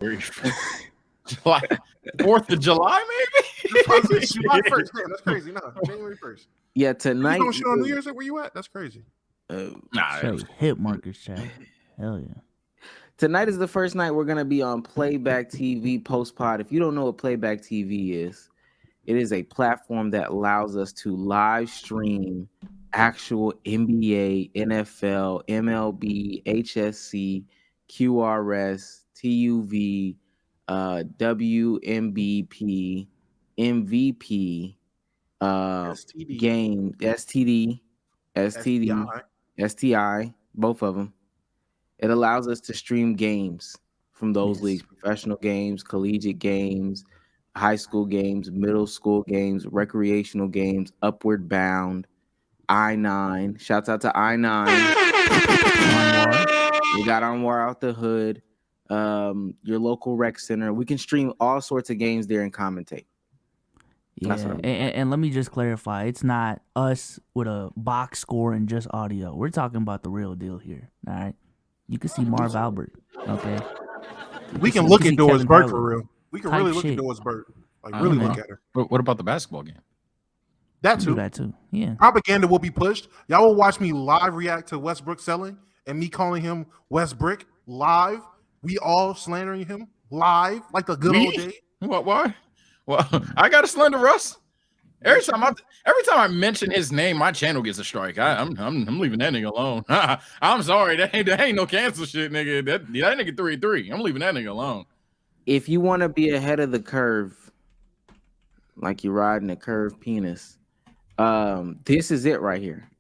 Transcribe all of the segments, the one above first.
July 4th of July, maybe? July 1st. Damn, that's crazy. No, January 1st. Yeah, tonight. You don't show on New Year's? Where you at? That's crazy. Hit markers, chat. Hell yeah. Tonight is the first night we're gonna be on Playback TV post pod. If you don't know what Playback TV is, it is a platform that allows us to live stream actual NBA, NFL, MLB, HSC, QRS, TUV, WMBP, MVP, game, STD, STI, both of them. It allows us to stream games from those leagues, professional games, collegiate games, high school games, middle school games, recreational games, Upward Bound, I-9. Shouts out to I-9. We got Anwar Out the Hood, your local rec center. We can stream all sorts of games there and commentate. Yeah, and let me just clarify. It's not us with a box score and just audio. We're talking about the real deal here, all right? You can see Marv Albert, okay? We can look at Doris Burke for real. We can really look at Doris Burke. Like, really look at her. But what about the basketball game? That too. Yeah. Propaganda will be pushed. Y'all will watch me live react to Westbrook selling and me calling him Westbrick live. We all slandering him live like the good old days. What? Why? Well, I got to slander Russ. Every time I mention his name, my channel gets a strike. I'm leaving that nigga alone. I'm sorry, that ain't no cancel shit, nigga. That nigga 3-3. I'm leaving that nigga alone. If you want to be ahead of the curve, like you're riding a curved penis, this is it right here.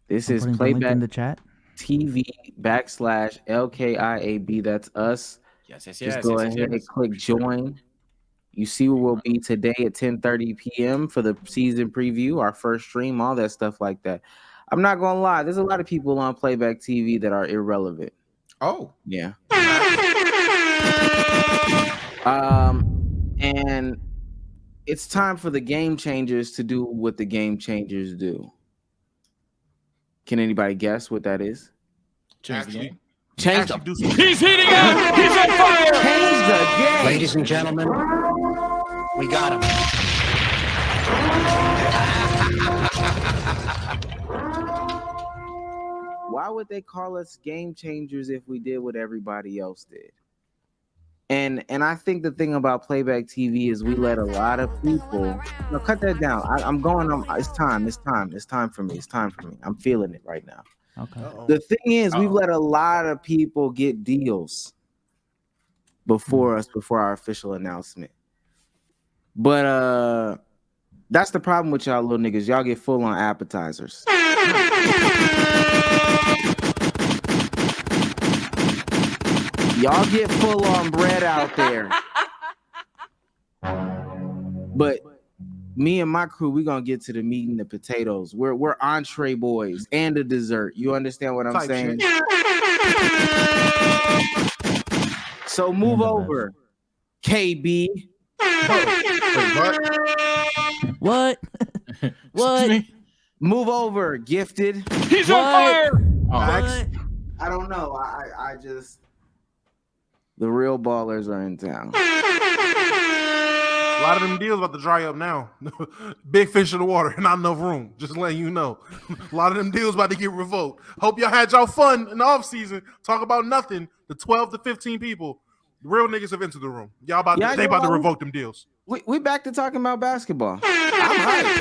This is Playback in the chat. TV / LKIAB. That's us. Yes. Just go ahead and click join. You see where we'll be today at 10:30 p.m. for the season preview, our first stream, all that stuff like that. I'm not gonna lie, there's a lot of people on Playback TV that are irrelevant. Oh, yeah. And it's time for the game changers to do what the game changers do. Can anybody guess what that is? Change the game. Change the He's heating up. He's on fire. Change the game. Ladies and gentlemen, we got him. Why would they call us game changers if we did what everybody else did? And I think the thing about Playback TV is we let a lot of people. No, cut that down. I'm going on. It's time for me. I'm feeling it right now. Okay. The thing is, we've let a lot of people get deals before our official announcement. But that's the problem with y'all little niggas. Y'all get full on appetizers. Y'all get full on bread out there. But me and my crew, we're gonna get to the meat and the potatoes. We're entree boys and a dessert. You understand what I'm saying? So move over, KB. What? What? Move over, Gifted. He's on fire. I don't know. I just the real ballers are in town. A lot of them deals about to dry up now. Big fish in the water and not enough room. Just letting you know. A lot of them deals about to get revoked. Hope y'all had y'all fun in the off season. Talk about nothing. The 12 to 15 people, the real niggas have entered the room. Y'all about to revoke them deals. We back to talking about basketball. I'm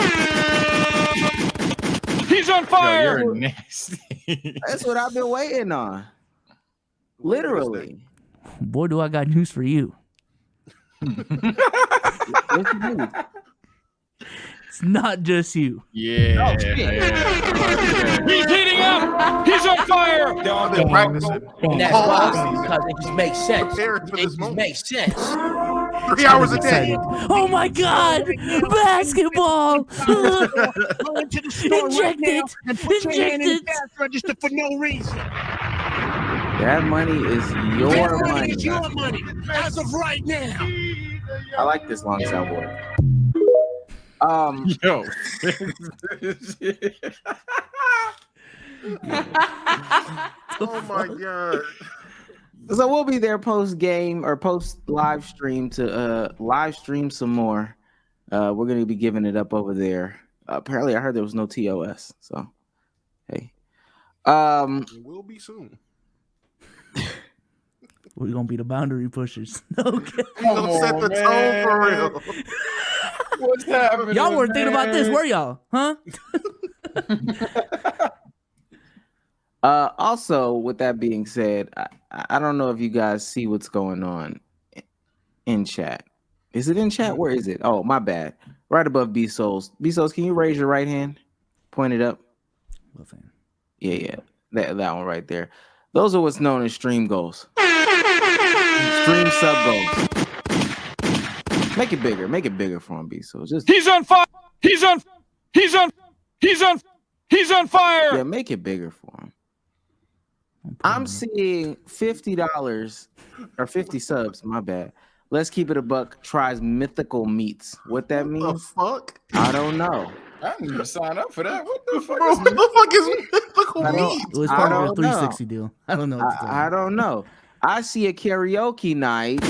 hyped. He's on fire. Yo, you're nasty. That's what I've been waiting on. Literally. Boy, do I got news for you. What's the news? It's not just you. Yeah. Oh, shit. He's heating up. He's on fire. Y'all been practicing. And that's why, because it just makes sense. Prepared for It this just moment. makes sense. 3 hours a day. Oh my God! Basketball! Go into the store right now Injected! and put your hand in the Injected! cash register for no reason. That money is your money. It's your money as of right now. I like this long soundboard. Yo. Oh my God. So we'll be there post game or post live stream to live stream some more. We're gonna be giving it up over there. Apparently, I heard there was no TOS. So, hey, It will be soon. We're gonna be the boundary pushers. Okay. Gonna set the tone for real. What's happening? Y'all weren't thinking about this, man? were y'all? Huh? Also, with that being said, I don't know if you guys see what's going on in chat. Is it in chat? Where is it? Oh, my bad. Right above Bsolz. Bsolz, can you raise your right hand? Point it up. Yeah. That one right there. Those are what's known as stream goals. Stream sub goals. Make it bigger. Make it bigger for him, Bsolz. Just He's on fire. He's on fire. yeah, make it bigger for him. I'm seeing $50 or 50 subs. My bad. Let's keep it a buck. Tries mythical meats. What that The means? fuck? I don't know. I didn't even sign up for that. What the fuck? Bro, Is what the fuck is mythical I don't- meat? It was I part of a don't know. 360 deal. I don't know. What to tell I you. don't know. I see a karaoke night,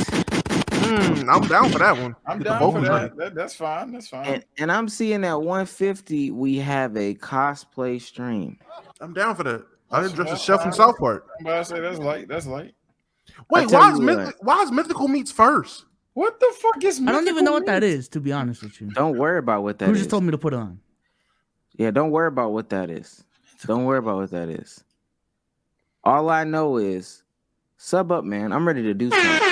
I'm down for that one. I'm Get the down for vocals right. that. That's fine. That's fine. and I'm seeing at 150 we have a cosplay stream. I'm down for that. I didn't dress as That's Chef from fine. South Park. I'm about to say that's light. That's light. Wait, tell why is, you what. why is mythical meats first? What the fuck is? I don't even know what that is, to be honest with you. Don't worry about what that Who is. just told me to put on? Yeah, don't worry about what that is. Don't worry about what that is. All I know is sub up, man. I'm ready to do something.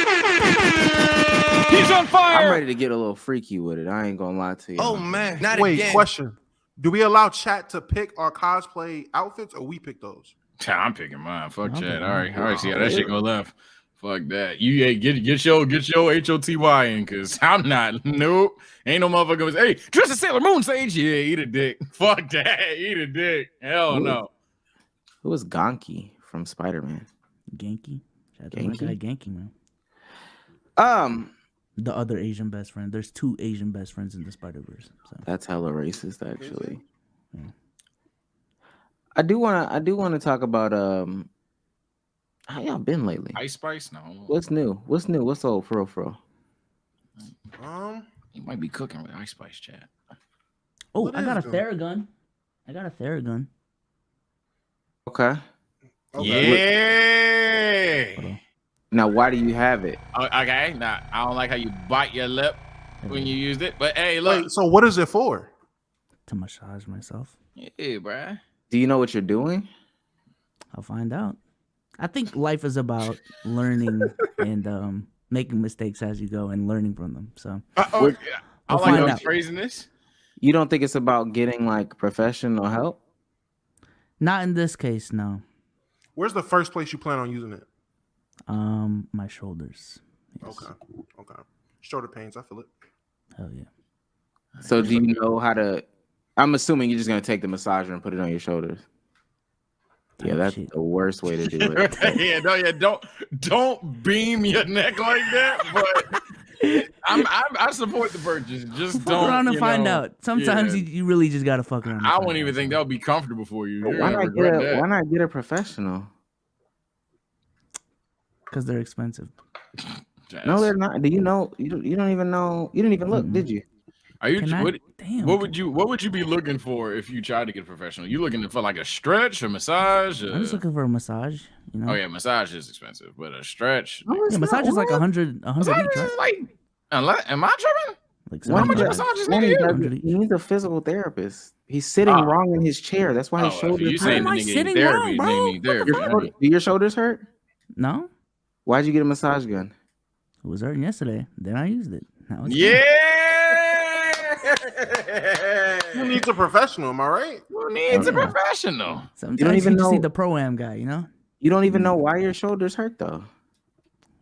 He's on fire. I'm ready to get a little freaky with it. I ain't gonna lie to you. Oh man, not Wait, again. question. Do we allow chat to pick our cosplay outfits or we pick those? I'm picking mine. Fuck I'm Chad. picking All right. mine. All right. See how that shit go left. Fuck that. You get your HOTY in, cause I'm not. Nope. Ain't no motherfucker goes, hey, dress as Sailor Moon Sage. Yeah, eat a dick. Fuck that. Eat a dick. Hell no. Who was Gonki from Spider-Man? Genki. Shout out to my guy Genki, man. The other Asian best friend. There's 2 Asian best friends in the Spider-Verse. So. That's hella racist, actually. Yeah. I do wanna talk about how y'all been lately? Ice Spice? No. What's new? What's new? What's old? For real. You might be cooking with Ice Spice, Chad. Oh, What I got a is doing? Theragun. Okay. Yeah. Now, why do you have it? Okay. Now, I don't like how you bite your lip when you used it, but hey, look. Wait, so what is it for? To massage myself. Yeah, bruh. Do you know what you're doing? I'll find out. I think life is about learning and making mistakes as you go and learning from them. So I We'll like how find you're out. phrasing this. You don't think it's about getting like professional help? not in this case, no. Where's the first place you plan on using it? My shoulders. Yes. Okay. Shoulder pains, I feel it. Hell yeah. So do you know how to? I'm assuming you're just gonna take the massager and put it on your shoulders. Yeah, that's Shit. the worst way to do it. Don't beam your neck like that. But I support the purchase. Just Fuck don't around and you find know, out. Sometimes yeah. you really just gotta fuck around. and I find wouldn't out. even think that would be comfortable for you. You're Why gonna not regret that. why not get a professional? Because they're expensive. No, they're not. Do you know? You don't even know. You didn't even look, did you? Are you? Can I- What, Damn. what would you be looking for if you tried to get a professional? You looking for like a stretch, a massage? I'm just looking for a massage. You know. Oh yeah, massage is expensive, but a stretch. Yeah, massage is like 100 each, Massage right? is like, am I tripping? Like How much 75. massages One, nigga he is? doesn't- 100 each. he needs a physical therapist. He's sitting Oh. wrong in his chair. That's why his Oh, if shoulders you hurt. saying Am I the nigga sitting need therapy, wrong, bro? they need therapy. Do your shoulders hurt? No, Why'd you get a massage gun? it was hurting yesterday. Then I used it. Now it's Who needs a professional? Am I right? Who needs a professional? fine. Sometimes even you just know- need the pro-am guy, you know? You don't even know why your shoulders hurt though.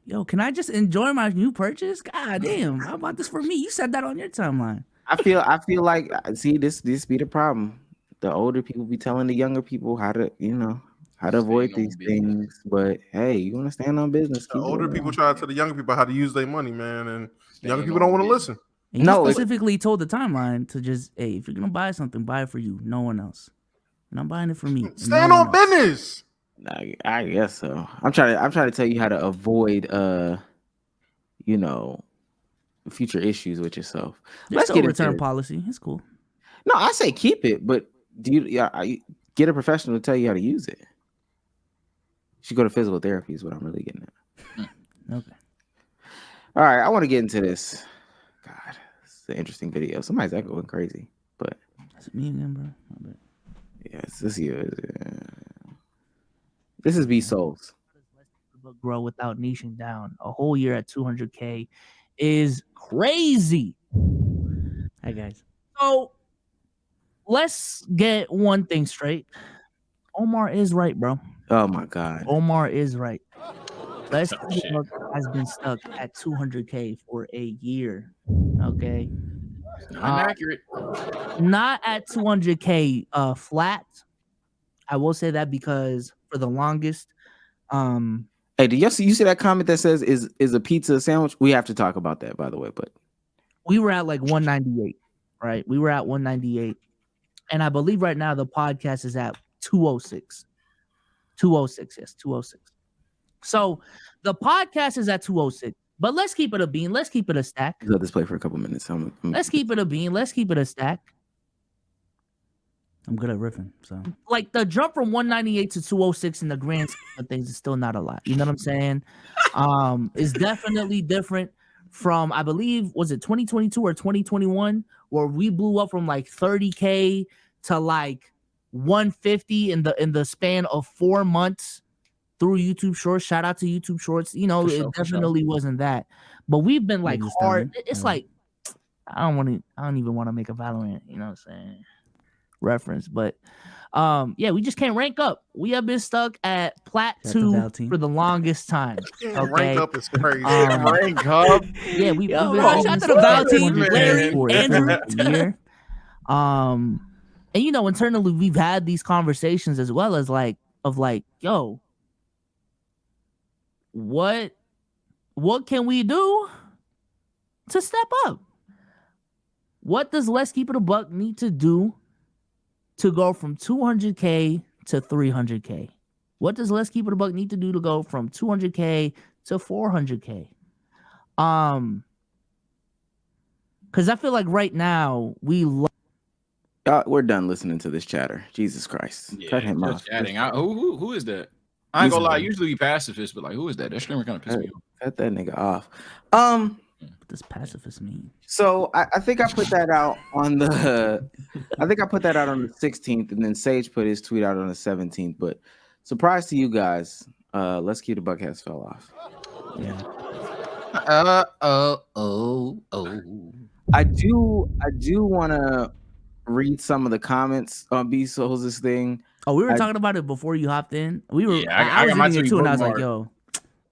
Yo, can I just enjoy my new purchase? God damn, how about this for me? You said that on your timeline. I feel like see this be the problem. The older people be telling the younger people how to avoid on these business. things. But hey, you want to stand on business. The keep it older going. people try to tell the younger people how to use their money, man, and younger Staying people don't on want to business. listen. And No, you it- specifically told the timeline to just, if you're gonna buy something, buy it for you, no one else. And I'm buying it for me. and Stand no on one else. business. I guess so. I'm trying to tell you how to avoid future issues with yourself. There's Let's still get a into return it. policy. It's cool. No, I say keep it, but do you get a professional to tell you how to use it? You should go to physical therapy is what I'm really getting at. Okay. All right, I want to get into this. God, it's an interesting video. Somebody's echoing crazy, but That's me again, bro. My bad. yes, this is Bsolz. But grow without niching down. A whole year at 200K is crazy. Hi guys. So let's get one thing straight. Omar is right, bro. Oh my God. Omar is right. Let's has been stuck at 200K for a year. Okay. Inaccurate. Not at 200K flat. I will say that because for the longest, Hey, do you see that comment that says is a pizza a sandwich? We have to talk about that, by the way. But we were at like 198, right? We were at 198. And I believe right now the podcast is at 206. 206, yes, 206. So the podcast is at 206. But let's keep it a bean. Let's keep it a stack. let this play for a couple minutes. Let's keep it a bean. Let's keep it a stack. I'm good at riffing, so Like the jump from 198 to 206 in the grand scheme of things is still not a lot. You know what I'm saying? It's definitely different from, I believe, was it 2022 or 2021, where we blew up from like 30K to like 150 in the span of 4 months through YouTube Shorts. Shout out to YouTube Shorts. You know, it definitely wasn't that, but we've been like hard. It's like I don't even want to make a Valorant. You know what I'm saying? Reference, but yeah, we just can't rank up. We have been stuck at plat 2 for the longest time. Okay? Rank up is crazy. Rank up. Yeah, we've been shout out to the Val team, Larry, Andrew. Year. And you know, internally we've had these conversations as well as like, yo, what can we do to step up? What does Let's Keep It a Buck need to do to go from 200K to 300K? What does Let's Keep It a Buck need to do to go from 200K to 400K? Because I feel like right now we're done listening to this chatter. Jesus Christ. Yeah, Cut him off. chatting. Who is that? I ain't gonna lie. Usually we pacifist, but like, who is that? That streamer kind of pissed me off. Cut that nigga off. What does pacifist mean? So I think I put that out on the 16th, and then Sage put his tweet out on the 17th. But surprise to you guys, Let's Keep the Buck has fell off. Yeah. I do want to read some of the comments on Bsolz's thing. Oh, we were talking about it before you hopped in. We were. Yeah, I was got my reading it tweet too, and I was like, bookmarked. yo.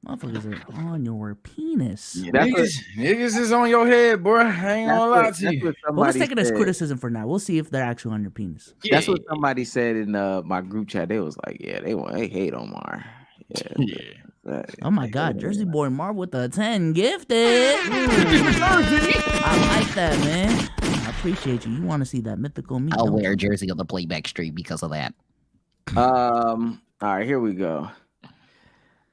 Motherfuckers are on your penis. Yeah, that's Niggas is on your head, bro. I ain't gonna lie to you. Well, let's take it as criticism for now. We'll see if they're actually on your penis. That's what somebody said in my group chat. They was like, yeah, they hate Omar. Yeah. Oh my God, Jersey Boy Marv with the 10 gifted. I like that, man. I appreciate you. You want to see that mythical meat? I'll wear a jersey on the playback stream because of that. All right, here we go.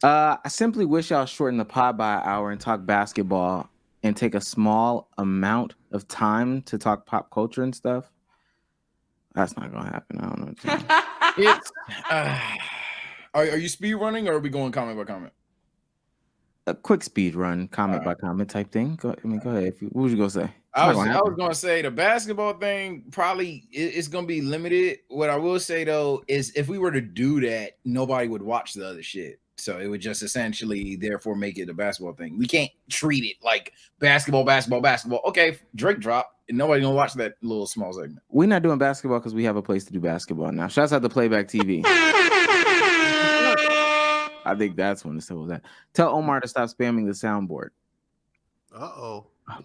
I simply wish y'all shorten the pod by an hour and talk basketball and take a small amount of time to talk pop culture and stuff. That's not gonna happen. I don't know. It's, are you speed running or are we going comment by comment? A quick speed run, comment by comment type thing. Go ahead. What was you gonna say? I was gonna say the basketball thing probably it's gonna be limited. What I will say though is if we were to do that, nobody would watch the other shit. So it would just essentially therefore make it a basketball thing. We can't treat it like basketball. Okay, Drake drop, and nobody gonna watch that little small segment. We're not doing basketball because we have a place to do basketball now. Shouts out to Playback TV. I think that's when the stuff was at. Tell Omar to stop spamming the soundboard.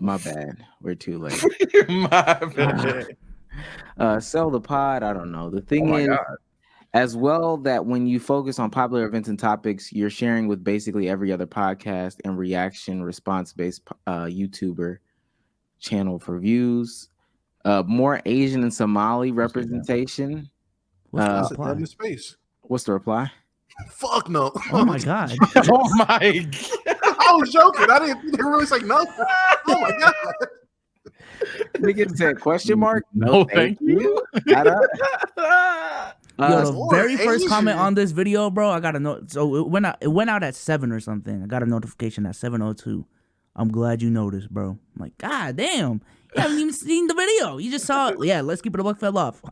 My bad. We're too late. My bad. Sell the pod. I don't know. The thing is, as well, that when you focus on popular events and topics, you're sharing with basically every other podcast and reaction response-based YouTuber channel for views. More Asian and Somali representation. What's the reply? What's the reply? Fuck no. Oh my god. Oh my! I was joking. I didn't think they were really say no. Oh my god. Nigga said question mark. No, thank you. Not up. Yo, the Lord, very first Asian. comment on this video, bro, I got a note. So it went out at 7 or something. I got a notification at 7:02. I'm glad you noticed, bro. I'm like, God damn, you haven't even seen the video. You just saw it. Yeah, let's keep it a buck fell off.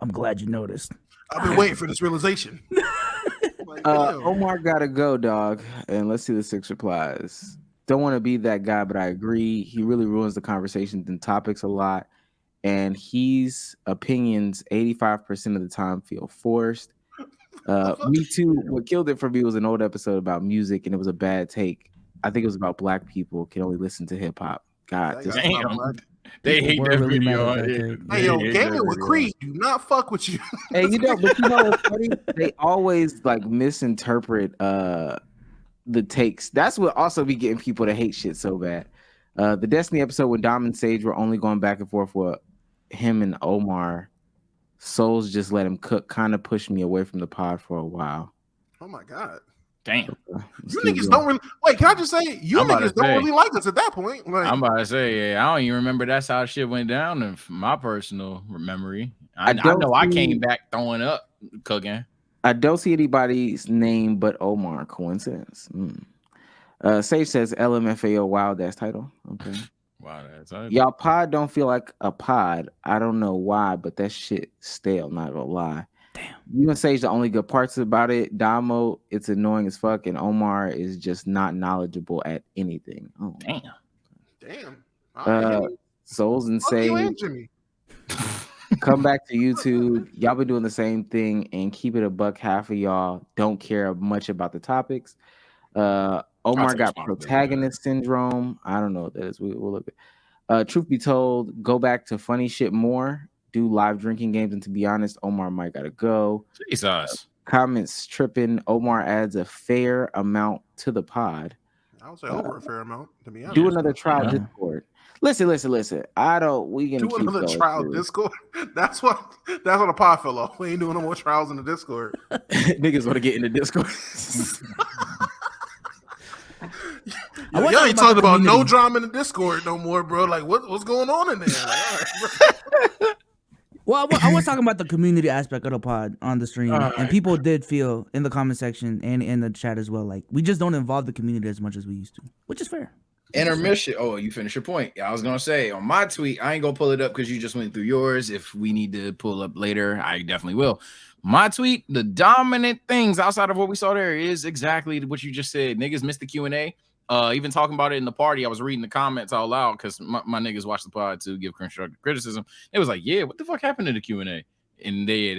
I'm glad you noticed. I've been waiting for this realization. Like, damn. Omar gotta go, dog. And let's see the 6 replies. Don't want to be that guy, but I agree. He really ruins the conversations and topics a lot. And his opinions 85% of the time feel forced. Me too. What killed it for me was an old episode about music, and it was a bad take. I think it was about black people can only listen to hip hop. God, just Damn. They hate Were that really mad video. at that Yeah. take. Hey, yo, They hate gaming that with video. Creed do not fuck with you. hey, but you know what's funny? They always like misinterpret the takes. That's what also be getting people to hate shit so bad. The Destiny episode when Dom and Sage were only going back and forth with him and Omar. Souls just let him cook. Kind of pushed me away from the pod for a while. Oh my god. Damn. Let's You keep niggas going. don't really wait. Can I just say you I'm about niggas to don't say. really like us at that point? Like, I'm about to say, yeah, I don't even remember that's how shit went down in my personal memory. I don't know I see- came back throwing up, cooking. I don't see anybody's name but Omar. Coincidence. Sage says LMFAO wild ass title. Okay. Wow, that's Y'all pod don't feel like a pod. I don't know why, but that shit stale, not gonna lie. Damn. You and Sage the only good parts about it. Damo, it's annoying as fuck, and Omar is just not knowledgeable at anything. Oh, damn. damn. Souls and Fuck you Sage, and Jimmy. come back to YouTube. Y'all been doing the same thing and keep it a buck. Half of y'all don't care much about the topics. Omar take got responsibility. protagonist syndrome. I don't know what that is. We'll look at. Truth be told, go back to funny shit more. Do live drinking games, and to be honest, Omar might gotta go. Jesus. Comments tripping. Omar adds a fair amount to the pod. I would say over a fair amount, to be honest. Do another trial Yeah. Discord. Listen. I don't. We gonna Do keep another going trial through. Discord. That's what the pod fell off. We ain't doing no more trials in the Discord. Niggas want to get into Discord. Yo, want y'all to ain't talk talking about about the no community. drama in the Discord no more, bro. Like what's going on in there? Like, all right, bro. Well, I was talking about the community aspect of the pod on the stream, and people did feel in the comment section and in the chat as well, like we just don't involve the community as much as we used to, which is fair. Intermission. Oh, you finished your point. Yeah, I was gonna say on my tweet, I ain't gonna pull it up because you just went through yours. If we need to pull up later, I definitely will. My tweet, the dominant things outside of what we saw there is exactly what you just said. Niggas missed the Q&A. Even talking about it in the party, I was reading the comments out loud because my niggas watched the pod to give constructive criticism. It was like, yeah, what the fuck happened to the Q&A? And they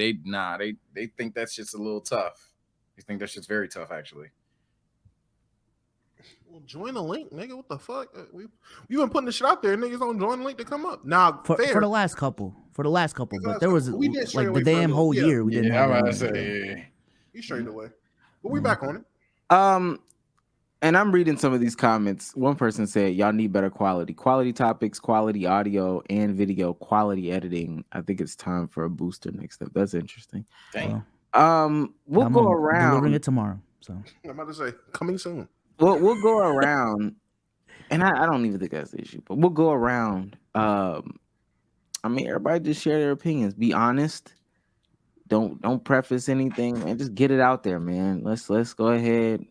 think that shit's a little tough. They think that shit's very tough, actually. Well, join the link, nigga. What the fuck? We been putting the shit out there. Niggas don't join the link to come up. Nah, For fair. the last couple, but there was We did straight like the away damn from whole yeah. year we didn't have I'm about one. to say, You straight away. But we back on it. And I'm reading some of these comments. One person said, y'all need better quality topics, quality audio and video, quality editing. I think it's time for a booster next up. That's interesting. dang. We'll I'm go delivering around. it tomorrow. So I'm about to say coming soon. We'll go around, and I don't even think that's the issue, but we'll go around. I mean, everybody just share their opinions. Be honest. Don't preface anything, and just get it out there, man. Let's go ahead.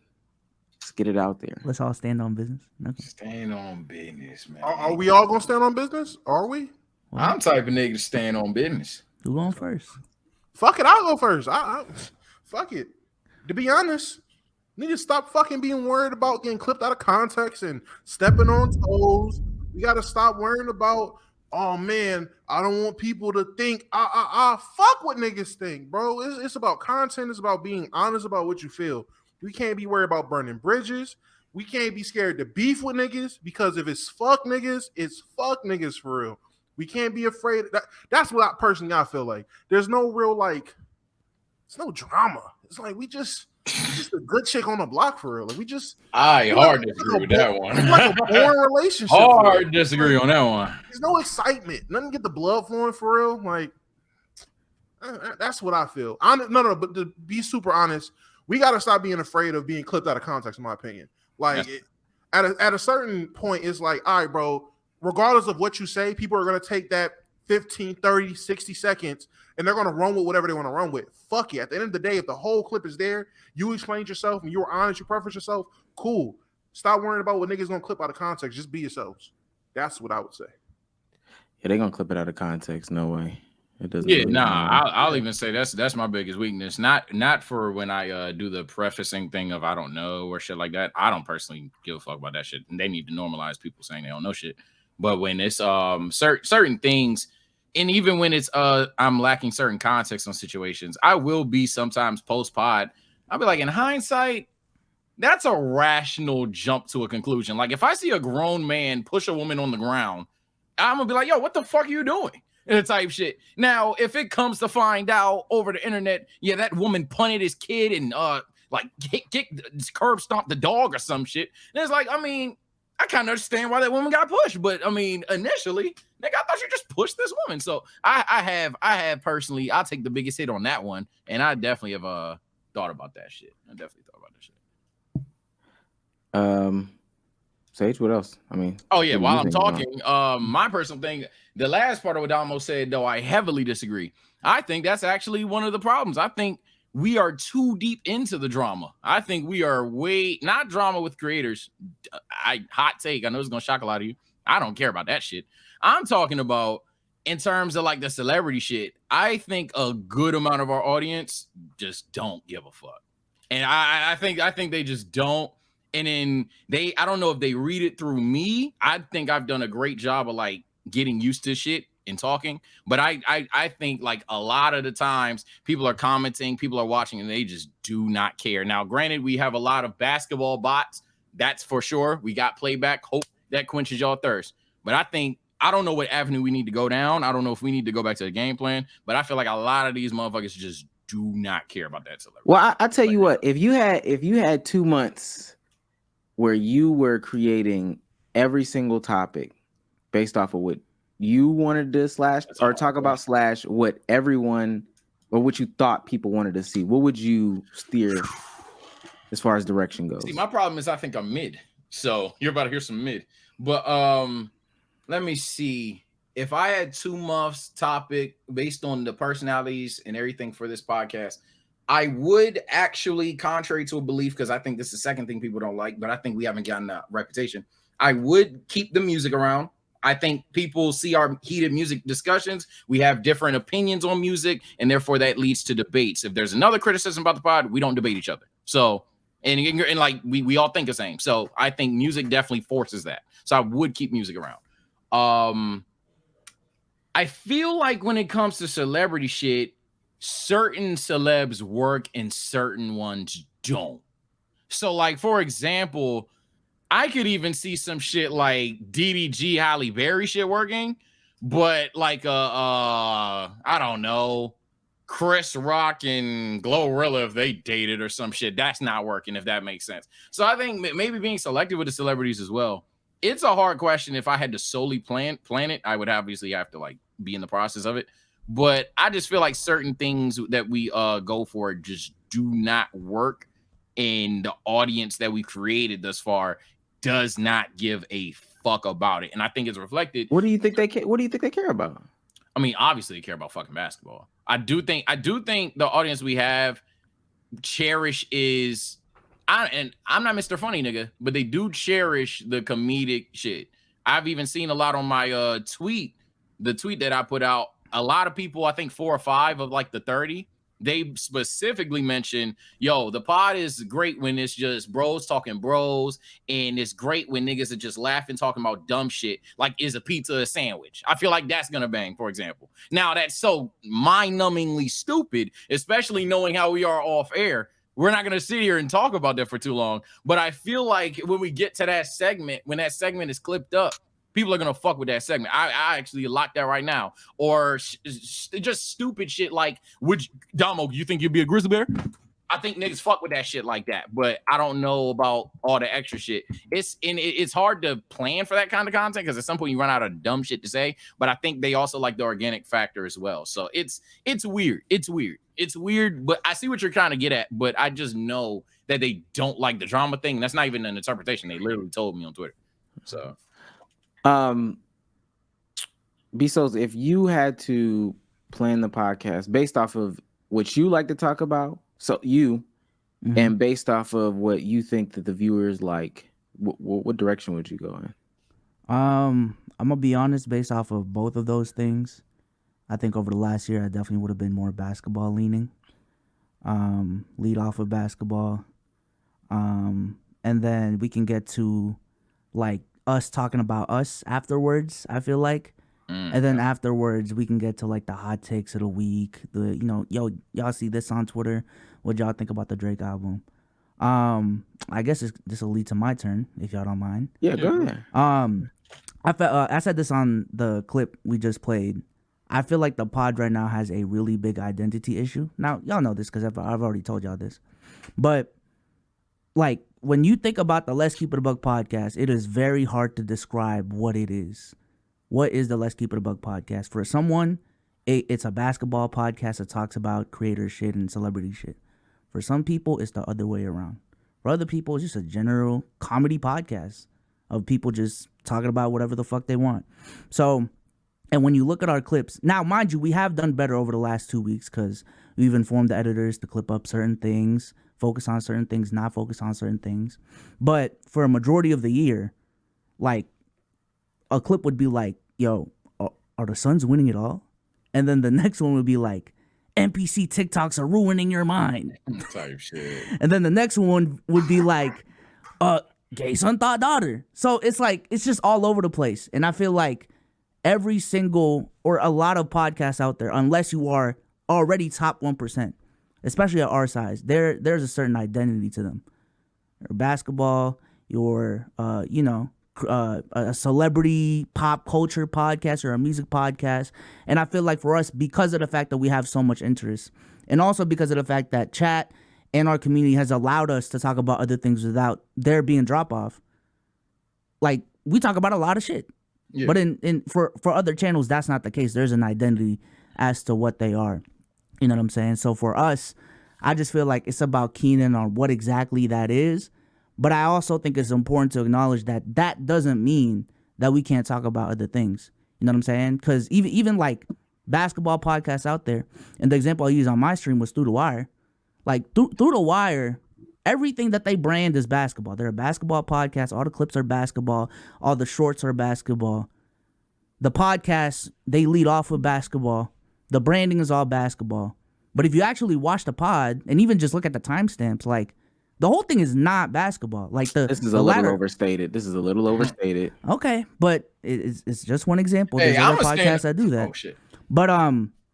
Let's get it out there. let's all stand on business. Okay. Stand on business, man. Are we all gonna stand on business? Are we? I'm type of nigga to stand on business. Who going first? Fuck it, I'll go first. Fuck it. To be honest, need to stop fucking being worried about getting clipped out of context and stepping on toes. We gotta stop worrying about, oh man, I don't want people to think, fuck what niggas think, bro. It's about content, it's about being honest about what you feel. We can't be worried about burning bridges. We can't be scared to beef with niggas because if it's fuck niggas, it's fuck niggas for real. We can't be afraid. That's what I feel like. There's no real it's no drama. It's like we just a good chick on the block for real. Like we just Hard disagree with that one. it's like a boring relationship. Hard disagree on that one. There's no excitement. Nothing get the blood flowing for real. Like that's what I feel. No, but to be super honest, we got to stop being afraid of being clipped out of context, in my opinion. Like, at a certain point, it's like, all right, bro, regardless of what you say, people are going to take that 15, 30, 60 seconds, and they're going to run with whatever they want to run with. Fuck it. At the end of the day, if the whole clip is there, you explained yourself, and you were honest, you preference yourself, cool. Stop worrying about what niggas going to clip out of context. Just be yourselves. That's what I would say. Yeah, they're going to clip it out of context. No way. It doesn't. Yeah, really I'll even say that's my biggest weakness. Not for when I do the prefacing thing of I don't know or shit like that. I don't personally give a fuck about that shit. And they need to normalize people saying they don't know shit. But when it's certain things, and even when it's I'm lacking certain context on situations, I will be sometimes post pod. I'll be like, in hindsight, that's a rational jump to a conclusion. Like if I see a grown man push a woman on the ground, I'm gonna be like, yo, what the fuck are you doing? Type shit. Now, if it comes to find out over the internet, yeah, that woman punted his kid and like curb stomped the dog or some shit. And it's like, I mean, I kind of understand why that woman got pushed, but I mean, initially, nigga, I thought you just pushed this woman. So I have personally, I'll take the biggest hit on that one, and I definitely have thought about that shit. I definitely thought about that shit. Sage, what else? I mean, oh yeah, while I'm talking, my personal thing, the last part of what Damo said, though, I heavily disagree. I think that's actually one of the problems. I think we are too deep into the drama. I think we are not drama with creators. Hot take. I know it's gonna shock a lot of you. I don't care about that shit. I'm talking about in terms of like the celebrity shit. I think a good amount of our audience just don't give a fuck, and I think they just don't. And then I don't know if they read it through me. I think I've done a great job of like getting used to shit and talking. But I think like a lot of the times people are commenting, people are watching, and they just do not care. Now, granted, we have a lot of basketball bots. That's for sure. We got playback. Hope that quenches y'all thirst. But I don't know what avenue we need to go down. I don't know if we need to go back to the game plan. But I feel like a lot of these motherfuckers just do not care about that celebrity. Well, I tell you what, if you had 2 months where you were creating every single topic based off of what you wanted to talk about / what everyone or what you thought people wanted to see, what would you steer as far as direction goes? See, my problem is I think I'm mid. So you're about to hear some mid. But let me see. If I had 2 months topic based on the personalities and everything for this podcast, I would actually, contrary to a belief, because I think this is the second thing people don't like, but I think we haven't gotten a reputation. I would keep the music around. I think people see our heated music discussions. We have different opinions on music, and therefore that leads to debates. If there's another criticism about the pod, we don't debate each other. So, and like we all think the same. So I think music definitely forces that. So I would keep music around. I feel like when it comes to celebrity shit, certain celebs work and certain ones don't. So like, for example, I could even see some shit like DDG Halle Berry shit working, but like I don't know, Chris Rock and Glorilla, if they dated or some shit, that's not working, if that makes sense. So I think maybe being selective with the celebrities as well. It's a hard question. If I had to solely plan it, I would obviously have to like be in the process of it. But I just feel like certain things that we go for just do not work, and the audience that we created thus far does not give a fuck about it. And I think it's reflected. What do you think they care about? I mean, obviously they care about fucking basketball. I do think the audience we have cherish is and I'm not Mr. Funny nigga, but they do cherish the comedic shit. I've even seen a lot on my the tweet that I put out. A lot of people, I think 4 or 5 of like the 30, they specifically mention, yo, the pod is great when it's just bros talking bros, and it's great when niggas are just laughing, talking about dumb shit, like is a pizza a sandwich? I feel like that's gonna bang, for example. Now, that's so mind-numbingly stupid, especially knowing how we are off air. We're not gonna sit here and talk about that for too long, but I feel like when we get to that segment, when that segment is clipped up, people are gonna fuck with that segment. I actually lock that right now. Or just stupid shit like, Damo, you think you'd be a grizzly bear? I think niggas fuck with that shit like that, but I don't know about all the extra shit. It's hard to plan for that kind of content because at some point you run out of dumb shit to say. But I think they also like the organic factor as well. So it's weird. It's weird. But I see what you're trying to get at. But I just know that they don't like the drama thing. That's not even an interpretation. They literally told me on Twitter. So, Bsolz, if you had to plan the podcast based off of what you like to talk about, so you, and based off of what you think that the viewers like, what direction would you go in? I'm gonna be honest, based off of both of those things, I think over the last year I definitely would have been more basketball leaning. Lead off with basketball. And then we can get to like us talking about us afterwards, I feel like. And then afterwards we can get to like the hot takes of the week. Y'all see this on Twitter. What y'all think about the Drake album? I guess this will lead to my turn if y'all don't mind. Yeah, go ahead. I said this on the clip we just played. I feel like the pod right now has a really big identity issue. Now y'all know this because I've already told y'all this, but like when you think about the Let's Keep It a Buck podcast, it is very hard to describe what it is. What is the Let's Keep It a Buck podcast? For someone, it's a basketball podcast that talks about creator shit and celebrity shit. For some people, it's the other way around. For other people, it's just a general comedy podcast of people just talking about whatever the fuck they want. So, and when you look at our clips, now, mind you, we have done better over the last 2 weeks because we've informed the editors to clip up certain things, focus on certain things, not focus on certain things. But for a majority of the year, like, a clip would be like, yo, are the Suns winning it all? And then the next one would be like, NPC TikToks are ruining your mind. Type shit. And then the next one would be like, gay son thought daughter. So it's like, it's just all over the place. And I feel like every single, or a lot of podcasts out there, unless you are already top 1%, especially at our size, there's a certain identity to them. Your basketball, your, a celebrity pop culture podcast or a music podcast. And I feel like for us, because of the fact that we have so much interest, and also because of the fact that chat and our community has allowed us to talk about other things without there being drop off, like we talk about a lot of shit. Yeah. But for other channels, that's not the case. There's an identity as to what they are. You know what I'm saying? So for us, I just feel like it's about keying in on what exactly that is. But I also think it's important to acknowledge that that doesn't mean that we can't talk about other things. You know what I'm saying? Because even like basketball podcasts out there, and the example I use on my stream was Through the Wire. Like through the Wire, everything that they brand is basketball. They're a basketball podcast. All the clips are basketball. All the shorts are basketball. The podcasts, they lead off with basketball. The branding is all basketball. But if you actually watch the pod and even just look at the timestamps, like, the whole thing is not basketball. Like this is a little overstated. This is a little overstated. Okay, but it's just one example. There's other podcasts that do that. Oh shit. But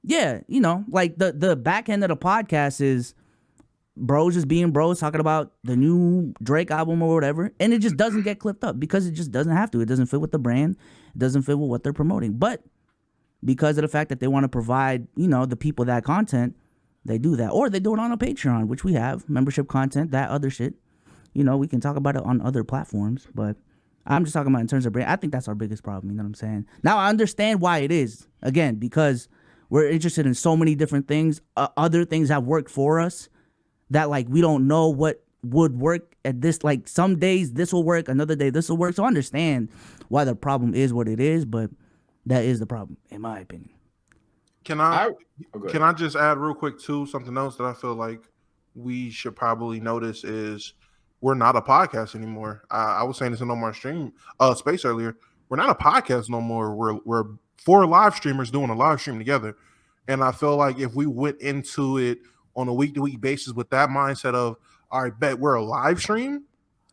yeah, like the back end of the podcast is bros just being bros talking about the new Drake album or whatever, and it just doesn't get clipped up because it just doesn't have to. It doesn't fit with the brand. It doesn't fit with what they're promoting. But because of the fact that they want to provide, the people that content, they do that. Or they do it on a Patreon, which we have. Membership content, that other shit. We can talk about it on other platforms. But I'm just talking about in terms of brand. I think that's our biggest problem. You know what I'm saying? Now, I understand why it is. Again, because we're interested in so many different things. Other things have worked for us that, like, we don't know what would work at this. Like, some days this will work. Another day this will work. So I understand why the problem is what it is. But that is the problem, in my opinion. Can I just add real quick too something else that I feel like we should probably notice is we're not a podcast anymore. I was saying this in No More Stream space earlier. We're not a podcast no more. We're 4 live streamers doing a live stream together, and I feel like if we went into it on a week-to-week basis with that mindset of, all right, bet we're a live stream,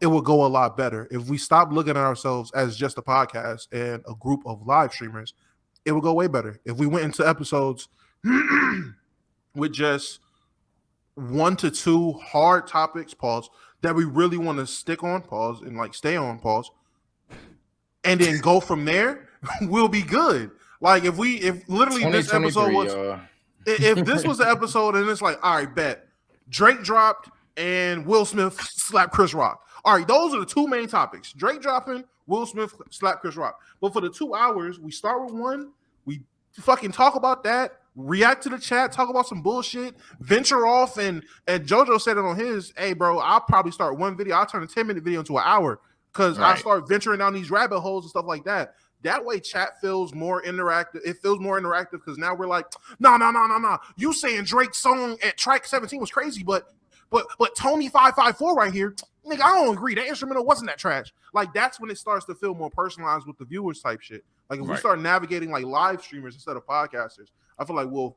it will go a lot better. If we stop looking at ourselves as just a podcast and a group of live streamers, it will go way better. If we went into episodes with just 1 to 2 hard topics, pause, that we really want to stick on, pause, and like stay on, pause, and then go from there, we'll be good. Like if literally this episode was, if this was the episode and it's like, all right, bet, Drake dropped and Will Smith slapped Chris Rock. All right, those are the two main topics. Drake dropping, Will Smith slapped Chris Rock. But for the 2 hours, we start with one, we fucking talk about that, react to the chat, talk about some bullshit, venture off, and JoJo said it on his, hey, bro, I'll probably start one video, I'll turn a 10-minute video into an hour because I start venturing down these rabbit holes and stuff like that. That way, chat feels more interactive. It feels more interactive because now we're like, no. You saying Drake's song at track 17 was crazy, but Tony 554 right here, nigga, I don't agree. That instrumental wasn't that trash. Like that's when it starts to feel more personalized with the viewers type shit. Like if we start navigating like live streamers instead of podcasters, I feel like we'll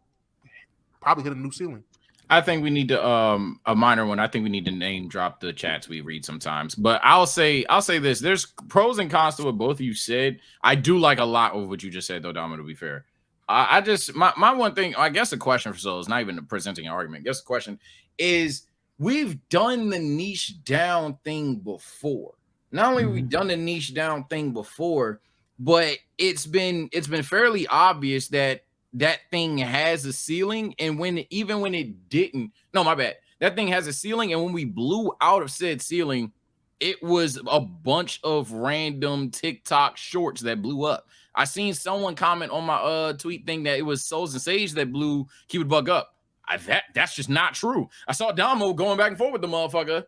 probably hit a new ceiling. I think we need to a minor one. I think we need to name drop the chats we read sometimes. But I'll say this. There's pros and cons to what both of you said. I do like a lot of what you just said, though, Dom, to be fair. I just my one thing, I guess the question for Bsolz, not even presenting an argument. I guess the question is we've done the niche down thing before. Not only have we done the niche down thing before, but it's been fairly obvious that thing has a ceiling, and even when it didn't, no, my bad, that thing has a ceiling, and when we blew out of said ceiling, it was a bunch of random TikTok shorts that blew up. I seen someone comment on my tweet thing that it was Souls and Sage that blew Keep It Bug up. That's just not true. I saw Damo going back and forth with the motherfucker.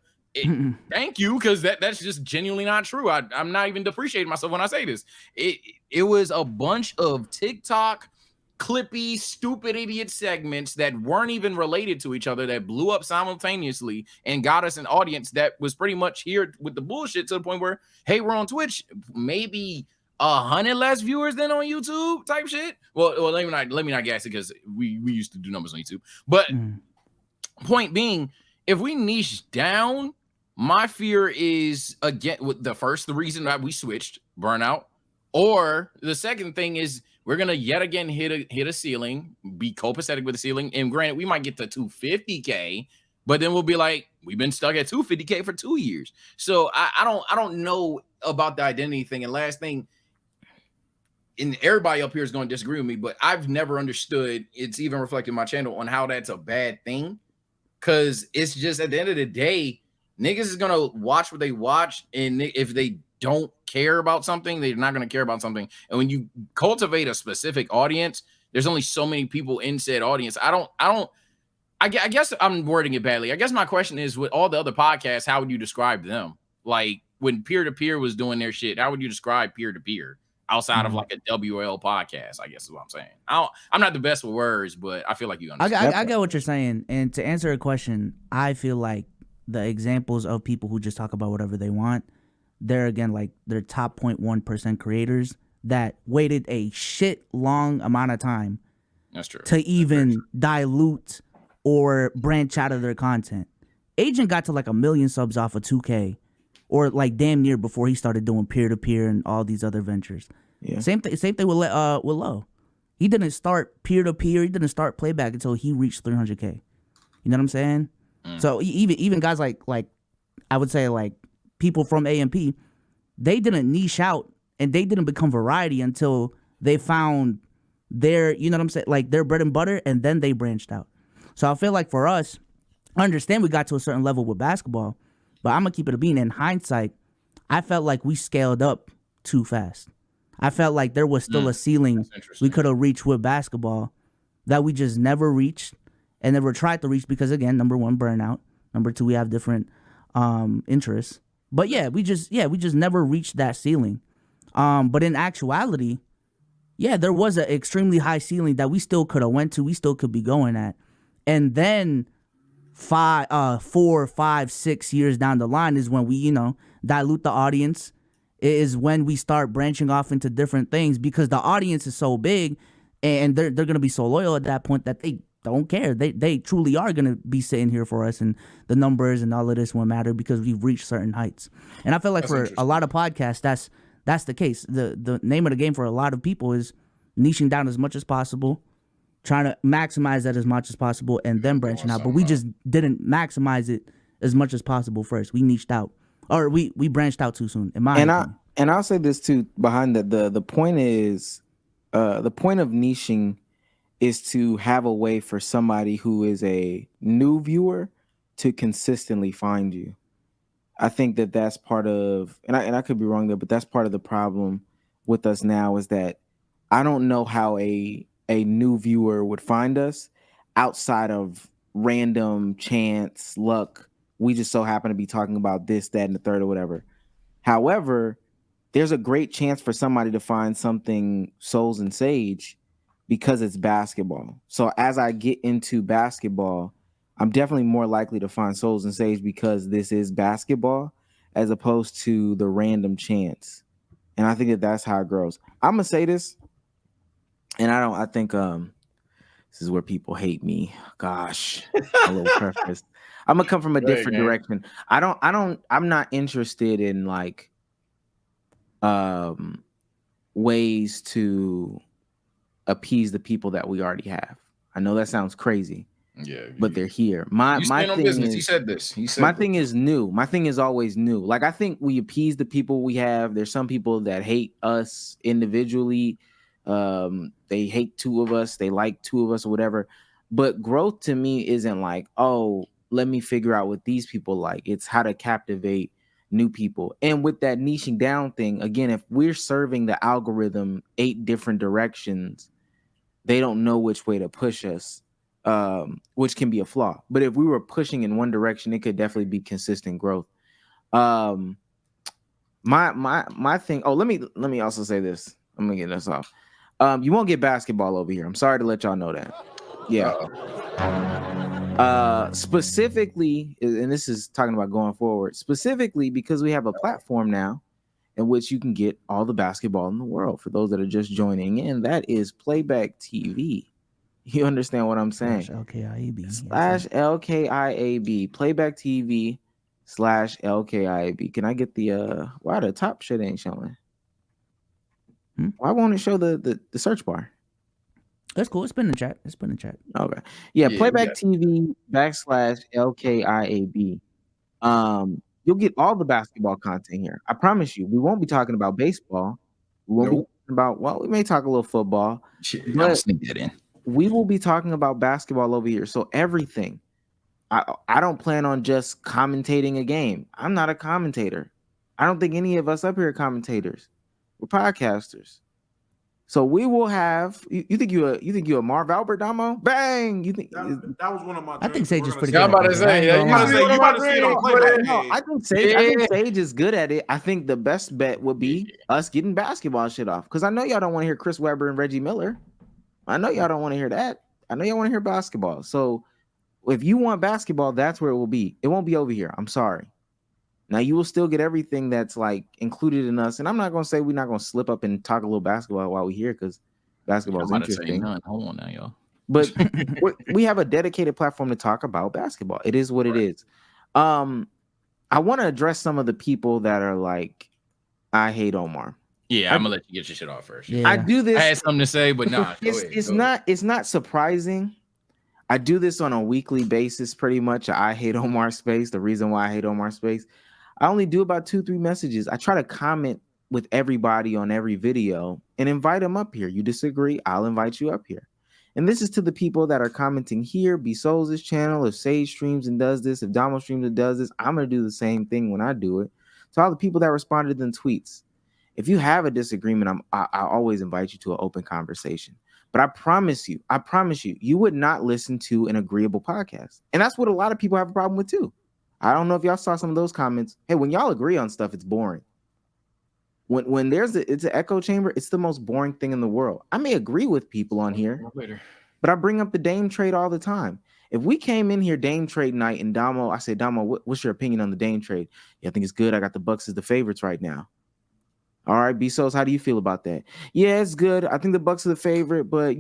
Thank you, because that's just genuinely not true. I'm not even depreciating myself when I say this. It was a bunch of TikTok clippy, stupid idiot segments that weren't even related to each other that blew up simultaneously and got us an audience that was pretty much here with the bullshit to the point where, hey, we're on Twitch, maybe 100 less viewers than on YouTube type shit. Well, let me not guess it because we used to do numbers on YouTube. But point being, if we niche down, my fear is again with the reason that we switched burnout, or the second thing is we're gonna yet again hit a ceiling, be copacetic with the ceiling, and granted, we might get to 250K, but then we'll be like, we've been stuck at 250K for 2 years. So I don't know about the identity thing. And last thing, and everybody up here is going to disagree with me, but I've never understood, it's even reflected in my channel, on how that's a bad thing. Because it's just at the end of the day, niggas is gonna watch what they watch, and if they don't care about something, they're not going to care about something. And when you cultivate a specific audience, there's only so many people in said audience. I guess I'm wording it badly. I guess my question is, with all the other podcasts, how would you describe them? Like when peer-to-peer was doing their shit, how would you describe peer-to-peer outside of like a WL podcast? I guess is what I'm saying. I'm not the best with words, but I feel like you understand. I get what you're saying. And to answer a question, I feel like the examples of people who just talk about whatever they want, they're again like they're top 0.1% creators that waited a shit long amount of time. That's true. To even dilute or branch out of their content. Agent got to like 1 million subs off of 2K, or like damn near before he started doing peer-to-peer and all these other ventures. Yeah. Same thing with Low. He didn't start peer-to-peer, he didn't start playback until he reached 300K. You know what I'm saying? So even guys like I would say like people from AMP, they didn't niche out and they didn't become variety until they found their, you know what I'm saying, like their bread and butter, and then they branched out. So I feel like for us, I understand we got to a certain level with basketball, but I'm gonna keep it a bean. In hindsight, I felt like we scaled up too fast. I felt like there was still a ceiling we could have reached with basketball that we just never reached and never tried to reach because, again, number one, burnout. Number two, we have different interests. But we just never reached that ceiling. But in actuality, there was an extremely high ceiling that we still could have went to. We still could be going at. And then 4, 5, 6 years down the line is when we, dilute the audience. It is when we start branching off into different things because the audience is so big and they're going to be so loyal at that point that they don't care. They truly are going to be sitting here for us, and the numbers and all of this won't matter because we've reached certain heights. And I feel like for a lot of podcasts, that's the case. The name of the game for a lot of people is niching down as much as possible, trying to maximize that as much as possible, and then branching out. But we just didn't maximize it as much as possible first. We niched out, or we branched out too soon, in my opinion. And I'll say this too behind that. The point is, the point of niching is to have a way for somebody who is a new viewer to consistently find you. I think that that's part of, and I could be wrong there, but that's part of the problem with us now is that I don't know how a new viewer would find us outside of random chance luck. We just so happen to be talking about this, that, and the third or whatever. However, there's a great chance for somebody to find something Souls and Sage because it's basketball. So as I get into basketball, I'm definitely more likely to find Souls and Sage because this is basketball as opposed to the random chance. And I think that that's how it grows. I'm gonna say this, and I think this is where people hate me. Gosh, a little preface. I'm gonna come from a different direction. I'm not interested in like ways to appease the people that we already have. I know that sounds crazy. Yeah, but they're here. My thing is, he said this. My thing is new. My thing is always new. Like I think we appease the people we have. There's some people that hate us individually. They hate two of us. They like two of us or whatever. But growth to me isn't like, oh, let me figure out what these people like. It's how to captivate new people. And with that niching down thing, again, if we're serving the algorithm 8 different directions, they don't know which way to push us. Which can be a flaw. But if we were pushing in one direction, it could definitely be consistent growth. My thing. Oh, let me also say this. I'm gonna get this off. You won't get basketball over here. I'm sorry to let y'all know that. Yeah. Specifically, and this is talking about going forward, specifically because we have a platform now in which you can get all the basketball in the world. For those that are just joining in, that is Playback TV. You understand what I'm saying? /LKIAB. Playback TV /LKIAB. Can I get the why the top shit ain't showing? Why won't it show the search bar? That's cool. It's been in the chat. Okay. Yeah, Playback TV /LKIAB. You'll get all the basketball content here. I promise you. We won't be talking about baseball. We won't be talking about, well, we may talk a little football. I'll sneak that in. We will be talking about basketball over here. So everything. I don't plan on just commentating a game. I'm not a commentator. I don't think any of us up here are commentators. We're podcasters. So we will have. You think you a Marv Albert, Damo? Bang! You think that was one of my? I think Sage is pretty good. I'm about to say. You about to see it on Playback. No, I think Sage is good at it. I think the best bet would be us getting basketball shit off. Because I know y'all don't want to hear Chris Webber and Reggie Miller. I know y'all don't want to hear that. I know y'all want to hear basketball. So if you want basketball, that's where it will be. It won't be over here. I'm sorry. Now you will still get everything that's like included in us. And I'm not going to say we're not going to slip up and talk a little basketball while we're here because basketball is interesting. Hold on now, y'all. But we have a dedicated platform to talk about basketball. It is what it is. I want to address some of the people that are like, I hate Omar. Yeah, I'm gonna let you get your shit off first. Yeah. I do this. I had something to say, but nah. It's not surprising. I do this on a weekly basis, pretty much. I hate Omar space. The reason why I hate Omar space, I only do about 2-3 messages. I try to comment with everybody on every video and invite them up here. You disagree? I'll invite you up here. And this is to the people that are commenting here. Bsolz's channel. If Sage streams and does this, if Damo streams and does this, I'm gonna do the same thing when I do it. So all the people that responded in tweets. If you have a disagreement, I always invite you to an open conversation. But I promise you, you would not listen to an agreeable podcast. And that's what a lot of people have a problem with too. I don't know if y'all saw some of those comments. Hey, when y'all agree on stuff, it's boring. When it's an echo chamber, it's the most boring thing in the world. I may agree with people on here, but I bring up the Dame trade all the time. If we came in here Dame trade night and Damo, I say, Damo, what's your opinion on the Dame trade? Yeah, I think it's good. I got the Bucks as the favorites right now. All right, Bsolz, how do you feel about that? Yeah, it's good. I think the Bucks are the favorite, but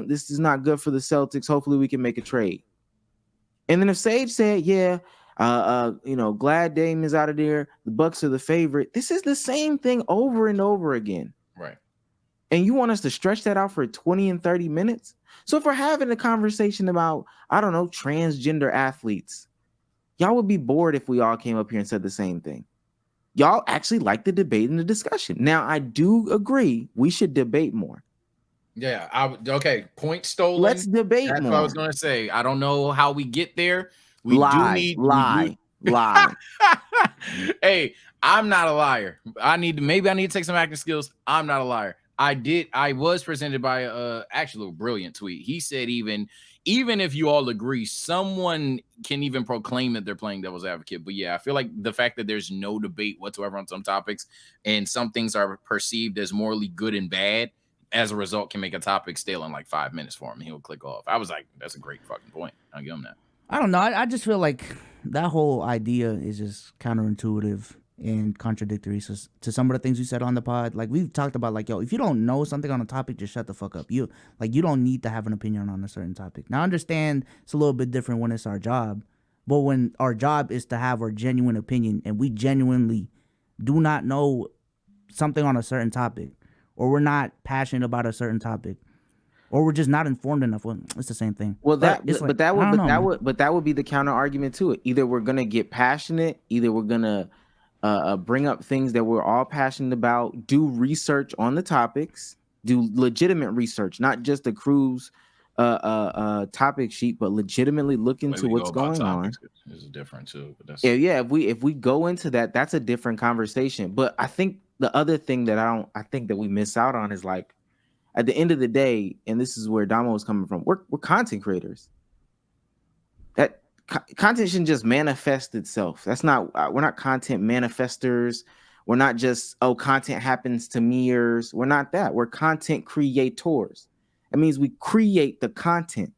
this is not good for the Celtics. Hopefully we can make a trade. And then if Sage said, yeah, glad Dame is out of there. The Bucks are the favorite. This is the same thing over and over again. Right. And you want us to stretch that out for 20 and 30 minutes? So if we're having a conversation about, I don't know, transgender athletes, y'all would be bored if we all came up here and said the same thing. Y'all actually like the debate and the discussion. Now, I do agree we should debate more. Yeah, okay. Point stolen. Let's debate That's more. what I was going to say. I don't know how we get there. We lie, do need lie. Hey, I'm not a liar. Maybe I need to take some acting skills. I'm not a liar. I was presented by actually a brilliant tweet. He said even if you all agree, someone can even proclaim that they're playing devil's advocate. But yeah, I feel like the fact that there's no debate whatsoever on some topics and some things are perceived as morally good and bad, as a result, can make a topic stale in like 5 minutes for him. He'll click off. I was like, that's a great fucking point. I'll give him that. I don't know. I just feel like that whole idea is just counterintuitive and contradictory to some of the things we said on the pod. Like we've talked about, like, yo, if you don't know something on a topic, just shut the fuck up. You don't need to have an opinion on a certain topic. Now I understand it's a little bit different when it's our job, but when our job is to have our genuine opinion and we genuinely do not know something on a certain topic, or we're not passionate about a certain topic, or we're just not informed enough. Well, it's the same thing. Well, that Like, that would be the counter argument to it. Either we're gonna get passionate, either we're gonna bring up things that we're all passionate about, do research on the topics, do legitimate research, not just the crew's topic sheet, but legitimately look into what's going on. Is different too. But that's If we go into that, that's a different conversation. But I think the other thing that I think that we miss out on is, like, at the end of the day, and this is where Damo is coming from, we're content creators. That content shouldn't just manifest itself. That's not, we're not content manifestors. We're not just, content happens to meers. We're not that. We're content creators. That means we create the content.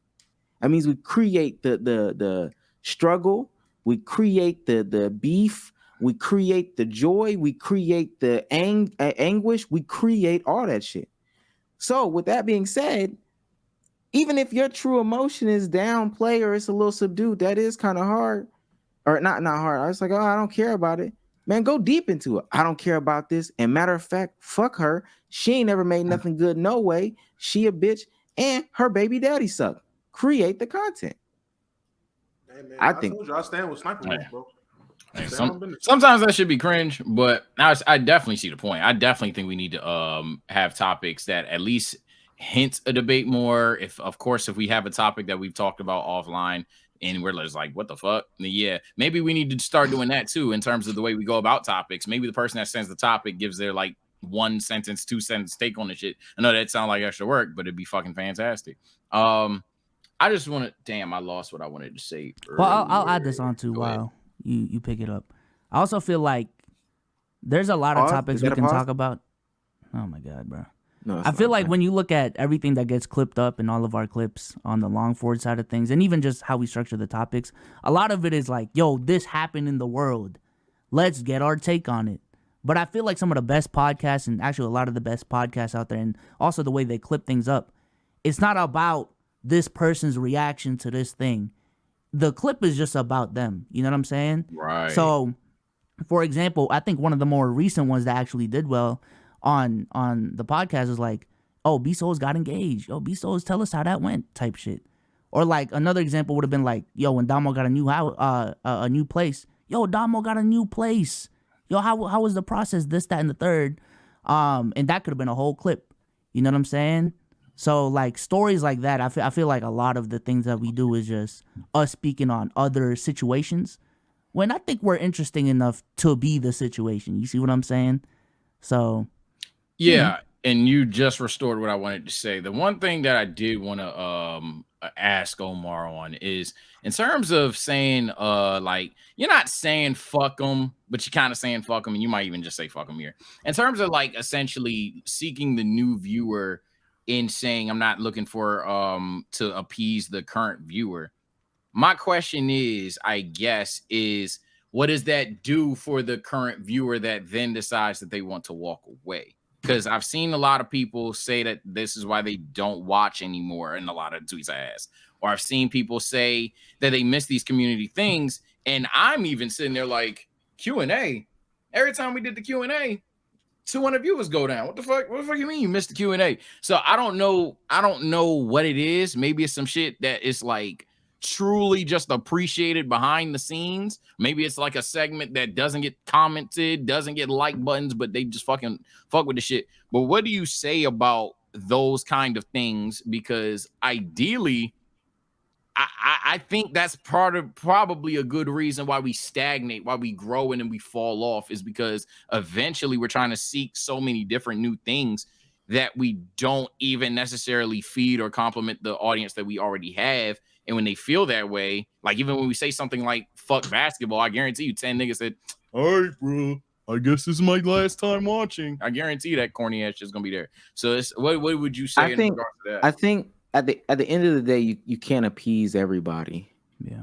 That means we create the struggle. We create the beef. We create the joy. We create the anguish. We create all that shit. So with that being said, even if your true emotion is downplay or it's a little subdued, that is kind of hard. Or not hard. I was like, I don't care about it. Man, go deep into it. I don't care about this. And matter of fact, fuck her. She ain't never made nothing good. No way. She a bitch. And her baby daddy suck. Create the content. Hey, man, I think told you I stand with Sniper Wolf, bro. Hey, sometimes that should be cringe, but I definitely see the point. I definitely think we need to have topics that at least hint a debate more. If we have a topic that we've talked about offline and we're just like, what the fuck? Yeah, maybe we need to start doing that too in terms of the way we go about topics. Maybe the person that sends the topic gives their like 1 sentence, 2 sentence take on the shit. I know that sounds like extra work, but it'd be fucking fantastic. I just want to. Damn, I lost what I wanted to say. Well, I'll add this on too while you pick it up. I also feel like there's a lot of topics we can talk about. Oh my god, bro. No, I feel like when you look at everything that gets clipped up in all of our clips on the long forward side of things, and even just how we structure the topics, a lot of it is like, yo, this happened in the world. Let's get our take on it. But I feel like some of the best podcasts, and actually a lot of the best podcasts out there, and also the way they clip things up, it's not about this person's reaction to this thing. The clip is just about them. You know what I'm saying? Right. So, for example, I think one of the more recent ones that actually did well on the podcast is like, oh, Bsolz got engaged. Oh, Bsolz, tell us how that went type shit. Or like another example would have been like, yo, when Damo got a new house, a new place. Yo, Damo got a new place. Yo, how was the process? This, that, and the third. And that could have been a whole clip. You know what I'm saying? So like stories like that, I feel like a lot of the things that we do is just us speaking on other situations when I think we're interesting enough to be the situation. You see what I'm saying? So yeah, and you just restored what I wanted to say. The one thing that I did want to ask Omar on is in terms of saying like you're not saying fuck them, but you're kind of saying fuck them, and you might even just say fuck them here. In terms of like essentially seeking the new viewer in saying I'm not looking for to appease the current viewer. My question is, I guess, is what does that do for the current viewer that then decides that they want to walk away? Because I've seen a lot of people say that this is why they don't watch anymore in a lot of tweets I asked. Or I've seen people say that they miss these community things. And I'm even sitting there like, Q&A. Every time we did the Q&A, 200 viewers go down. What the fuck? What the fuck you mean you missed the Q&A? So I don't know what it is. Maybe it's some shit that is like truly just appreciated behind the scenes. Maybe it's like a segment that doesn't get commented, doesn't get like buttons, but they just fucking fuck with the shit. But what do you say about those kind of things? Because ideally, I think that's probably a good reason why we stagnate, why we grow and then we fall off, is because eventually we're trying to seek so many different new things that we don't even necessarily feed or complement the audience that we already have. And when they feel that way, like even when we say something like fuck basketball, I guarantee you 10 niggas said, all right, bro, I guess this is my last time watching. I guarantee you that corny ass shit's gonna be there. So it's, what would you say in regards to that? I think at the end of the day, you can't appease everybody. Yeah.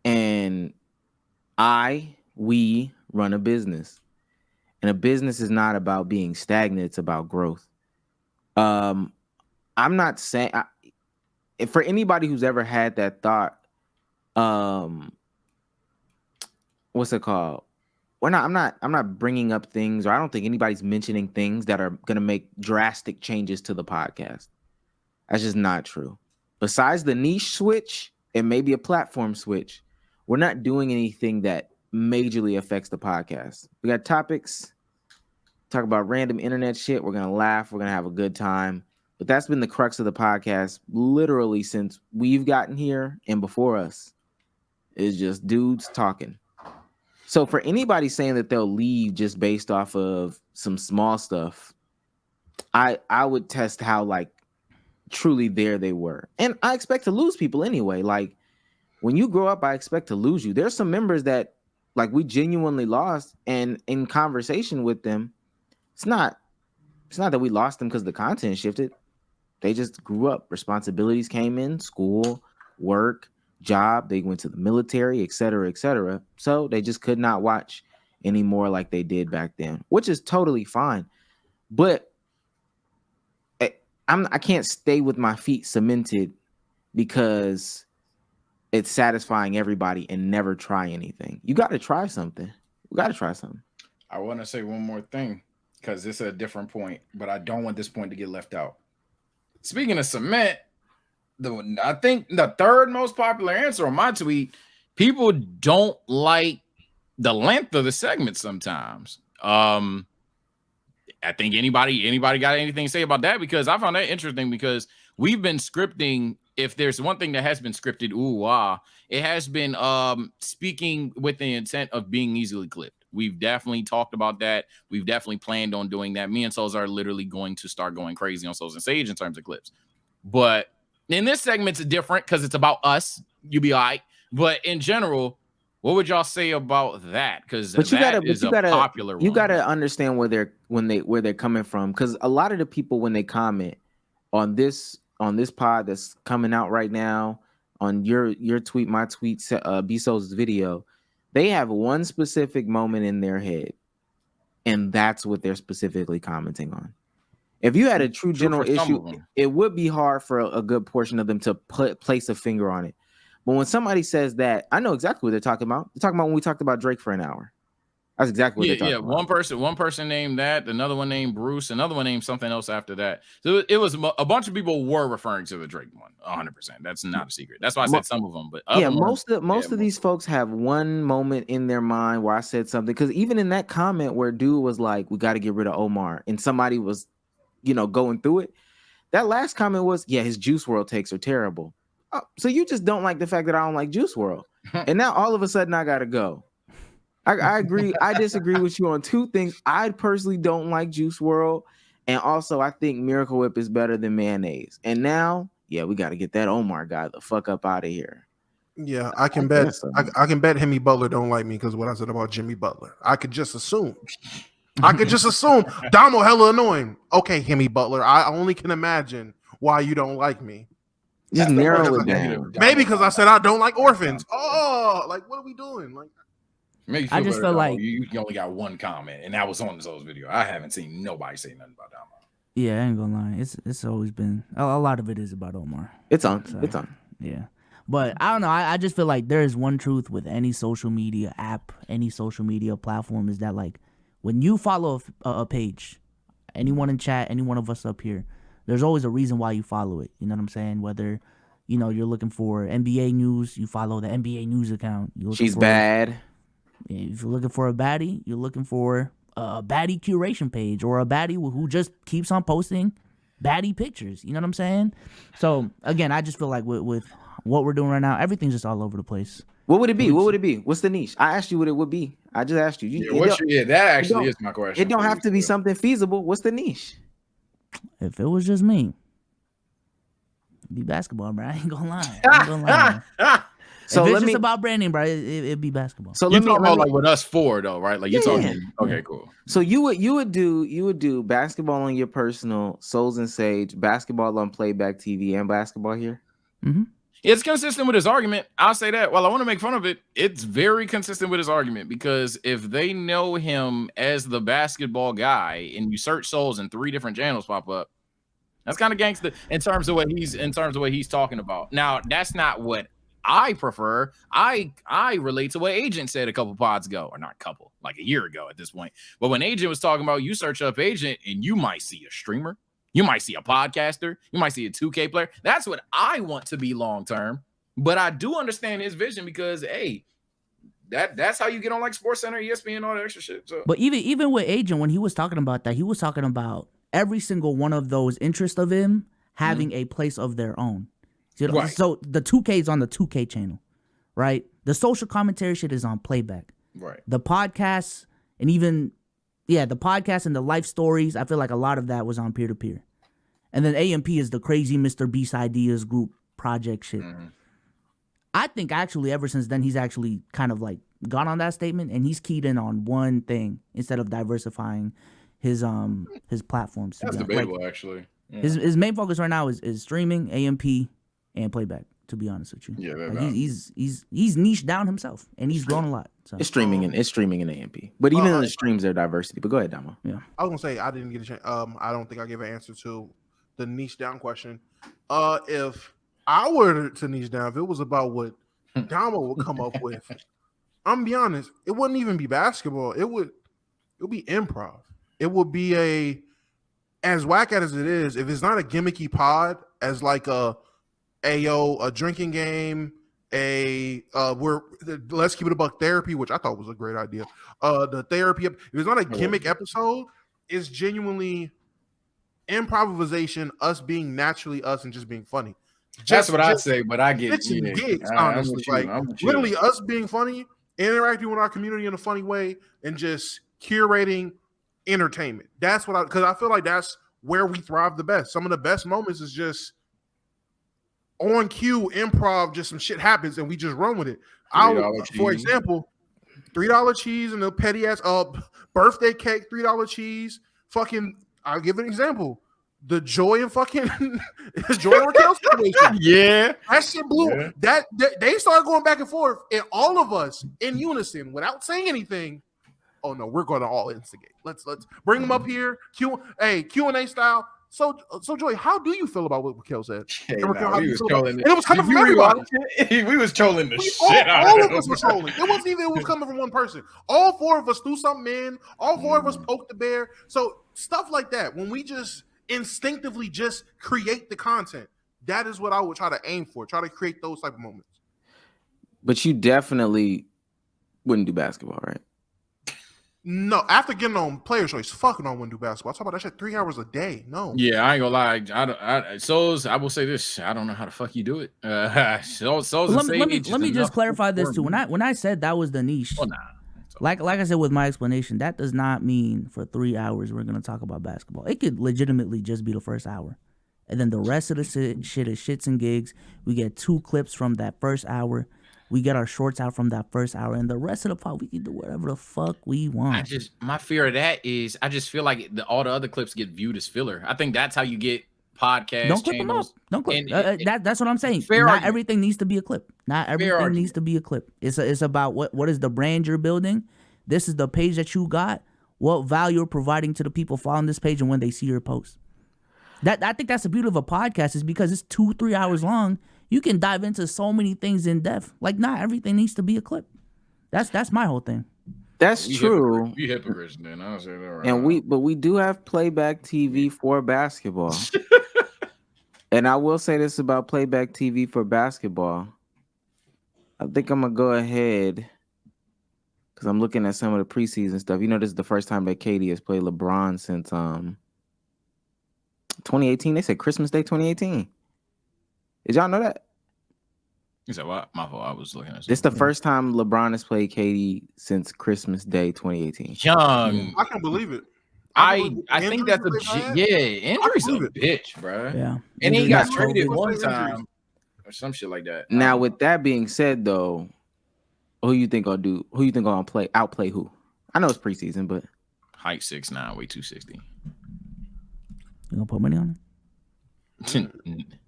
And we run a business. And a business is not about being stagnant, it's about growth. I'm not saying for anybody who's ever had that thought, what's it called? I'm not bringing up things, or I don't think anybody's mentioning things that are going to make drastic changes to the podcast. That's just not true. Besides the niche switch and maybe a platform switch, we're not doing anything that majorly affects the podcast. We got topics, talk about random internet shit. We're going to laugh. We're going to have a good time. But that's been the crux of the podcast literally since we've gotten here and before us. It's just dudes talking. So for anybody saying that they'll leave just based off of some small stuff, I would test how like truly there they were. And I expect to lose people anyway. Like when you grow up, I expect to lose you. There's some members that like we genuinely lost, and in conversation with them, it's not that we lost them because the content shifted. They just grew up. Responsibilities came in, school, work, job. They went to the military, et cetera, et cetera. So they just could not watch anymore like they did back then, which is totally fine. But I can't stay with my feet cemented because it's satisfying everybody and never try anything. You got to try something. You got to try something. I want to say one more thing because it's a different point, but I don't want this point to get left out. Speaking of cement, I think the third most popular answer on my tweet, people don't like the length of the segment sometimes. I think anybody got anything to say about that? Because I found that interesting because we've been scripting. If there's one thing that has been scripted, it has been speaking with the intent of being easily clipped. We've definitely talked about that. We've definitely planned on doing that. Me and Bsolz are literally going to start going crazy on Bsolz and Sage in terms of clips. But in this segment, it's different because it's about us. You be all right. But in general, what would y'all say about that? Because that is a popular one. You gotta understand where they're coming from. Because a lot of the people, when they comment on this pod that's coming out right now, on your tweet, my tweet, Bsolz's video, they have one specific moment in their head, and that's what they're specifically commenting on. If you had a true general issue, it would be hard for a good portion of them to place a finger on it. But when somebody says that, I know exactly what they're talking about. They're talking about when we talked about Drake for an hour. That's exactly what they're talking about. One person named that, another one named Bruce, another one named something else after that. So it was a bunch of people were referring to the Drake one, 100%. That's not a secret. That's why I said some of them. But most of these folks have one moment in their mind where I said something. Because even in that comment where dude was like, "We got to get rid of Omar," and somebody was, going through it. That last comment was, "Yeah, his Juice WRLD takes are terrible." Oh, so you just don't like the fact that I don't like Juice WRLD, and now all of a sudden I gotta go. I agree. I disagree with you on two things. I personally don't like Juice WRLD, and also I think Miracle Whip is better than mayonnaise. And now, we got to get that Omar guy the fuck up out of here. Yeah, I can bet. I can bet Hemi Butler don't like me because what I said about Jimmy Butler. I could just assume. Damo hella annoying. Okay, Hemi Butler. I only can imagine why you don't like me. Just narrow it down. Maybe because I said I don't like orphans. Oh, like what are we doing? Like, I just feel like you only got one comment, and that was on Bsolz video. I haven't seen nobody say nothing about Damo. Yeah, I ain't gonna lie. It's always been a lot of it is about Omar. It's on. Yeah, but I don't know. I just feel like there is one truth with any social media app, any social media platform, is that like when you follow a page, anyone in chat, any one of us up here, there's always a reason why you follow it. You know what I'm saying? Whether, you're looking for NBA news, you follow the NBA news account. She's bad. If you're looking for a baddie, you're looking for a baddie curation page or a baddie who just keeps on posting baddie pictures. You know what I'm saying? So again, I just feel like with what we're doing right now, everything's just all over the place. What would it be? What would it be? What's the niche? I asked you what it would be. I just asked you. That actually is my question. It don't have to be something feasible. What's the niche? If it was just me, it'd be basketball, bro. I ain't gonna lie. I ain't gonna lie. So if it's just about branding, bro, it'd be basketball. So you talking about like with us four though, right? Like you're talking. Yeah. Okay, cool. So you would do basketball on your personal, Souls and Sage, basketball on Playback TV, and basketball here. Mm-hmm. It's consistent with his argument. I'll say that. While I want to make fun of it, it's very consistent with his argument because if they know him as the basketball guy and you search Souls and 3 different channels pop up, that's kind of gangster in terms of what he's talking about. Now, that's not what I prefer. I relate to what Agent said a couple pods ago, or not a couple, like a year ago at this point. But when Agent was talking about you search up Agent and you might see a streamer. You might see a podcaster. You might see a 2K player. That's what I want to be long term. But I do understand his vision because, hey, that's how you get on like SportsCenter, ESPN, all that extra shit. So. But even with Agent, when he was talking about that, he was talking about every single one of those interests of him having a place of their own. Right. So the 2K is on the 2K channel, right? The social commentary shit is on Playback. Right. The podcasts and even... yeah, the podcast and the life stories, I feel like a lot of that was on peer-to-peer. And then AMP is the crazy Mr. Beast Ideas group project shit. Mm-hmm. I think actually ever since then, he's actually kind of like gone on that statement and he's keyed in on one thing instead of diversifying his platforms. That's debatable, actually. Yeah. His main focus right now is streaming, AMP, and Playback, to be honest with you. Yeah, like he's niched down himself and he's grown a lot. So. It's streaming and AMP. But even in the streams, there's diversity. But go ahead, Damo. Yeah. I was gonna say I didn't get a chance. I don't think I gave an answer to the niche down question. If I were to niche down, if it was about what Damo would come up with, I'm gonna be honest, it wouldn't even be basketball. It would be improv. It would be as whack as it is, if it's not a gimmicky pod, as like a drinking game, let's keep it a buck therapy, which I thought was a great idea. The therapy, if it's not a gimmick episode, it's genuinely improvisation, us being naturally us and just being funny. That's what I'd say, but I get gigs, honestly. Like literally us being funny, interacting with our community in a funny way, and just curating entertainment. That's what because I feel like that's where we thrive the best. Some of the best moments is just on cue, improv, just some shit happens and we just run with it. For example, $3 cheese and a petty ass birthday cake, $3 cheese. Fucking, I'll give an example. The Joy and fucking Joy and Raquel situation. Yeah. That shit blew. Yeah. That they started going back and forth, and all of us in unison without saying anything. Oh no, we're going to all instigate. Let's bring them up here. Q&A style. So Joy, how do you feel about what Raquel said? Hey, and it was coming from everybody. We was trolling the shit out all of us were trolling. It wasn't even it was coming from one person. All 4 of us threw something in. All 4 of us poked the bear. So stuff like that, when we just instinctively just create the content, that is what I would try to aim for. Try to create those type of moments. But you definitely wouldn't do basketball, right? No, after getting on Player Choice, fucking I wouldn't do basketball. I talk about that shit 3 hours a day. No. Yeah, I ain't gonna lie. I will say this. I don't know how the fuck you do it. Let me just clarify this too. When I said that was the niche, well, nah. Like I said with my explanation, that does not mean for 3 hours we're gonna talk about basketball. It could legitimately just be the first hour, and then the rest of the shit is shits and gigs. We get 2 clips from that first hour. We get our shorts out from that first hour, and the rest of the pod we can do whatever the fuck we want. My fear of that is I just feel like all the other clips get viewed as filler. I think that's how you get podcast Don't clip channels. them up. Don't clip. That's what I'm saying. Fair Not argument. everything needs to be a clip. Not everything needs to be a clip. It's about what is the brand you're building. This is the page that you got. What value you're providing to the people following this page and when they see your post. I think that's the beauty of a podcast is because it's 2-3 hours long. You can dive into so many things in depth. Like not everything needs to be a clip. That's my whole thing. That's true. You hypocrites, then I'll say that right. And we do have Playback TV for basketball. And I will say this about Playback TV for basketball. I think I'm gonna go ahead because I'm looking at some of the preseason stuff. You know, this is the first time that KD has played LeBron since 2018. They said Christmas Day 2018. Did y'all know that? You said what? My fault. I was looking at This the first time LeBron has played KD since Christmas Day 2018. young. I can't believe it. I think Injuries that's that they've had? injuries a believe it. bitch, bro. Yeah. And he got Injuries, traded COVID. one time or some shit like that. Now, with that being said, though, who you think gonna do? Who you think gonna outplay who? I know it's preseason, but height 6'9", weight 260. You gonna put money on it?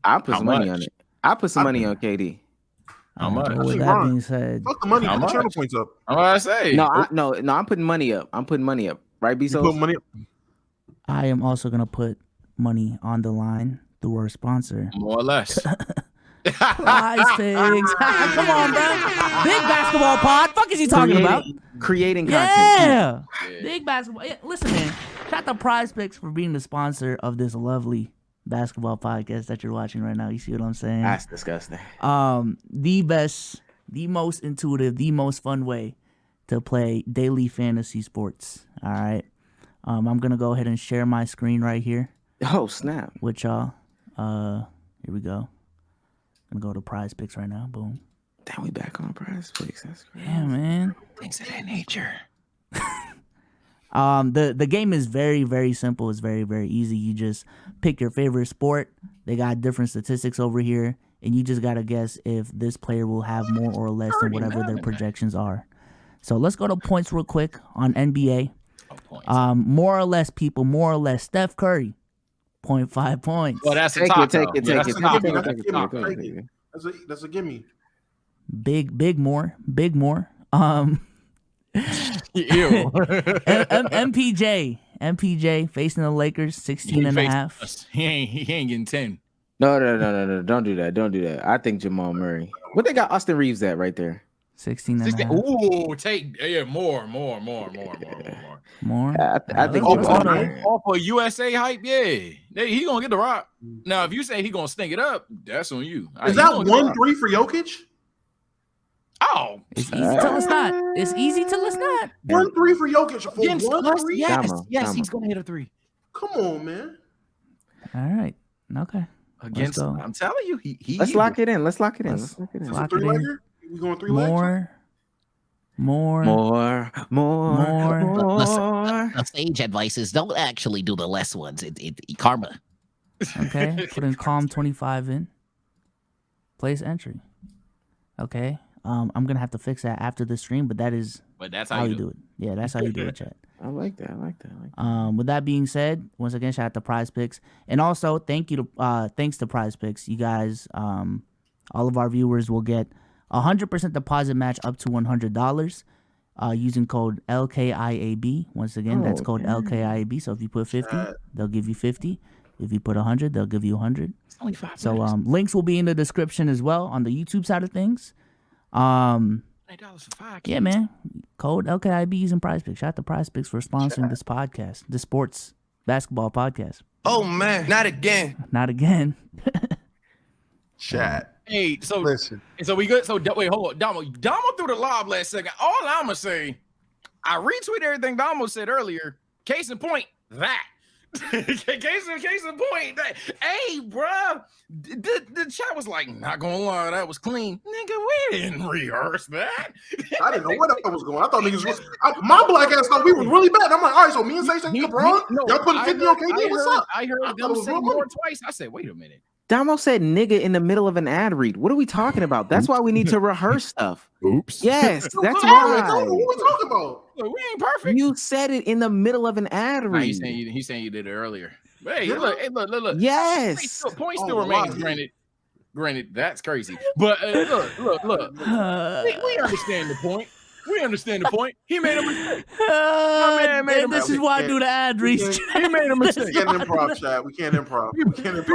I'll put How some money much? on it. I'll put some money on KD. How much? With see that Ron. being said, Fuck the money. How Put the channel much? points up. I'm gonna say No, I'm putting money up. I'm putting money up. Right, You put Bsolz? money up. I am also gonna put money on the line through our sponsor. more or less. PrizePicks. Come on, bro. Big basketball pod. Fuck is he talking about? Creating content. Yeah. Yeah. Big basketball. Yeah, listen, man. Shout out to PrizePicks for being the sponsor of this lovely basketball podcast that you're watching right now. You see what I'm saying? That's disgusting. The best, the most intuitive, the most fun way to play daily fantasy sports. All right. I'm gonna go ahead and share my screen right here Oh snap! with y'all. Here we go. I'm gonna go to PrizePicks right now. Boom. Damn, we back on PrizePicks. That's great. Yeah, man. Things of that nature. The game is very, very simple. It's very, very easy. You just pick your favorite sport. They got different statistics over here, and you just gotta guess if this player will have more or less than whatever their projections are. So let's go to points real quick on NBA. Points. More or less, people. More or less. Steph Curry, 0.5 points. Well, that's a Take top. it, take though. it, Yeah, take that's it, a top. take it, That's take a it, top. take it, Take take it. it. That's a gimme. Big more. Ew. MPJ facing the Lakers, 16 and a half. He ain't getting 10. No. Don't do that. Don't do that. I think Jamal Murray. What they got Austin Reeves at right there? 16 and a half. Ooh, more. More. I think Let's Jamal go to- Murray. Off of USA hype, yeah. He gonna get the rock. Now, if you say he gonna stink it up, that's on you. Is that 1-3 for Jokic? Oh, It's easy till it's not. It's easy till it's not. 1-3 for Jokic for Against 1-3? us, yes, Damo, yes, Damo. he's gonna hit a 3. Come on, man. All right. Okay. against. go. I'm telling you, he. Let's lock it in. Let's lock it in. Let's- Let's lock it in. let's lock Three it in. legger? We going 3 legs? More. More. The sage advice is don't actually do the less ones. It karma. Okay. Putting calm 25 in. Place entry. Okay. I'm gonna have to fix that after the stream, but that is But that's how you do it. Yeah, that's how you do it, chat. I like that. With that being said, once again, shout out to PrizePicks, and also thanks to PrizePicks. You guys, all of our viewers will get 100% deposit match up to $100 using code LKIAB. Once again, that's code LKIAB. So if you put 50, they'll give you 50. If you put 100, they'll give you 100. It's only 5. So links will be in the description as well on the YouTube side of things. $8 for 5. Yeah, man. Code LKIB using PrizePicks. Shout out to PrizePicks for sponsoring this podcast, the sports basketball podcast. Oh man, not again. Not again. Chat. Hey, so Listen. so we good. So wait, hold on. Damo threw the lob last second. All I'ma say, I retweet everything Damo said earlier. Case in point, that. case in point, that. Hey, bruh, the chat was like, not gonna lie, that was clean, nigga. We didn't rehearse that. I didn't know where that was going. I thought niggas was my black ass thought we was really bad. I'm like, all right, so me and Sage and LeBron, y'all putting 50 on KD. What's up? I heard thought them it was say real more money. twice. I said, wait a minute. Damo said nigga in the middle of an ad read. What are we talking about? That's why we need to rehearse stuff. Oops. Yes, that's What why. we talking about? Look, we ain't perfect. You said it in the middle of an ad Nah, read. he's saying you did it earlier. But hey, Yeah. look. Yes. Point Oh, still remains. wow. Granted, that's crazy. But look. We understand the point. We understand the point. He made a mistake. man made a This is why I do the ad reads. He made a We mistake. can't improv, chat. We can't improv.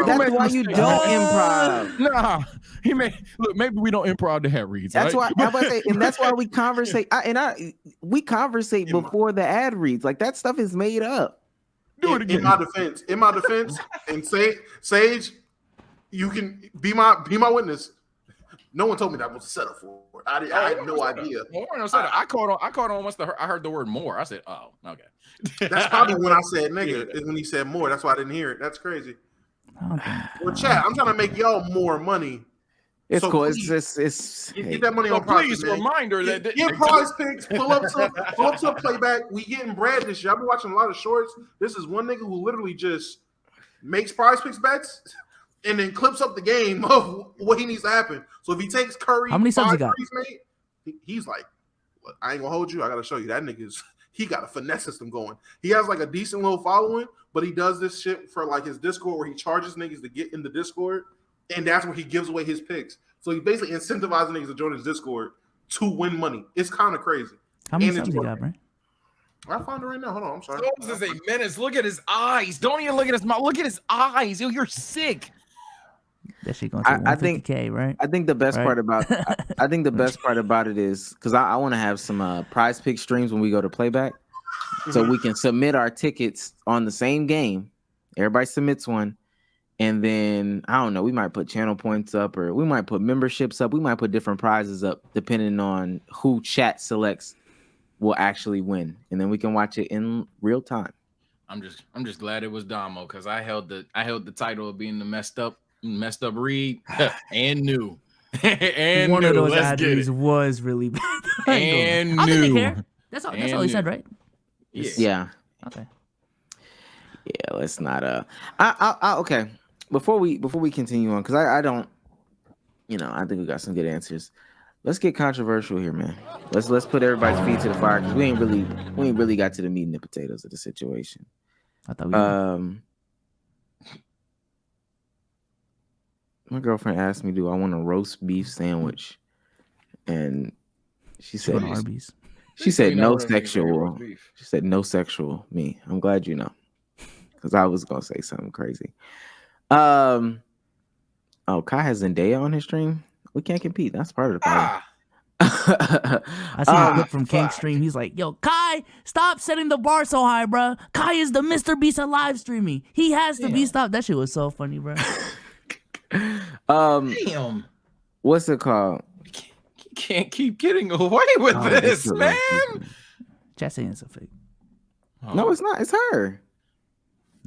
That's why you don't improv. Nah, he made. Look, maybe we don't improv the head reads. That's right? why I was say, and that's why we conversate. We conversate before the ad reads. Like that stuff is made up. Do it again. In my defense, and Sage, you can be my witness. No one told me that was a setup for it. I had no idea. I caught on once I heard the word more. I said, "Oh, okay." That's probably when I said nigga. Is when he said more. That's why I didn't hear it. That's crazy. Well, chat. I'm trying to make y'all more money. It's so cool. Please, It's get that money on please, Prize. reminder that get PrizePicks. Pull up to playback. We getting bread this year. I've been watching a lot of shorts. This is one nigga who literally just makes PrizePicks bets and then clips up the game of what he needs to happen. So if he takes Curry, how many subs he got? He's like, I ain't gonna hold you. I gotta show you that nigga's. He got a finesse system going. He has like a decent little following, but he does this shit for like his Discord where he charges niggas to get in the Discord, and that's where he gives away his picks. So he basically incentivizes niggas to join his Discord to win money. It's kind of crazy. How many subs you got, bro? I found it right now. Hold on, I'm sorry. This is a menace. Look at his eyes. Don't even look at his mouth. Look at his eyes. Yo, you're sick. That shit going to 150K, right? I think the best part about I think the best part about it is because I want to have some PrizePicks streams when we go to playback, so we can submit our tickets on the same game. Everybody submits one, and then I don't know. We might put channel points up, or we might put memberships up. We might put different prizes up depending on who chat selects will actually win, and then we can watch it in real time. I'm just glad it was Damo because I held the title of being the messed up read and new. And one new. of those Let's ad reads was really bad. And I new. didn't care. That's all he said, right? Yeah. Okay. Yeah, let's not okay. Before we continue on, because I don't, I think we got some good answers. Let's get controversial here, man. Let's put everybody's feet to the fire because we ain't really got to the meat and the potatoes of the situation. I thought we my girlfriend asked me, do I want a roast beef sandwich? And she said Arby's. She said no sexual. She said no sexual. Me. I'm glad you know. Because I was gonna say something crazy. Oh, Kai has Zendaya on his stream. We can't compete. That's part of the problem. I seen a clip from King's stream. He's like, "Yo, Kai, stop setting the bar so high, bro. Kai is the Mr. Beast of live streaming. He has to be stopped." That shit was so funny, bro. Damn. What's it called? You can't keep getting away with this, man. Chat saying it's a fake. No, it's not. It's her.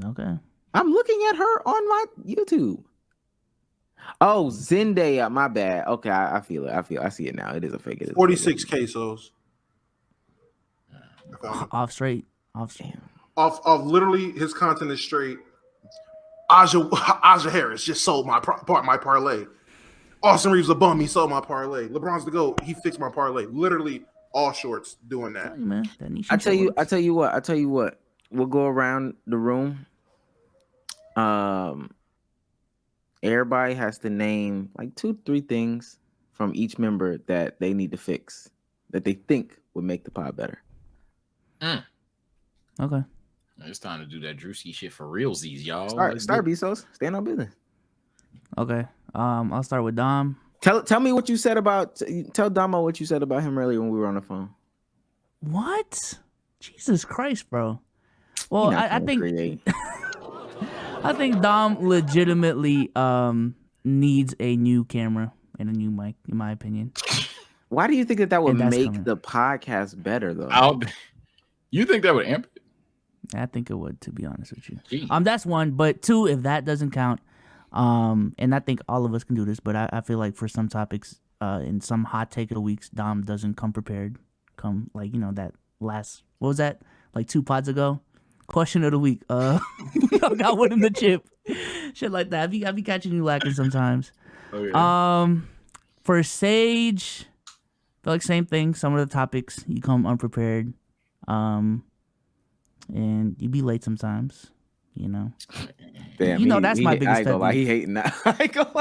Okay. I'm looking at her on my YouTube. Oh, Zendaya. My bad. Okay, I feel it. I see it now. It is a fake. 46 pesos. Off straight. Off literally his content is straight. Aja Harris just sold my parlay. Austin Reeves a bum. He sold my parlay. LeBron's the GOAT. He fixed my parlay. Literally all shorts doing that. Hey, man, I tell you what. We'll go around the room. Everybody has to name like 2-3 things from each member that they need to fix that they think would make the pod better. Okay. It's time to do that Drewski shit for realsies, y'all. Start Bsolz. Stand on business. Okay. I'll start with Dom. Tell me what you said about. Tell Damo what you said about him earlier when we were on the phone. What? Jesus Christ, bro. Well, I think I think Dom legitimately needs a new camera and a new mic, in my opinion. Why do you think that would make the podcast better, though? You think that would amp it? I think it would, to be honest with you. Jeez. That's one, but two, if that doesn't count, and I think all of us can do this, but I feel like for some topics, in some hot take of the weeks, Dom doesn't come prepared. That last, what was that? Like 2 pods ago? Question of the week. Got one in the chip. Shit like that. I be catching you lacking sometimes. Okay. For Sage, I feel like same thing. Some of the topics you come unprepared. And you be late sometimes, Damn, that's my biggest pet peeve. He hating that. I told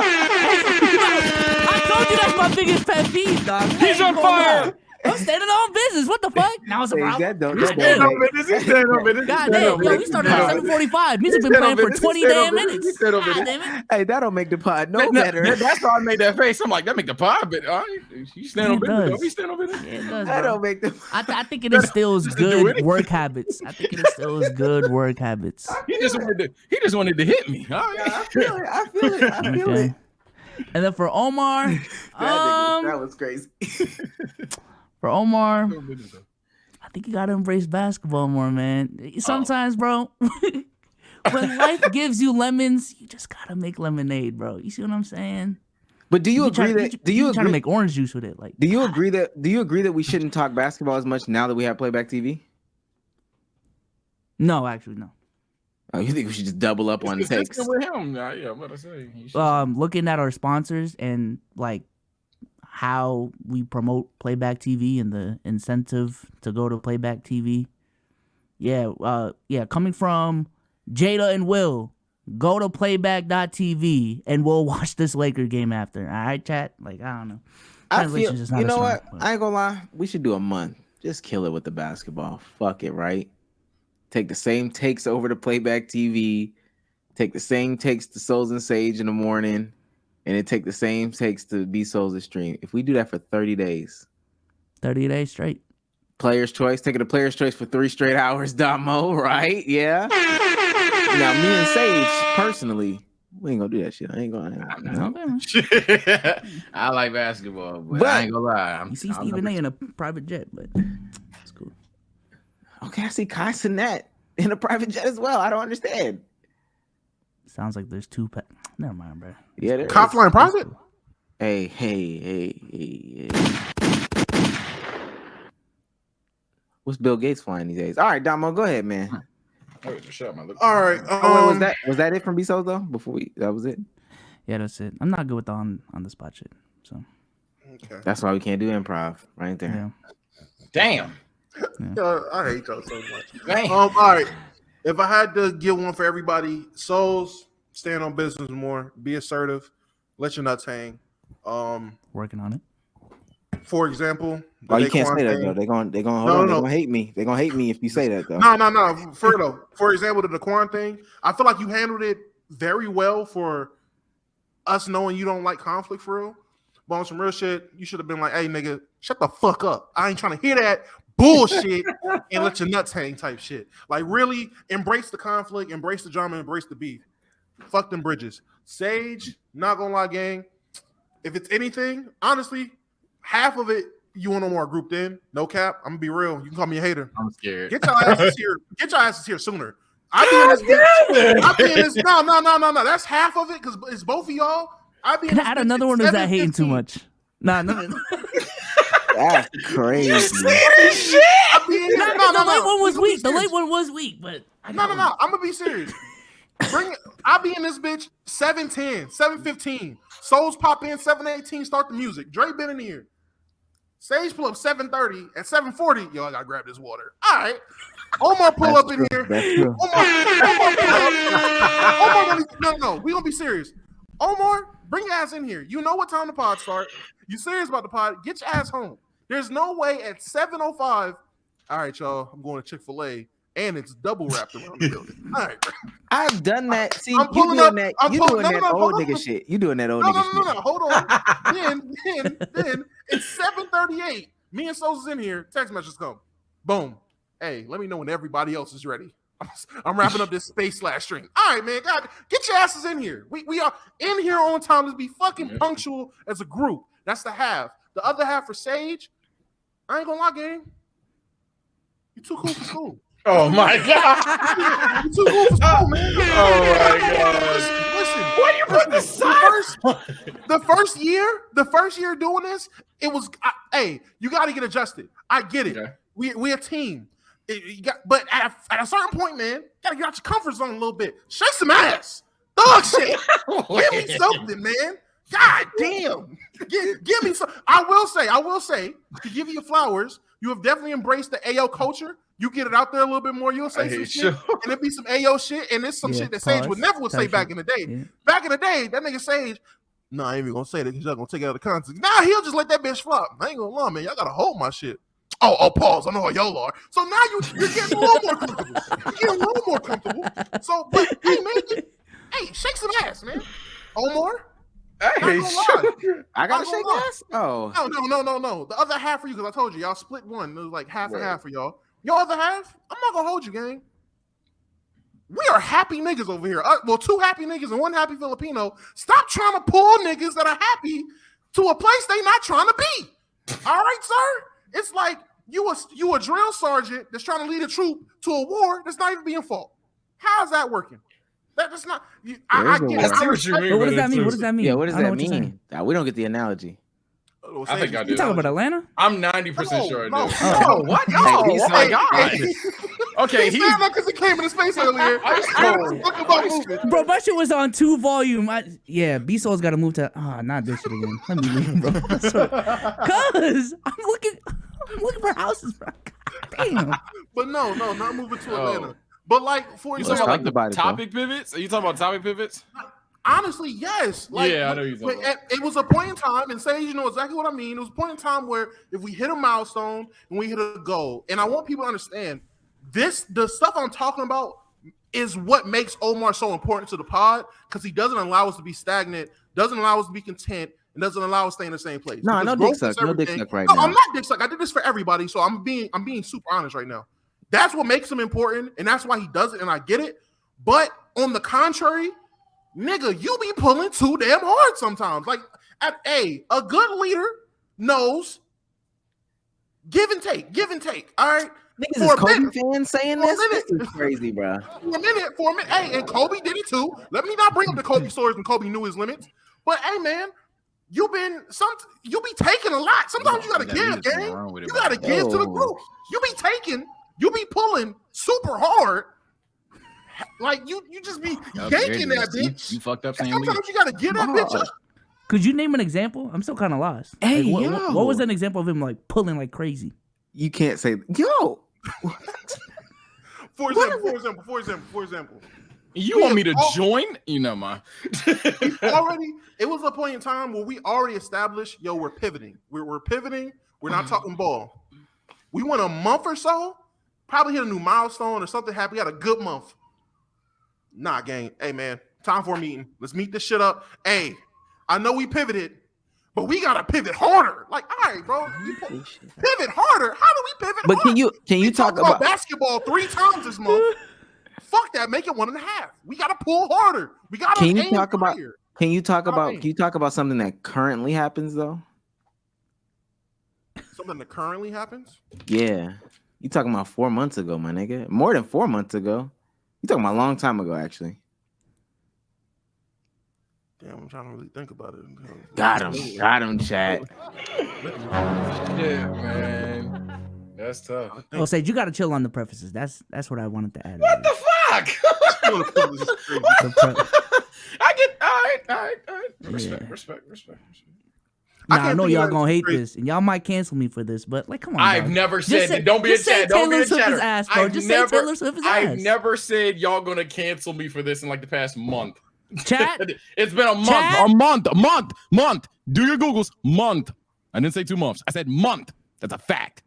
you that's my biggest pet peeve, dog. He's on fire. I'm standing on business. What the fuck? Now it's a problem. He's standing on business. God damn, yo, we started at 7:45. Music been playing for 20 damn minutes. God damn it. Hey, that'll make the pod better. That's why I made that face. I'm like, that make the pod better. You stand on business. Don't we stand on business? It does, that don't make the. I think it instills good work habits. I think it instills good work habits. He just wanted to hit me. I feel it. And then for Omar, that was crazy. for Omar, I think you gotta embrace basketball more, man. Sometimes, bro, when life gives you lemons, you just gotta make lemonade, bro. You see what I'm saying? But do you agree that? Do you trying to agree? make orange juice with it? Like, Do you agree that? Do you agree that we shouldn't talk basketball as much now that we have playback TV? no, actually, no. Oh, you think we should just double up on takes? With him, yeah. What I say? Looking at our sponsors and like how we promote playback TV and the incentive to go to playback TV. Yeah, coming from Jada and Will, go to playback.tv and we'll watch this Laker game after. All right, chat? Like, I don't know. I feel, Translation's just not you as know strong, what? but- I ain't gonna lie. We should do a month. Just kill it with the basketball. Fuck it, right? Take the same takes over to playback TV. Take the same takes to Souls and Sage in the morning. And then take the same takes to Bsolz stream. If we do that for 30 days. 30 days straight. Player's choice. Taking a player's choice for 3 straight hours, Damo, right? Yeah. Now, me and Sage, personally, we ain't gonna do that shit. I ain't gonna. I like basketball, but I ain't gonna lie. You see Stephen A in a private jet, but it's cool. Okay, I see Kai Sinet in a private jet as well. I don't understand. Sounds like there's two. Never mind, bro. Yeah, there Cop is. flying private? Hey. What's Bill Gates flying these days? All right, Damo, go ahead, man. All right. Oh, wait, was that it from Bsolz though? That was it. Yeah, that's it. I'm not good with the on the spot shit. So Okay. That's why we can't do improv right there. yeah. Damn. Yo, I hate y'all so much. Damn. All right. If I had to give one for everybody, Souls, stand on business more, be assertive, let your nuts hang. Working on it. For example, Oh, you can't Daquan say that thing- though. They're gonna No, hold on. no. They're gonna hate me. They're gonna hate me if you say that though. No. For example, the Daquan thing, I feel like you handled it very well for us knowing you don't like conflict for real. But on some real shit, you should have been like, hey, nigga, shut the fuck up. I ain't trying to hear that bullshit and let your nuts hang type shit. Like, really embrace the conflict, embrace the drama, embrace the beef. Fuck them bridges. Sage, not gonna lie, gang. If it's anything, honestly, half of it you want no more grouped in. No cap. I'm gonna be real. You can call me a hater. I'm scared. Get your asses here. Get your asses here sooner. I be in this. No. That's half of it because it's both of y'all. I be in Can I this add bitch another at one? Or is that hating too 7:15. much? Nah, no. That's crazy. I be in here. The late one was We gonna be weak. The serious. late one was weak, but No. I'm gonna be serious. I be in this bitch 7:10, 7:15. Souls pop in 7:18. Start the music. Dre been in here. Sage pull up 7:30. At 7:40, yo, I gotta grab this water. All right. Omar pull up in here. That's true. Omar pull up. No. We gonna be serious. Omar, bring your ass in here. You know what time the pod start. You serious about the pod? Get your ass home. There's no way at 7:05. All right, y'all. I'm going to Chick-fil-A, and it's double wrapped around the building. All right. I've done that. See, I'm you pulling doing up- that. I'm You pulling- doing no, that no, old hold on. nigga shit. You doing that old No. nigga shit. Hold on. then it's 7:38. Me and Souls is in here. Text messages come. Boom. Hey, let me know when everybody else is ready. I'm wrapping up this space /stream. All right, man. God, get your asses in here. We are in here on time. Let's be fucking punctual as a group. That's the half. The other half for Sage. I ain't gonna lie, gang. You too cool for school. Oh my god. You too cool for school, man. Oh my god. Listen. Why you put the sign? The first year doing this, it was hey, you got to get adjusted. I get it. Okay. We a team. But at a certain point, man, gotta get out your comfort zone a little bit. Shake some ass, thug shit. Give me something, man. God damn. Give me some. I will say, to give you your flowers, you have definitely embraced the AO culture. You get it out there a little bit more. You'll say some shit, and it be some AO shit, and it's some shit that Sage would never say back in the day. Yeah. Back in the day, that nigga Sage, no, I ain't even gonna say that because y'all gonna take it out of context. Nah, he'll just let that bitch flop. I ain't gonna lie, man. Y'all gotta hold my shit. Oh, pause. I know how y'all are. So now you're getting a little more comfortable. You're getting a little more comfortable. So, but hey, man, hey, shake some ass, man. Omar. Hey, I gotta shake ass. Oh, No. The other half for you, because I told you, y'all split one. It was like half and half for y'all. Your other half, I'm not gonna hold you, gang. We are happy niggas over here. Well, 2 happy niggas and 1 happy Filipino. Stop trying to pull niggas that are happy to a place they not trying to be. All right, sir? It's like you a drill sergeant that's trying to lead a troop to a war that's not even being fought. How is that working? That's not. I get it. I see what you mean. But what does that mean? What does that mean? Yeah, what does I don't that know what you're mean? We don't get the analogy. I think I do. You talking about Atlanta? I'm 90% sure I do. No, What? Hey, No, he's oh my like- God. Okay, He's saying that because it came in his face earlier. Bro, my shit was on 2 volume. Bsolz got to move to. Not this shit again. Let me leave, bro. Cause I'm looking for houses, bro. God damn. But no, not moving to Atlanta. But like, for You example, talking about about it, topic pivots? Are you talking about topic pivots? honestly, yes. Like, Yeah, I know you're talking about. It was a point in time, and say you know exactly what I mean. It was a point in time where if we hit a milestone and we hit a goal, and I want people to understand the stuff I'm talking about is what makes Omar so important to the pod, because he doesn't allow us to be stagnant, doesn't allow us to be content, and doesn't allow us to stay in the same place. No, Because no growth dick is suck. No dick everything. suck right No, now. I'm not dick suck. I did this for everybody, so I'm being super honest right now. That's what makes him important, and that's why he does it, and I get it. But on the contrary, nigga, you be pulling too damn hard sometimes. Like, a good leader knows give and take. All right. Niggas For is a Kobe minute. fans saying For a this? minute. This is crazy, bro. For a minute. Hey, and Kobe did it too. Let me not bring up the Kobe stories when Kobe knew his limits. But hey, man, you be taking a lot. Sometimes you gotta give, gang. You gotta give to the group. You be pulling super hard. Like you just be yanking that bitch. You fucked up saying Sometimes you gotta get that bitch up. Could you name an example? I'm still kind of lost. Hey, Like, yo. what was an example of him like pulling like crazy? You can't say, yo. For example. You want me to join? You know, man. It was a point in time where we already established, yo, we're pivoting. We're pivoting. We're not talking ball. We went a month or so, probably hit a new milestone or something happened. We had a good month. Nah, gang. Hey, man, time for a meeting. Let's meet this shit up. Hey, I know we pivoted, but we gotta pivot harder. Like, all right, bro, pivot harder. How do we pivot? But harder? can you talk about basketball 3 times this month? Fuck that. Make it 1.5. We gotta pull harder. We gotta. Can you talk about? higher. Can you talk about something that currently happens though? Something that currently happens? Yeah, you talking about 4 months ago, my nigga. More than 4 months ago. You talking about a long time ago, actually. Damn, I'm trying to really think about it. Got him, chat. Yeah, man. That's tough. Oh, Sage, you got to chill on the prefaces. That's what I wanted to add. What the fuck? I get all right. Respect. Nah, I can't know think y'all of gonna hate crazy. this, and y'all might cancel me for this, but like, come on. I've dog. never Just said say- that. Don't be a just say chat. Don't be Taylor a Swift's chatter. ass, bro. Just say Taylor Swift's I've ass. never said y'all gonna cancel me for this in like the past month. Chat. It's been a month. Chat? A month. Do your Googles. Month. I didn't say 2 months. I said month. That's a fact.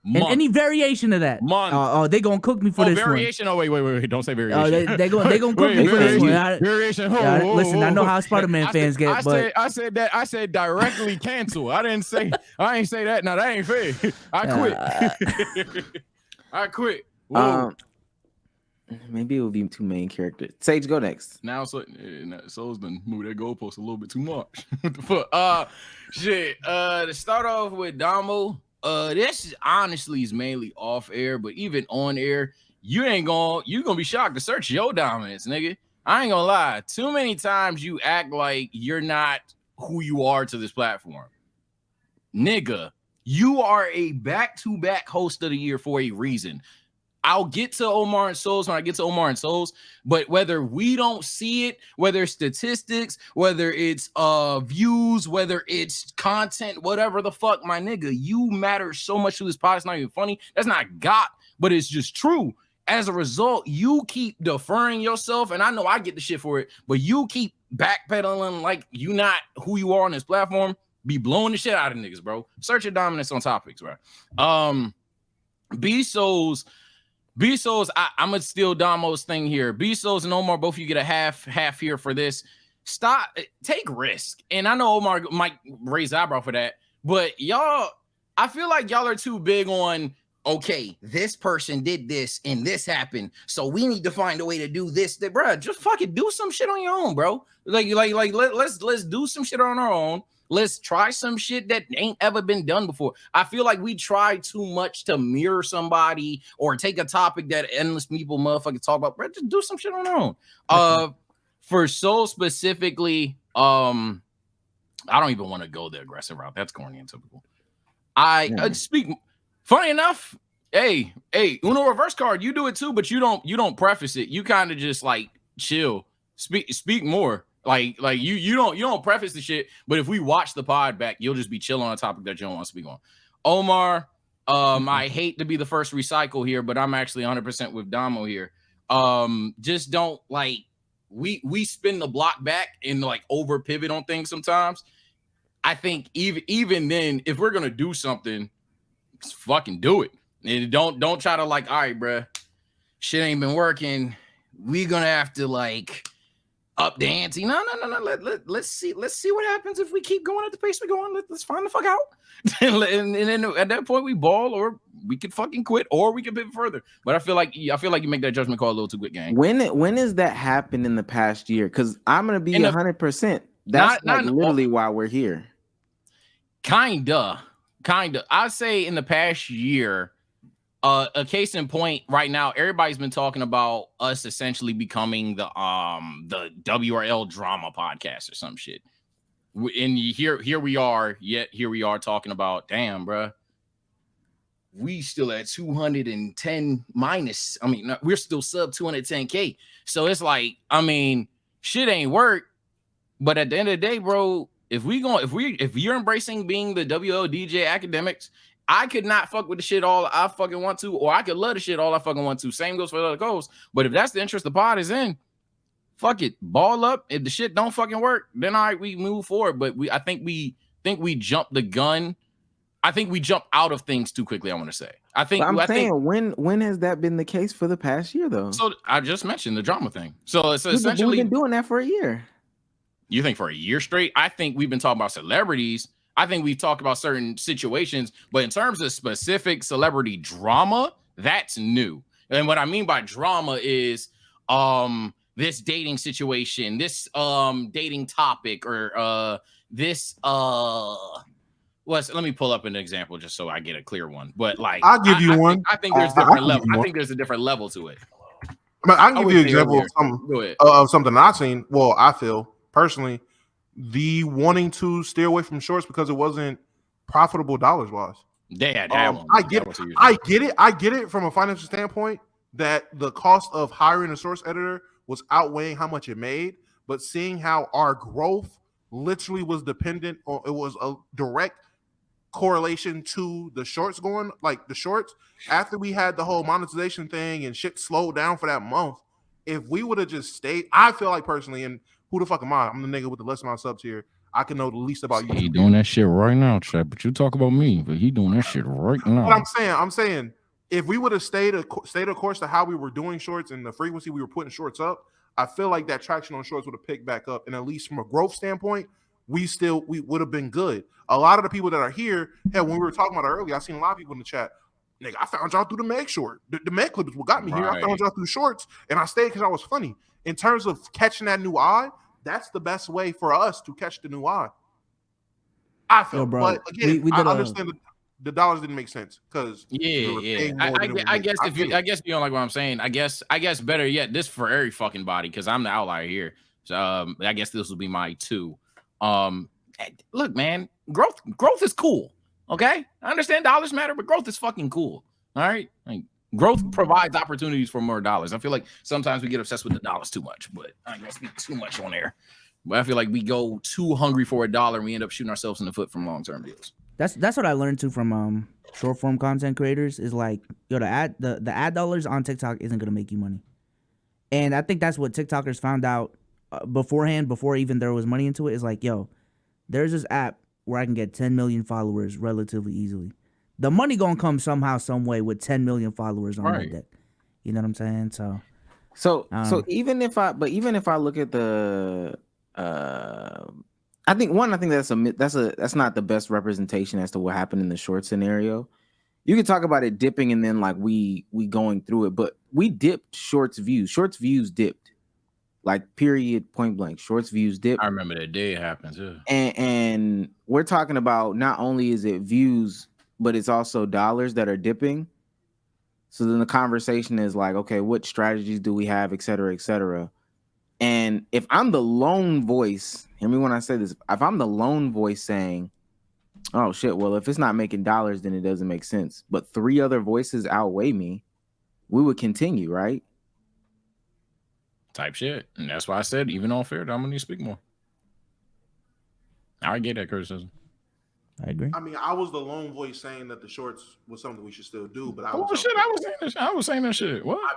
And Month. any variation of that. Month. Oh, they gonna cook me for this variation. Oh, wait. Don't say one. variation. Oh, they gonna cook Wait, me for this one. variation. Listen, I know how Spider-Man fans get, but I said that. I said directly cancel. I ain't say that. No, that ain't fair. I quit. I quit. Whoa. Maybe it would be 2 main characters. Sage, go next. Now Soul's done moved that goalpost a little bit too much. What the fuck? Shit. To start off with Damo, this honestly is mainly off air, but even on air, you're gonna be shocked to search your dominance, nigga. I ain't gonna lie. Too many times you act like you're not who you are to this platform. Nigga, you are a back-to-back host of the year for a reason. I'll get to Omar and Bsolz when I get to Omar and Bsolz, but whether we don't see it, whether it's statistics, whether it's views, whether it's content, whatever the fuck, my nigga, you matter so much to this pod. It's not even funny. That's not got, but it's just true. As a result, you keep deferring yourself, and I know I get the shit for it, but you keep backpedaling like you not who you are on this platform. Be blowing the shit out of niggas, bro. Search your dominance on topics, bro. Bsolz, I'm gonna steal Damo's thing here. Bsolz and Omar, both of you get a half here for this. Stop, take risk. And I know Omar might raise eyebrow for that, but y'all, I feel like y'all are too big on okay, this person did this and this happened, so we need to find a way to do this. That, bro, just fucking do some shit on your own, bro. Let's do some shit on our own. Let's try some shit that ain't ever been done before. I feel like we try too much to mirror somebody or take a topic that endless people motherfucking talk about. Bro, just do some shit on our own. For Soul specifically, I don't even want to go the aggressive route. That's corny and typical. I speak. Funny enough, hey, Uno reverse card, you do it too, but you don't preface it. You kind of just like chill, speak more. Like you don't preface the shit, but if we watch the pod back, you'll just be chilling on a topic that you don't want to speak on. Omar, I hate to be the first recycle here, but I'm actually 100% with Damo here. Just don't like we spin the block back and like over pivot on things sometimes. I think even then, if we're gonna do something, just fucking do it. And don't try to like, all right, bruh, shit ain't been working. We gonna have to like up the ante. No. Let's see what happens if we keep going at the pace we're going. Let's find the fuck out. and then at that point we ball, or we could fucking quit, or we could pivot further. But I feel like you make that judgment call a little too quick, gang. When has that happened in the past year? Because I'm gonna be 100%. That's not literally why we're here. Kinda. I'd say in the past year, a case in point right now, everybody's been talking about us essentially becoming the WRL drama podcast or some shit. And here we are talking about, damn, bro, we still at 210 minus. I mean, we're still sub 210K. So it's like, I mean, shit ain't work. But at the end of the day, bro, if you're embracing being the WL DJ academics, I could not fuck with the shit all I fucking want to, or I could love the shit all I fucking want to. Same goes for the other goals. But if that's the interest the pod is in, fuck it, ball up. If the shit don't fucking work, then we move forward. But I think we jumped the gun. I think we jump out of things too quickly. I want to say. When has that been the case for the past year though? So I just mentioned the drama thing. So essentially, we've been doing that for a year. You think for a year straight? I think we've been talking about celebrities. I think we've talked about certain situations, but in terms of specific celebrity drama, that's new. And what I mean by drama is this dating situation, this dating topic, or this let me pull up an example just so I get a clear one. But like I'll give you one. I think there's different level. I think there's a different level to it. But I can give you an example of something I've seen. Well, I feel personally, the wanting to steer away from shorts because it wasn't profitable dollars wise. I get it from a financial standpoint that the cost of hiring a source editor was outweighing how much it made, but seeing how our growth literally was dependent on, it was a direct correlation to the shorts going, like the shorts after we had the whole monetization thing and shit slowed down for that month. If we would have just stayed, I feel like personally, and who the fuck am I? I'm the nigga with the least amount of subs here. I can know the least about you. He doing that shit right now, Chad. But you talk about me, but he doing that shit right now. But I'm saying, if we would have stayed a course to how we were doing shorts and the frequency we were putting shorts up, I feel like that traction on shorts would have picked back up. And at least from a growth standpoint, we would have been good. A lot of the people that are here, hell, when we were talking about it earlier, I seen a lot of people in the chat. Nigga, I found y'all through the Meg short. The Meg clip is what got me here. I found y'all through shorts, and I stayed because I was funny. In terms of catching that new eye, that's the best way for us to catch the new eye. I feel, but again, I understand the dollars didn't make sense because I guess if you don't like what I'm saying, I guess better yet, this for every fucking body because I'm the outlier here. So I guess this will be my 2. Look, man, growth is cool. Okay, I understand dollars matter, but growth is fucking cool. All right, like growth provides opportunities for more dollars. I feel like sometimes we get obsessed with the dollars too much, but I ain't gonna speak too much on there. But I feel like we go too hungry for a dollar and we end up shooting ourselves in the foot from long-term deals. That's what I learned too from short form content creators is like, yo, the ad dollars on TikTok isn't gonna make you money. And I think that's what TikTokers found out beforehand, before even there was money into it, is like, yo, there's this app where I can get 10 million followers relatively easily. The money gonna come somehow, some way with 10 million followers on that deck. You know what I'm saying? So even if I look at the I think that's not the best representation as to what happened in the short scenario. You can talk about it dipping and then like we going through it, but we dipped shorts views. Shorts views dipped, like period, point blank. Shorts views dipped. I remember that day it happened too. And we're talking about not only is it views, but it's also dollars that are dipping. So then the conversation is like, okay, what strategies do we have, et cetera, et cetera. And if I'm the lone voice, hear me when I say this, if I'm the lone voice saying, oh shit, well, if it's not making dollars, then it doesn't make sense. But 3 other voices outweigh me, we would continue, right? Type shit. And that's why I said, even on fair, I'm gonna need to speak more. I get that criticism. I agree. I mean, I was the lone voice saying that the shorts was something we should still do, but I Oh was shit, I was saying that shit. What?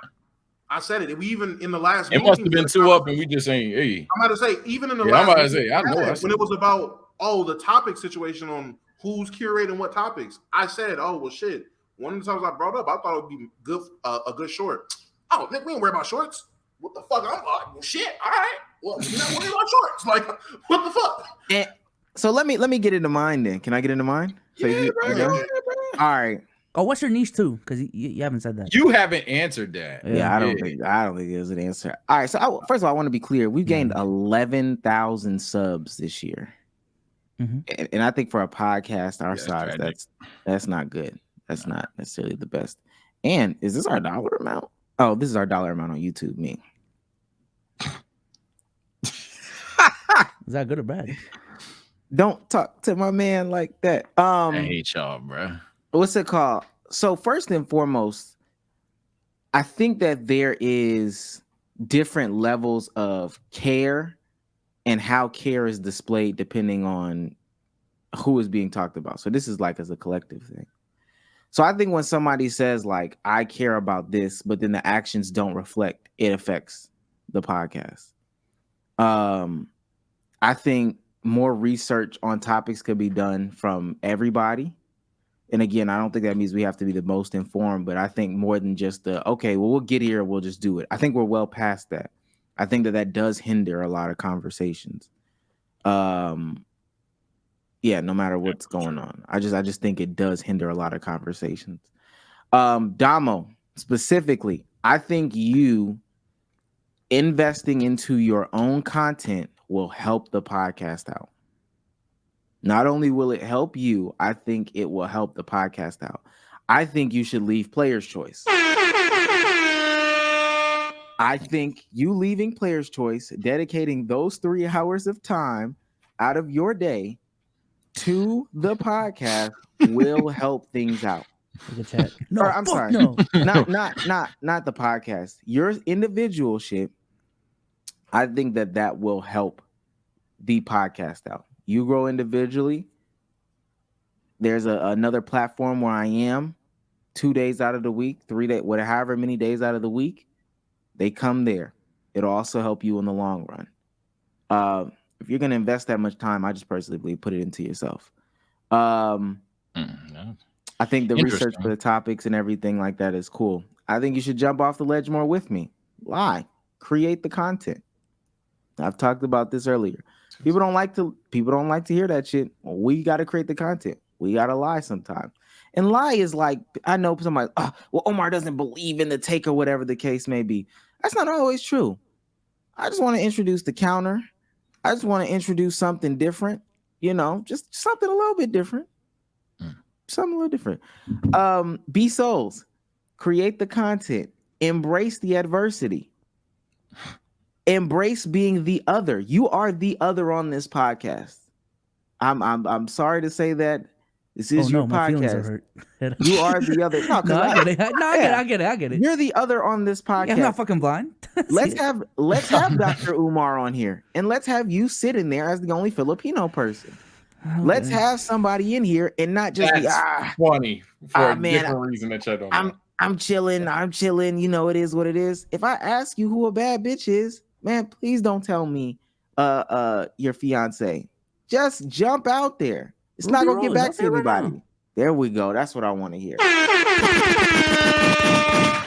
I said it. We even in the last It must have been 2 up, and we just saying, hey. I'm about to say, even in the Yeah, last I'm about to meeting say, I know. when it was about the topic situation on who's curating what topics, I said, oh well, shit. One of the times I brought up, I thought it would be good, a good short. Oh, Nick, we ain't worry about shorts. What the fuck? I'm like, well, shit. All right. Well, you're not worried about shorts. Like, what the fuck? And so let me get into mine then. Can I get into mine? So Yeah, bro, okay. go ahead, bro. All right. Oh, what's your niche too? Because you haven't said that. You haven't answered that. Yeah, I don't think there's an answer. All right, so first of all, I want to be clear. We've gained 11,000 subs this year, and I think for a podcast our size, that's not good. That's not necessarily the best. And is this our dollar amount? Oh, this is our dollar amount on YouTube. Me. Is that good or bad? Don't talk to my man like that. I hate y'all, bro. What's it called? So first and foremost, I think that there is different levels of care and how care is displayed depending on who is being talked about. So this is like as a collective thing. So I think when somebody says like, I care about this, but then the actions don't reflect, it affects the podcast. I think more research on topics could be done from everybody. And again, I don't think that means we have to be the most informed, but I think more than just okay, well, we'll get here, we'll just do it. I think we're well past that. I think that does hinder a lot of conversations. Yeah, no matter what's going on. I just think it does hinder a lot of conversations. Damo, specifically, I think you investing into your own content will help the podcast out. Not only will it help you, I think it will help the podcast out. I think you should leave Player's Choice. I think you leaving Player's Choice, dedicating those 3 hours of time out of your day to the podcast will help things out. No, I'm sorry. No. Not the podcast. Your individual shit. I think that will help the podcast out. You grow individually. There's another platform where I am 2 days out of the week, 3 days, however many days out of the week, they come there. It'll also help you in the long run. If you're going to invest that much time, I just personally believe put it into yourself. I think the research for the topics and everything like that is cool. I think you should jump off the ledge more with me. Lie. Create the content. I've talked about this earlier. People don't like to hear that shit. Well, we got to create the content. We got to lie sometimes. And lie is like, I know somebody, well, Omar doesn't believe in the take or whatever the case may be. That's not always true. I just want to introduce the counter. I just want to introduce something different, just something a little bit different. Something a little different. Bsolz, create the content. Embrace the adversity. Embrace being the other. You are the other on this podcast. I'm sorry to say that. This is your podcast. You are the other. I get it. You're the other on this podcast. Yeah, I'm not fucking blind. Let's have Dr. Umar on here, and let's have you sit in there as the only Filipino person. Okay. Let's have somebody in here and not just funny for a different reason that you don't know. I'm chilling. It is what it is. If I ask you who a bad bitch is, man, please don't tell me your fiance. Just jump out there. It's not gonna get back to anybody. Right, there we go. That's what I want to hear.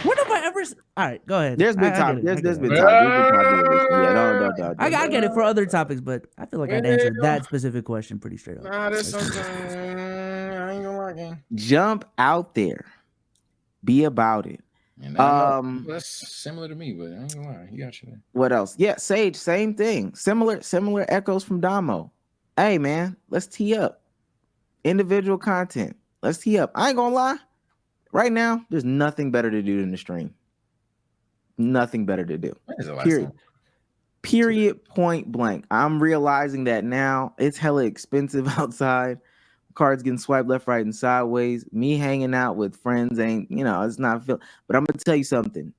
What have I ever? All right, go ahead. There's been time. There's been time. Yeah, no. I get it for other topics, but I feel like I'd answered that specific question pretty straight up. Nah, that's something. I ain't gonna lie. Jump out there. Be about it. And that's similar to me, but I ain't gonna lie. You got you there. What else? Yeah, Sage, same thing. Similar echoes from Damo. Hey man, let's tee up. Individual content. Let's tee up. I ain't gonna lie. Right now, there's nothing better to do than to stream. Nothing better to do. Period. Point blank. I'm realizing that now it's hella expensive outside. Cards getting swiped left, right, and sideways. Me hanging out with friends ain't, it's not feel. But I'm gonna tell you something.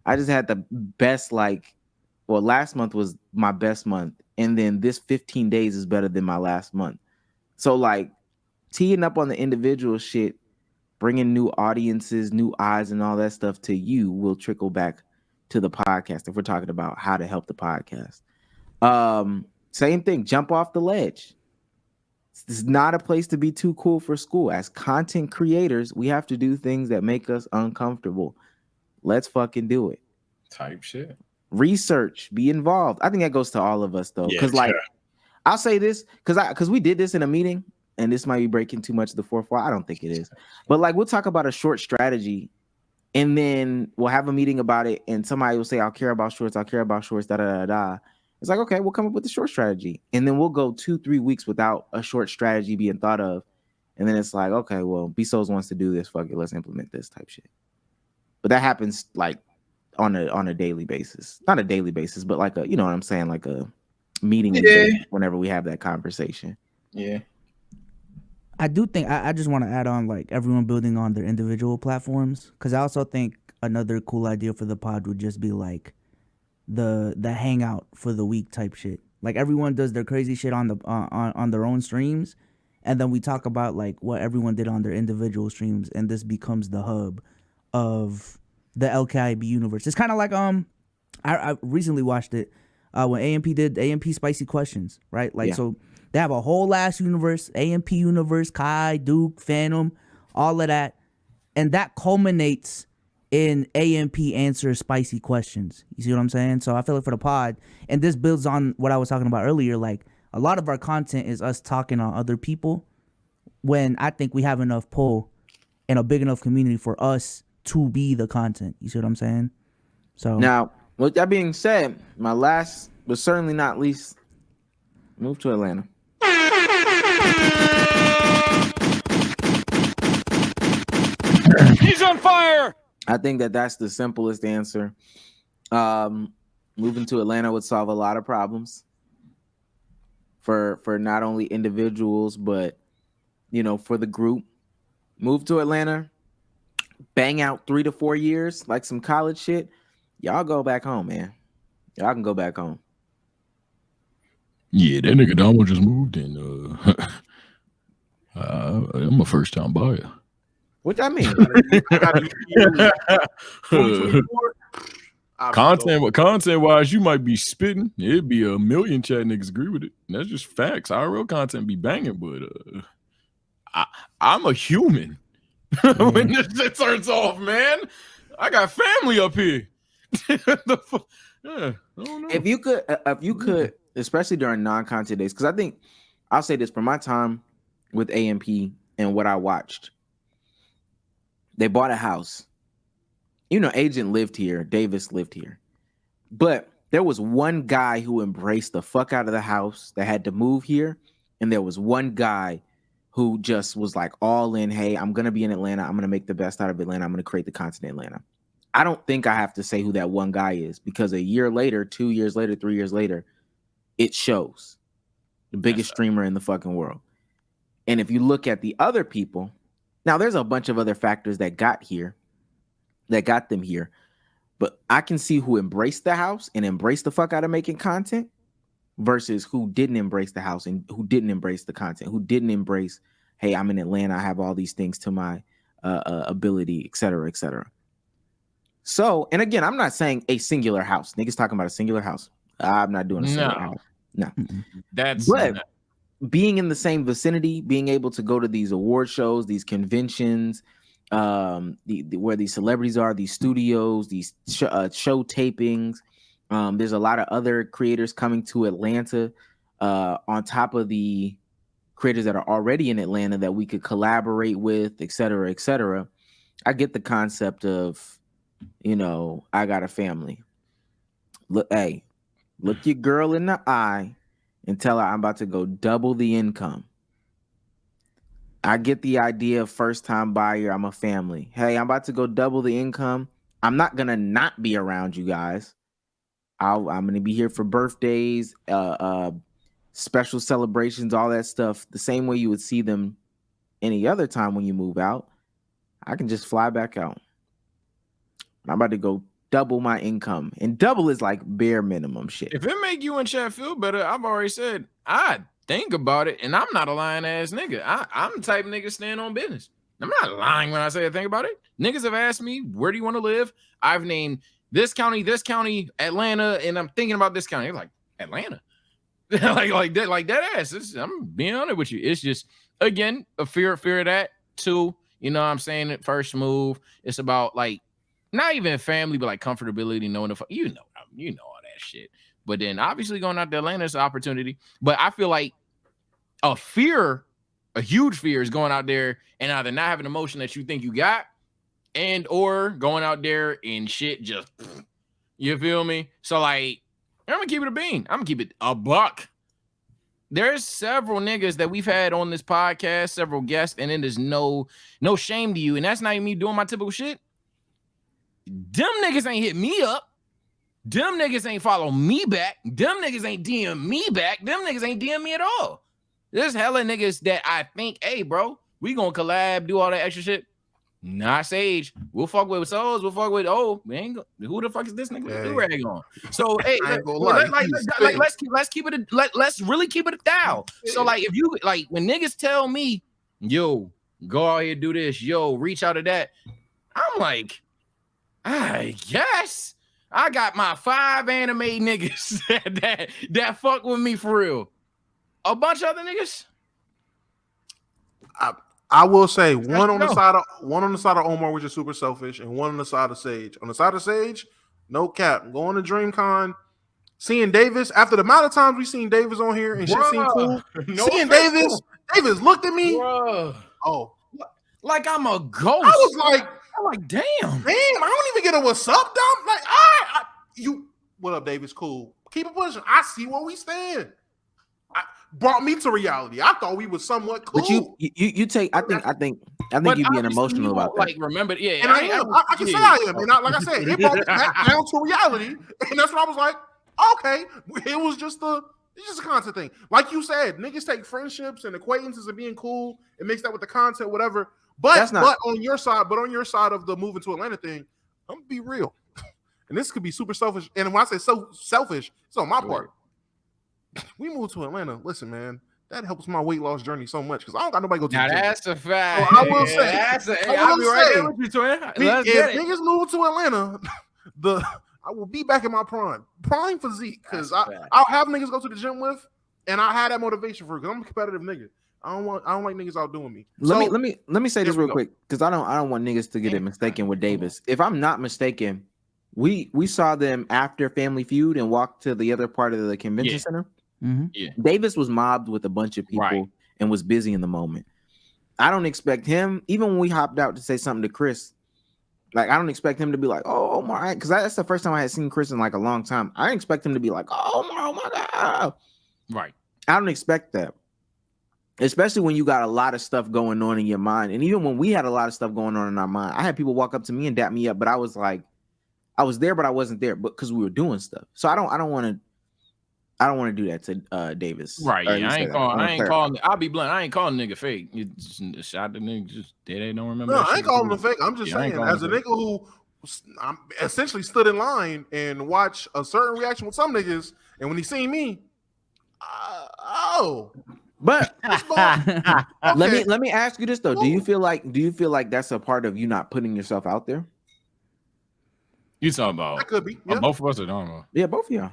I just had the best, last month was my best month, and then this 15 days is better than my last month. So teeing up on the individual shit, bringing new audiences, new eyes, and all that stuff to you will trickle back to the podcast if we're talking about how to help the podcast. Same thing. Jump off the ledge. This is not a place to be too cool for school. As content creators, we have to do things that make us uncomfortable. Let's fucking do it. Type shit. Research, be involved. I think that goes to all of us though. Because I'll say this, because we did this in a meeting, and this might be breaking too much of the fourth wall. I don't think it is. But we'll talk about a short strategy, and then we'll have a meeting about it, and somebody will say, I'll care about shorts, da da da da. It's okay, we'll come up with the short strategy. And then we'll go 2-3 weeks without a short strategy being thought of. And then it's okay, well, Bsolz wants to do this. Fuck it, let's implement this type shit. But that happens on a daily basis. Not a daily basis, but you know what I'm saying, a meeting whenever we have that conversation. Yeah. I do think I just want to add on everyone building on their individual platforms, because I also think another cool idea for the pod would just be the hangout for the week type shit. Everyone does their crazy shit on the on their own streams, and then we talk about what everyone did on their individual streams, and this becomes the hub of the Lkiab universe. It's kind of I recently watched it when AMP did AMP Spicy Questions, right? So they have a whole ass universe, AMP universe, Kai, Duke, Phantom, all of that, and that culminates in AMP Answers Spicy Questions. You see what I'm saying? So I feel for the pod, and this builds on what I was talking about earlier, a lot of our content is us talking on other people, when I think we have enough pull and a big enough community for us to be the content. You see what I'm saying? So now, with that being said, my last but certainly not least, move to Atlanta. He's on fire. I think that's the simplest answer. Moving to Atlanta would solve a lot of problems for not only individuals, but for the group. Move to Atlanta, bang out 3 to 4 years, some college shit. Y'all go back home, man. Y'all can go back home. Yeah, that nigga Damo just moved in. I'm a first time buyer. What that mean? Content wise, you might be spitting. It'd be a million chat niggas agree with it. That's just facts. IRL content be banging, but I'm a human. When this shit turns off, man, I got family up here. I don't know. If you could, especially during non-content days, because I think I'll say this, for my time with AMP and what I watched. They bought a house. Agent lived here. Davis lived here. But there was one guy who embraced the fuck out of the house that had to move here. And there was one guy who just was all in, hey, I'm going to be in Atlanta. I'm going to make the best out of Atlanta. I'm going to create the content in Atlanta. I don't think I have to say who that one guy is, because a year later, 2 years later, 3 years later, it shows. The biggest streamer in the fucking world. And if you look at the other people, now there's a bunch of other factors that got them here, but I can see who embraced the house and embraced the fuck out of making content versus who didn't embrace the house and who didn't embrace the content, who didn't embrace, hey, I'm in Atlanta, I have all these things to my ability, et cetera, et cetera. So, and again, I'm not saying a singular house. Niggas talking about a singular house. I'm not doing a singular house. No. But being in the same vicinity, being able to go to these award shows, these conventions, where these celebrities are, these studios, these show tapings. There's a lot of other creators coming to Atlanta on top of the creators that are already in Atlanta that we could collaborate with, et cetera, et cetera. I get the concept of, I got a family. Look your girl in the eye and tell her I'm about to go double the income. I get the idea of first time buyer. I'm a family. Hey, I'm about to go double the income. I'm not going to not be around you guys. I'm going to be here for birthdays, special celebrations, all that stuff. The same way you would see them any other time when you move out. I can just fly back out. I'm about to go double my income. And double is like bare minimum shit. If it make you and Chad feel better, I've already said I think about it, and I'm not a lying ass nigga. I'm the type of nigga stand on business. I'm not lying when I say I think about it. Niggas have asked me, where do you want to live? I've named this county, Atlanta, and I'm thinking about this county. They're like, Atlanta? like that ass. I'm being honest with you. It's just, again, a fear of that. Two, you know what I'm saying? At first move, it's about like, not even family, but like comfortability, knowing you know all that shit. But then obviously going out to Atlanta is an opportunity. But I feel like a huge fear is going out there and either not having the emotion that you think you got, and or going out there and shit just, you feel me? So like, I'm gonna keep it a bean. I'm gonna keep it a buck. There's several niggas that we've had on this podcast, several guests, and then there's no shame to you. And that's not even me doing my typical shit. Them niggas ain't hit me up. Them niggas ain't follow me back. Them niggas ain't DM me back. Them niggas ain't DM me at all. There's hella niggas that I think, hey, bro, we gonna collab, do all that extra shit. Not Sage. We'll fuck with Bsolz. We'll fuck with who the fuck is this nigga with the do-rag on? So hey, let's really keep it down. So like if you like when niggas tell me, yo, go out here, do this, yo, reach out to that, I'm like, I guess I got my 5 anime niggas that fuck with me for real. A bunch of other niggas. I will say one on the side of Omar, which is super selfish, and one on the side of Sage. On the side of Sage, no cap. Going to DreamCon, seeing Davis after the amount of times we seen Davis on here and shit seemed cool. Seeing Davis looked at me. Bruh. Oh, like I'm a ghost. I'm like, damn, I don't even get a what's up, Dom. Like, what up, Davis? Cool. Keep it pushing. I see where we stand. Brought me to reality. I thought we were somewhat cool. But you take. I think you're being emotional about that. Like, remember, yeah. And I can say I am. And like I said, it brought me back down to reality, and that's what I was like. Okay, it was just a content thing. Like you said, niggas take friendships and acquaintances and being cool and mix that with the content, whatever. But on your side of the moving to Atlanta thing, I'm gonna be real, and this could be super selfish. And when I say so selfish, it's on my part. We moved to Atlanta. Listen, man, that helps my weight loss journey so much because I don't got nobody go to the gym. That's a fact. So I will say, I'll be right there with you, twin. If niggas move to Atlanta, I will be back in my prime physique because I'll have niggas go to the gym with, and I had that motivation for it because I'm a competitive nigga. I don't like niggas outdoing me. Let me say this real quick because I don't want niggas to get it mistaken with Davis. If I'm not mistaken, we saw them after Family Feud and walked to the other part of the convention center. Mm-hmm. Yeah. Davis was mobbed with a bunch of people and was busy in the moment. I don't expect him, even when we hopped out to say something to Chris, like I don't expect him to be like, oh my, because that's the first time I had seen Chris in like a long time. I didn't expect him to be like, oh my God. Right. I don't expect that. Especially when you got a lot of stuff going on in your mind. And even when we had a lot of stuff going on in our mind, I had people walk up to me and dap me up, but I was like, I was there, but I wasn't there, but because we were doing stuff. So I don't want to do that to Davis. Right. Yeah, I ain't calling. I'll be blunt. I ain't calling nigga fake. You just shot the nigga. Just they don't remember. No, I ain't calling him fake. I'm just saying, as a nigga who essentially stood in line and watched a certain reaction with some niggas, and when he seen me, But okay. let me ask you this though. Do you feel like that's a part of you not putting yourself out there? You talking about? That could be. Yeah. Both of us are talking. Yeah, both of y'all.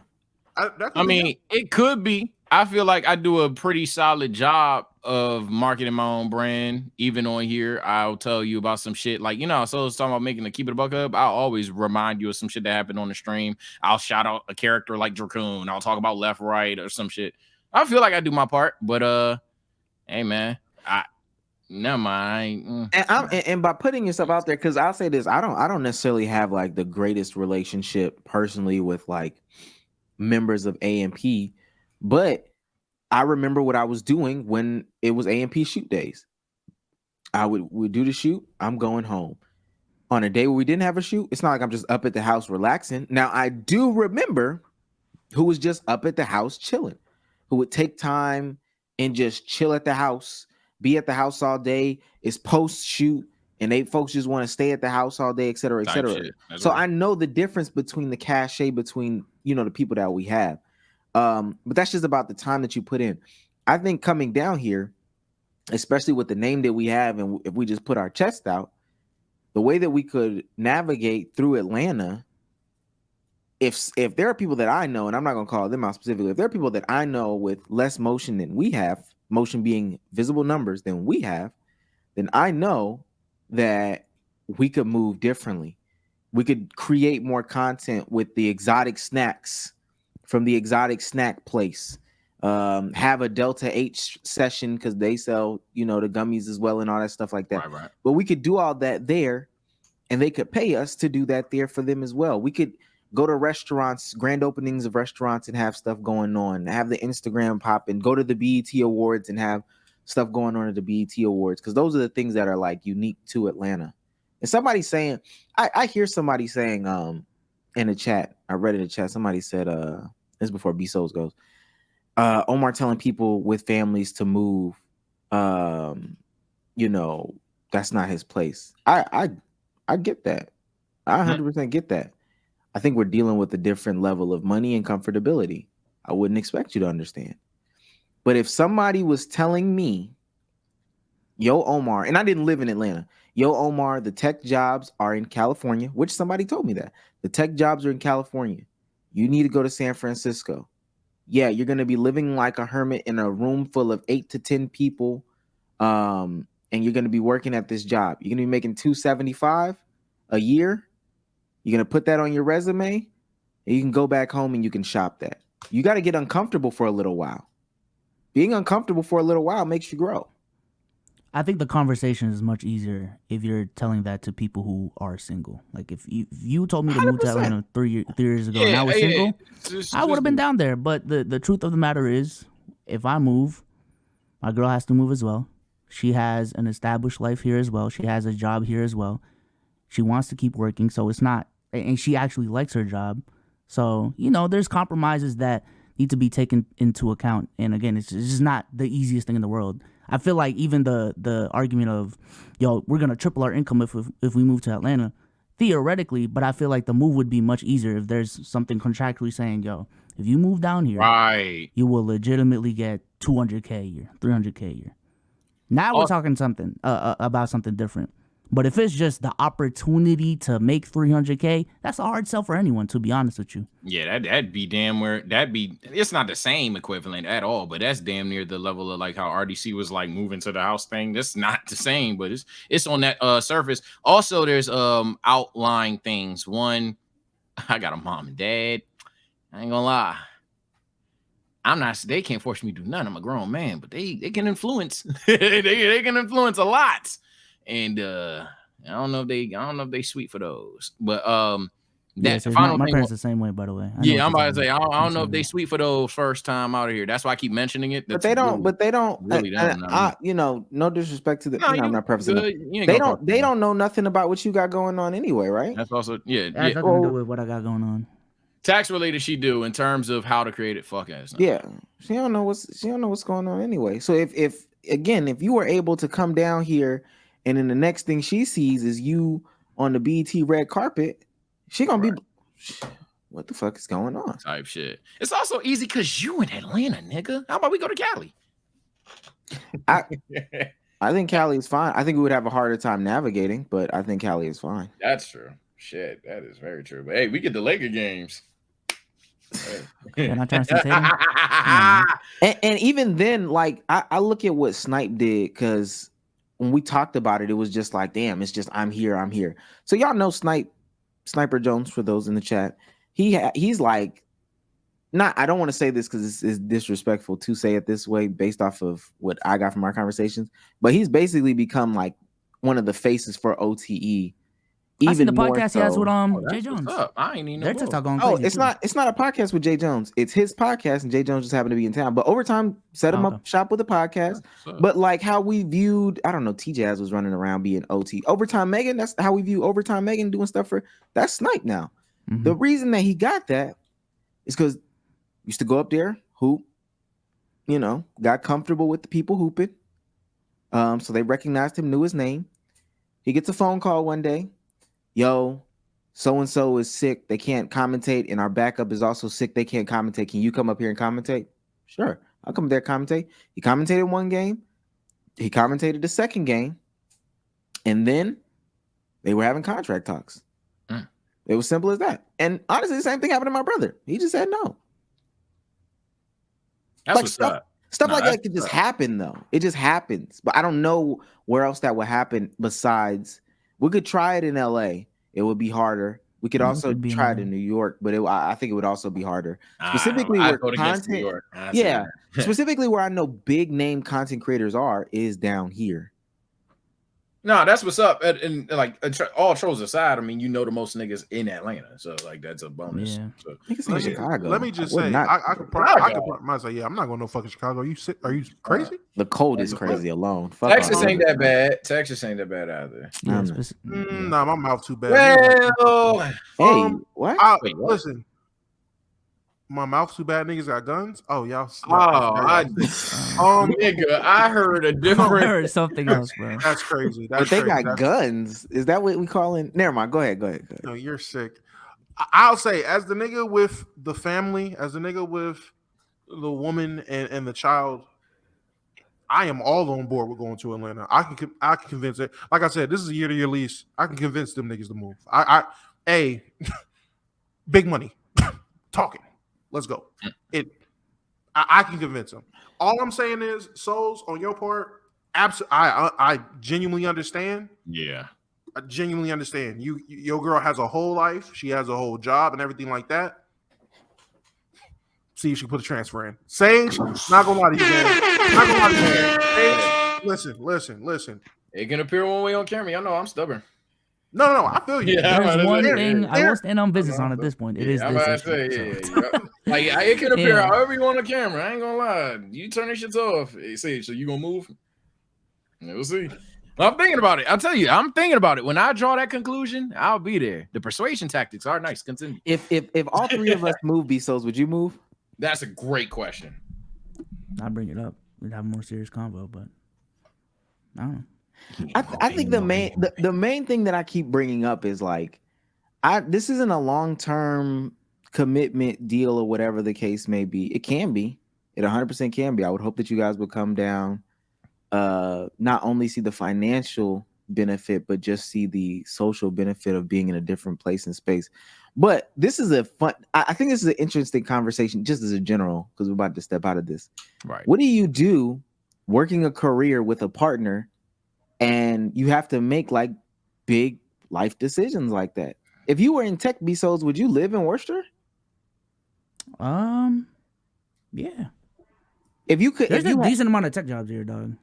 I mean, it could be. I feel like I do a pretty solid job of marketing my own brand. Even on here, I'll tell you about some shit. Like, so I was talking about making the Keep It a Buck Hub. I'll always remind you of some shit that happened on the stream. I'll shout out a character like Dracoon. I'll talk about left, right, or some shit. I feel like I do my part, but Hey man, never mind. And by putting yourself out there, because I'll say this, I don't necessarily have like the greatest relationship personally with like members of AMP, but I remember what I was doing when it was AMP shoot days. I would do the shoot. I'm going home. On a day where we didn't have a shoot, it's not like I'm just up at the house relaxing. Now I do remember who was just up at the house chilling, who would take time and just chill at the house, be at the house all day. It's post shoot, and they folks just want to stay at the house all day, et cetera, et cetera. So I know the difference between the cachet between the people that we have. But that's just about the time that you put in. I think coming down here, especially with the name that we have, and if we just put our chest out, the way that we could navigate through Atlanta, if there are people that I know, and I'm not going to call them out specifically, if there are people that I know with less motion than we have, motion being visible numbers than we have, then I know that we could move differently. We could create more content with the exotic snacks from the exotic snack place. Have a Delta H session because they sell, the gummies as well and all that stuff like that. Right. But we could do all that there, and they could pay us to do that there for them as well. We could go to restaurants, grand openings of restaurants, and have stuff going on. Have the Instagram pop and go to the BET Awards and have stuff going on at the BET Awards, because those are the things that are like unique to Atlanta. And somebody saying, I hear somebody saying in the chat, I read in the chat, somebody said, this is before Bsolz goes, Omar telling people with families to move, that's not his place. I get that. I 100% get that. I think we're dealing with a different level of money and comfortability. I wouldn't expect you to understand. But if somebody was telling me, yo, Omar, and I didn't live in Atlanta, yo, Omar, the tech jobs are in California, which somebody told me that. The tech jobs are in California. You need to go to San Francisco. Yeah, you're going to be living like a hermit in a room full of 8 to 10 people, and you're going to be working at this job. You're going to be making $275 a year. You're going to put that on your resume, and you can go back home and you can shop that. You got to get uncomfortable for a little while. Being uncomfortable for a little while makes you grow. I think the conversation is much easier if you're telling that to people who are single. Like if you told me to move to Atlanta 3 years ago and I was single, I would have been down there. But the truth of the matter is, if I move, my girl has to move as well. She has an established life here as well. She has a job here as well. She wants to keep working, so it's not, and she actually likes her job. So, there's compromises that need to be taken into account. And again, it's just not the easiest thing in the world. I feel like even the argument of, we're going to triple our income if we move to Atlanta, theoretically, but I feel like the move would be much easier if there's something contractually saying, if you move down here, right, you will legitimately get $200K a year, $300K a year. Now we're talking something about something different. But if it's just the opportunity to make $300K, that's a hard sell for anyone, to be honest with you. Yeah, that'd be damn where it's not the same equivalent at all, but that's damn near the level of like how RDC was like moving to the house thing. That's not the same, but it's on that surface. Also, there's outlying things. One, I got a mom and dad. I ain't gonna lie. They can't force me to do nothing. I'm a grown man, but they can influence. they can influence a lot. And I don't know if they sweet for those, but that's my parents the same way, by the way. Yeah, I'm about to say I don't know if they sweet for those first time out of here. That's why I keep mentioning it. But they don't. Really no disrespect to the. I'm not prefacing it. They don't know nothing about what you got going on anyway, right? That's also That has nothing to do with what I got going on. Tax related, she do in terms of how to create it. Fuck ass. Yeah, she don't know what's going on anyway. So if you were able to come down here, and then the next thing she sees is you on the BET red carpet, she gonna be, what the fuck is going on? Type shit. It's also easy because you in Atlanta, nigga. How about we go to Cali? I think Cali is fine. I think we would have a harder time navigating, but I think Cali is fine. That's true. Shit, that is very true. But hey, we get the Laker games. You're not trying to say and even then, like I look at what Snipe did, because when we talked about it, it was just like, damn, it's just I'm here. So y'all know Sniper Jones, for those in the chat. He's like I don't want to say this because it's disrespectful to say it this way based off of what I got from our conversations, but he's basically become like one of the faces for OTE. I seen Even the more podcast he has with so. Jay That's what's Jones. up. I ain't even know. Their TikTok going Oh, crazy. it's not a podcast with Jay Jones. It's his podcast, and Jay Jones just happened to be in town. But Overtime set him Okay. up shop with a podcast. But like how we viewed, I don't know, T-Jazz was running around being OT. Overtime Megan, that's how we view Overtime Megan doing stuff for that's Snipe now. Mhm. The reason that he got that is because used to go up there, hoop, got comfortable with the people hooping. So they recognized him, knew his name. He gets a phone call one day. Yo, so-and-so is sick. They can't commentate, and our backup is also sick. They can't commentate. Can you come up here and commentate? Sure. I'll come there and commentate. He commentated one game. He commentated the second game. And then they were having contract talks. It was simple as that. And honestly, the same thing happened to my brother. He just said no. That's Like what's stuff, up. stuff No, like that's that could just what's up. happen, though. It just happens. But I don't know where else that would happen besides we could try it in LA. It would be harder. We could Yeah, it also could be in try it LA. in New York, but I think it would also be harder. Specifically I where vote against New content, York. I say yeah, that. specifically where I know big name content creators is down here. No, that's what's up. And like all trolls aside, I mean, the most niggas in Atlanta, so like that's a bonus. Yeah. So, Niggas in Chicago. Let me just I would say, not- I could probably say, yeah, I'm not going to no fucking Chicago. You sick? Are you crazy? the cold is crazy alone. Fuck Texas all ain't that. that bad. Texas ain't that bad either. Yeah, Um, Nah, my mouth too bad. Well, Hey, what? Wait, what? Listen, my mouth too bad. Niggas got guns. Oh, y'all. nigga, I heard a I different. heard something else, bro. That's crazy. But That's they crazy. got guns. Is that what we call it? Never mind. Go ahead. No, you're sick. I'll say, as the nigga with the family, as the nigga with the woman and the child, I am all on board with going to Atlanta. I can convince it. Like I said, this is a year-to-year lease. I can convince them niggas to move. Big money, talking. Let's go. I can convince them. All I'm saying is, Souls, on your part, I genuinely understand. Yeah. I genuinely understand. Your girl has a whole life. She has a whole job and everything like that. See if she put a transfer in. Sage, not gonna lie to you, man. Not gonna lie to you, man. Sage, listen. It can appear one way on camera. Y'all know I'm stubborn. No, I feel you. Yeah, I'm There's about to one say, thing I there- will stand on business on at this point. It is I'm this about to issue, say, so. yeah. Like it can appear Yeah. however you want on camera. I ain't gonna lie. You turn this shit off. Hey, Sage, so you gonna move? We'll see. I'm thinking about it. I'll tell you, I'm thinking about it. When I draw that conclusion, I'll be there. The persuasion tactics are nice. Continue. If all three of us move, Bsolz, would you move? That's a great question. I'll bring it up. We'd have a more serious convo, but I don't know. I think the main thing that I keep bringing up is like, this isn't a long-term commitment deal or whatever the case may be. It can be. It 100% can be. I would hope that you guys would come down, not only see the financial benefit, but just see the social benefit of being in a different place and space. But this is a fun. I think this is an interesting conversation, just as a general, because we're about to step out of this. Right. What do you do working a career with a partner? And you have to make like big life decisions like that. If you were in tech, Bsolz, would you live in Worcester? Yeah. If you could, There's if you a had, decent amount of tech jobs here, dog.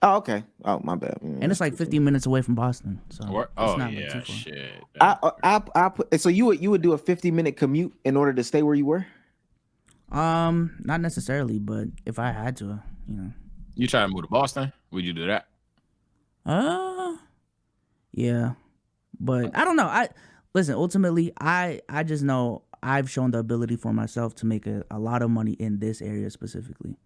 oh, okay. Oh, my bad. And it's like 15 minutes away from Boston. So it's Oh not like yeah, too far. shit. I put, so you would do a 50-minute commute in order to stay where you were? Not necessarily, but if I had to, You try to move to Boston? Would you do that? yeah. But I don't know. Listen, ultimately, I just know I've shown the ability for myself to make a lot of money in this area specifically.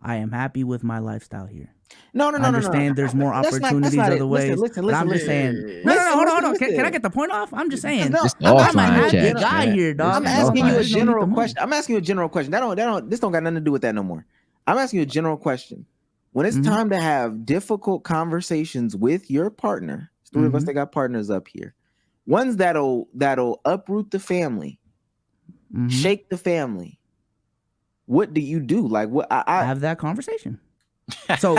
I am happy with my lifestyle here. No. I understand there's more That's not opportunities it. other ways. Listen, but I'm just saying. No, hold on. Can I get the point off? I'm just saying. No, Just I'm offline I'm a happy chat, guy chat. here, dog. I'm Just asking you a offline. There's no need general to move. question. I'm asking you a general question. This don't got nothing to do with that no more. I'm asking you a general question. When it's time to have difficult conversations with your partner, there's three of us that got partners up here. Ones that'll uproot the family, shake the family. What do you do? Like what I have that conversation. So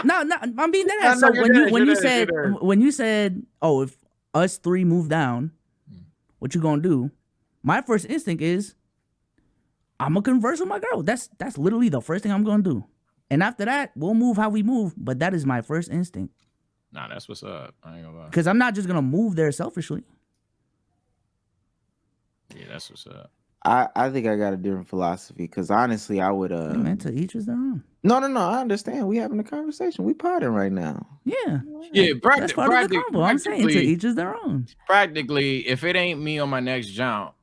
no, I'm being dead. No, So you're when dead. you said, oh, if us three move down, what you gonna do? My first instinct is, I'm gonna converse with my girl. That's literally the first thing I'm gonna do. And after that, we'll move how we move. But that is my first instinct. Nah, that's what's up. I ain't gonna lie. Because I'm not just gonna move there selfishly. Yeah, that's what's up. I think I got a different philosophy because honestly, I would Hey, man, to each is their own. No, I understand. We having a conversation. We potting right now. Yeah. Yeah, That's part of the combo. I'm saying to each is their own. Practically, if it ain't me on my next jump,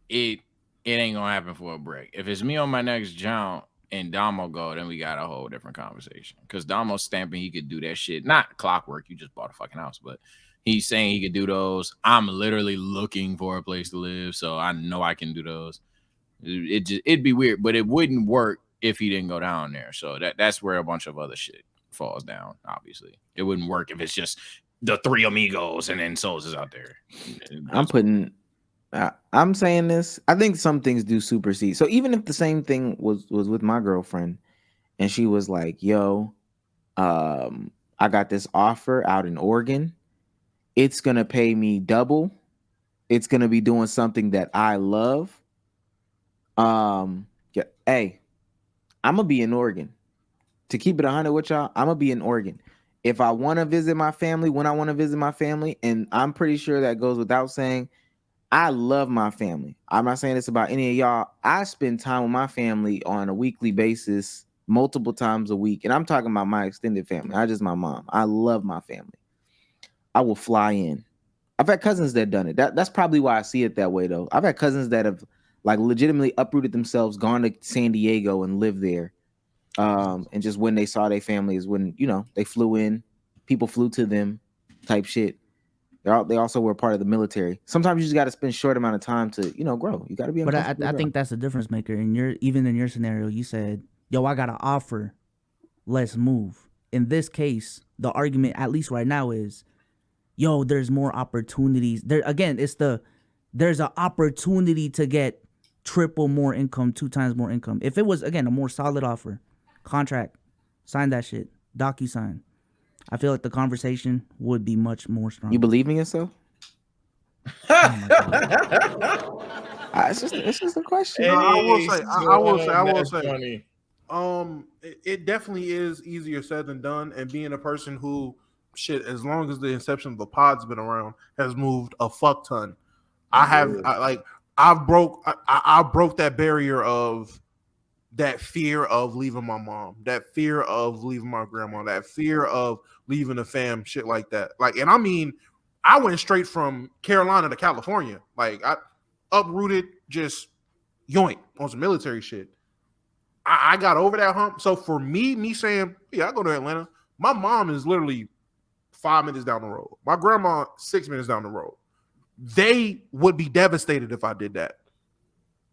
it ain't gonna happen for a break. If it's me on my next jump and Damo go, then we got a whole different conversation. Because Damo's stamping he could do that shit. Not clockwork, you just bought a fucking house, but he's saying he could do those. I'm literally looking for a place to live, so I know I can do those. It'd be weird, but it wouldn't work if he didn't go down there. So that's where a bunch of other shit falls down. Obviously, it wouldn't work if it's just the three amigos and then Bsolz is out there. I'm saying this. I think some things do supersede. So even if the same thing was with my girlfriend, and she was like, "Yo, I got this offer out in Oregon. It's gonna pay me double. It's gonna be doing something that I love. Yeah, hey, I'm gonna be in Oregon. To keep it 100 with y'all, I'm gonna be in Oregon. If I want to visit my family, when I want to visit my family, and I'm pretty sure that goes without saying, I love my family. I'm not saying this about any of y'all. I spend time with my family on a weekly basis, multiple times a week, and I'm talking about my extended family, not just my mom. I love my family. I will fly in. I've had cousins that done it. That's probably why I see it that way, though. I've had cousins that have like legitimately uprooted themselves, gone to San Diego and lived there. And just when they saw their family is when, they flew in, people flew to them type shit. They also were part of the military. Sometimes you just got to spend a short amount of time to, grow. You got to be. But I think that's a difference maker. And even in your scenario, you said, "Yo, I got an offer. Let's move." In this case, the argument, at least right now, is, "Yo, there's more opportunities." There again, there's an opportunity to get triple more income, 2 times more income. If it was again a more solid offer, contract, sign that shit, DocuSign. I feel like the conversation would be much more strong. You believe in yourself? It's just a question. Hey, I will say. Funny. It definitely is easier said than done. And being a person who, as long as the inception of the pod's been around, has moved a fuck ton. I broke that barrier of that fear of leaving my mom, that fear of leaving my grandma, that fear of leaving the fam, shit like that. Like, and I mean, I went straight from Carolina to California. Like, I uprooted, just yoink on some military shit. I got over that hump. So for me saying, yeah, I go to Atlanta. My mom is literally 5 minutes down the road. My grandma 6 minutes down the road. They would be devastated if I did that.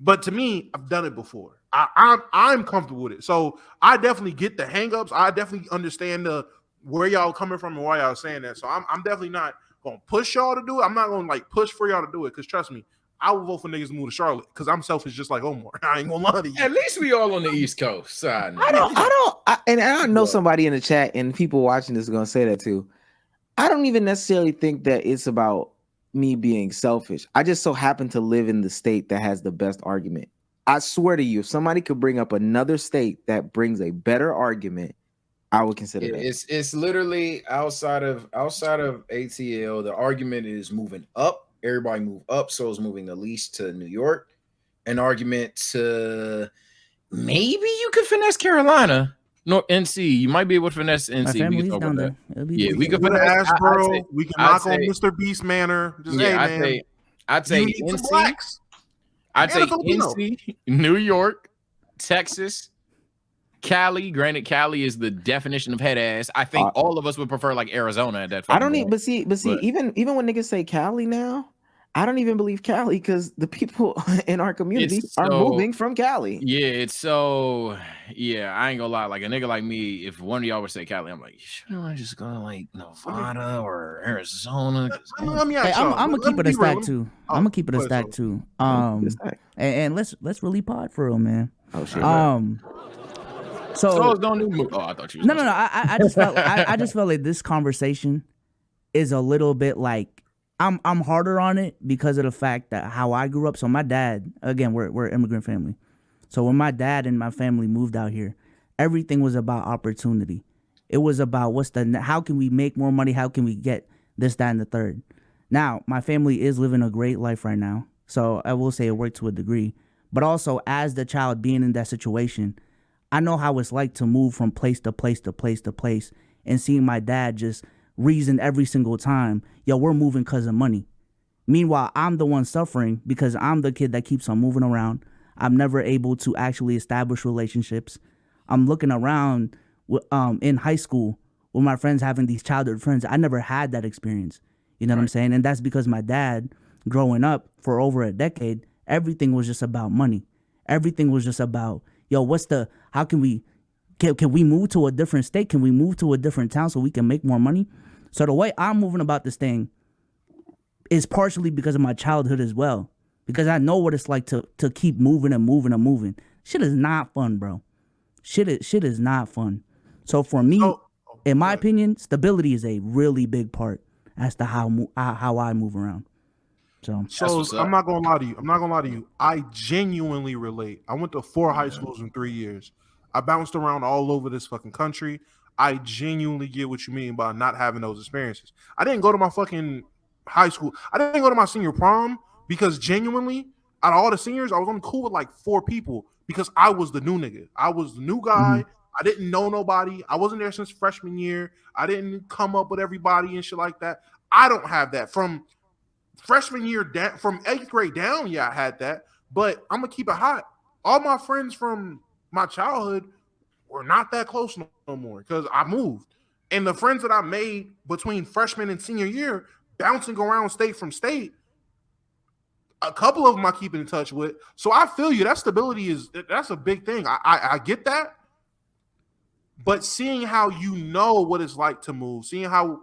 But to me, I've done it before. I'm comfortable with it. So I definitely get the hangups. I definitely understand where y'all coming from and why y'all saying that. So I'm definitely not gonna push y'all to do it. I'm not gonna push for y'all to do it, because trust me, I will vote for niggas to move to Charlotte because I'm selfish just like Omar. I ain't gonna lie to you. At least we all on the East Coast side. I know somebody in the chat and people watching this are gonna say that too. I don't even necessarily think that it's about me being selfish. I just so happen to live in the state that has the best argument. I swear to you, if somebody could bring up another state that brings a better argument, I would consider that. It's literally outside of ATL. The argument is moving up. Everybody move up. So it's moving the least to New York. An argument to maybe you could finesse Carolina. No, NC. You might be able to finesse NC. My family's down there. Yeah, we could finesse Asheboro. We can knock on Mr. Beast Manor. Just, I'd say NC. I'd say NC, New York, Texas, Cali. Granted, Cali is the definition of head ass. I think all of us would prefer Arizona at that. I don't even. But see, even when niggas say Cali now, I don't even believe Cali because the people in our community are moving from Cali. Yeah, it's so. Yeah, I ain't gonna lie. A nigga like me, if one of y'all would say Cali, I'm like, should I just go to Nevada or Arizona? I'm gonna keep it a stack too. I'm gonna keep it a stack too. And let's really pod for real, man. Oh shit. So don't even move. Oh, I thought you. No. I just felt like this conversation is a little bit I'm harder on it because of the fact that how I grew up. So my dad, again, we're an immigrant family. So when my dad and my family moved out here, everything was about opportunity. It was about how can we make more money? How can we get this, that, and the third? Now, my family is living a great life right now. So I will say it worked to a degree. But also, as the child being in that situation, I know how it's like to move from place to place to place to place and seeing my dad just reason every single time, yo, we're moving because of money. Meanwhile, I'm the one suffering because I'm the kid that keeps on moving around. I'm never able to actually establish relationships. I'm looking around in high school with my friends having these childhood friends. I never had that experience. You know what I'm saying? And that's because my dad, growing up for over a decade, everything was just about money. Everything was just about, yo, how can we move to a different state? Can we move to a different town so we can make more money? So the way I'm moving about this thing is partially because of my childhood as well. Because I know what it's like to keep moving and moving and moving. Shit is not fun, bro. Shit is not fun. So for me, in my opinion, stability is a really big part as to how I move around. So I'm not gonna lie to you. I genuinely relate. I went to 4 high schools in 3 years. I bounced around all over this fucking country. I genuinely get what you mean by not having those experiences. I didn't go to my fucking high school. I didn't go to my senior prom because genuinely, out of all the seniors, I was only cool with like 4 people because I was the new nigga. I was the new guy. I didn't know nobody. I wasn't there since freshman year. I didn't come up with everybody and shit like that. I don't have that. From freshman year down, from 8th grade down, yeah, I had that. But I'm going to keep it hot. All my friends from my childhood were not that close no more because I moved. And the friends that I made between freshman and senior year, bouncing around state from state, a couple of them I keep in touch with. So I feel you. That stability that's a big thing. I get that. But seeing how you know what it's like to move, seeing how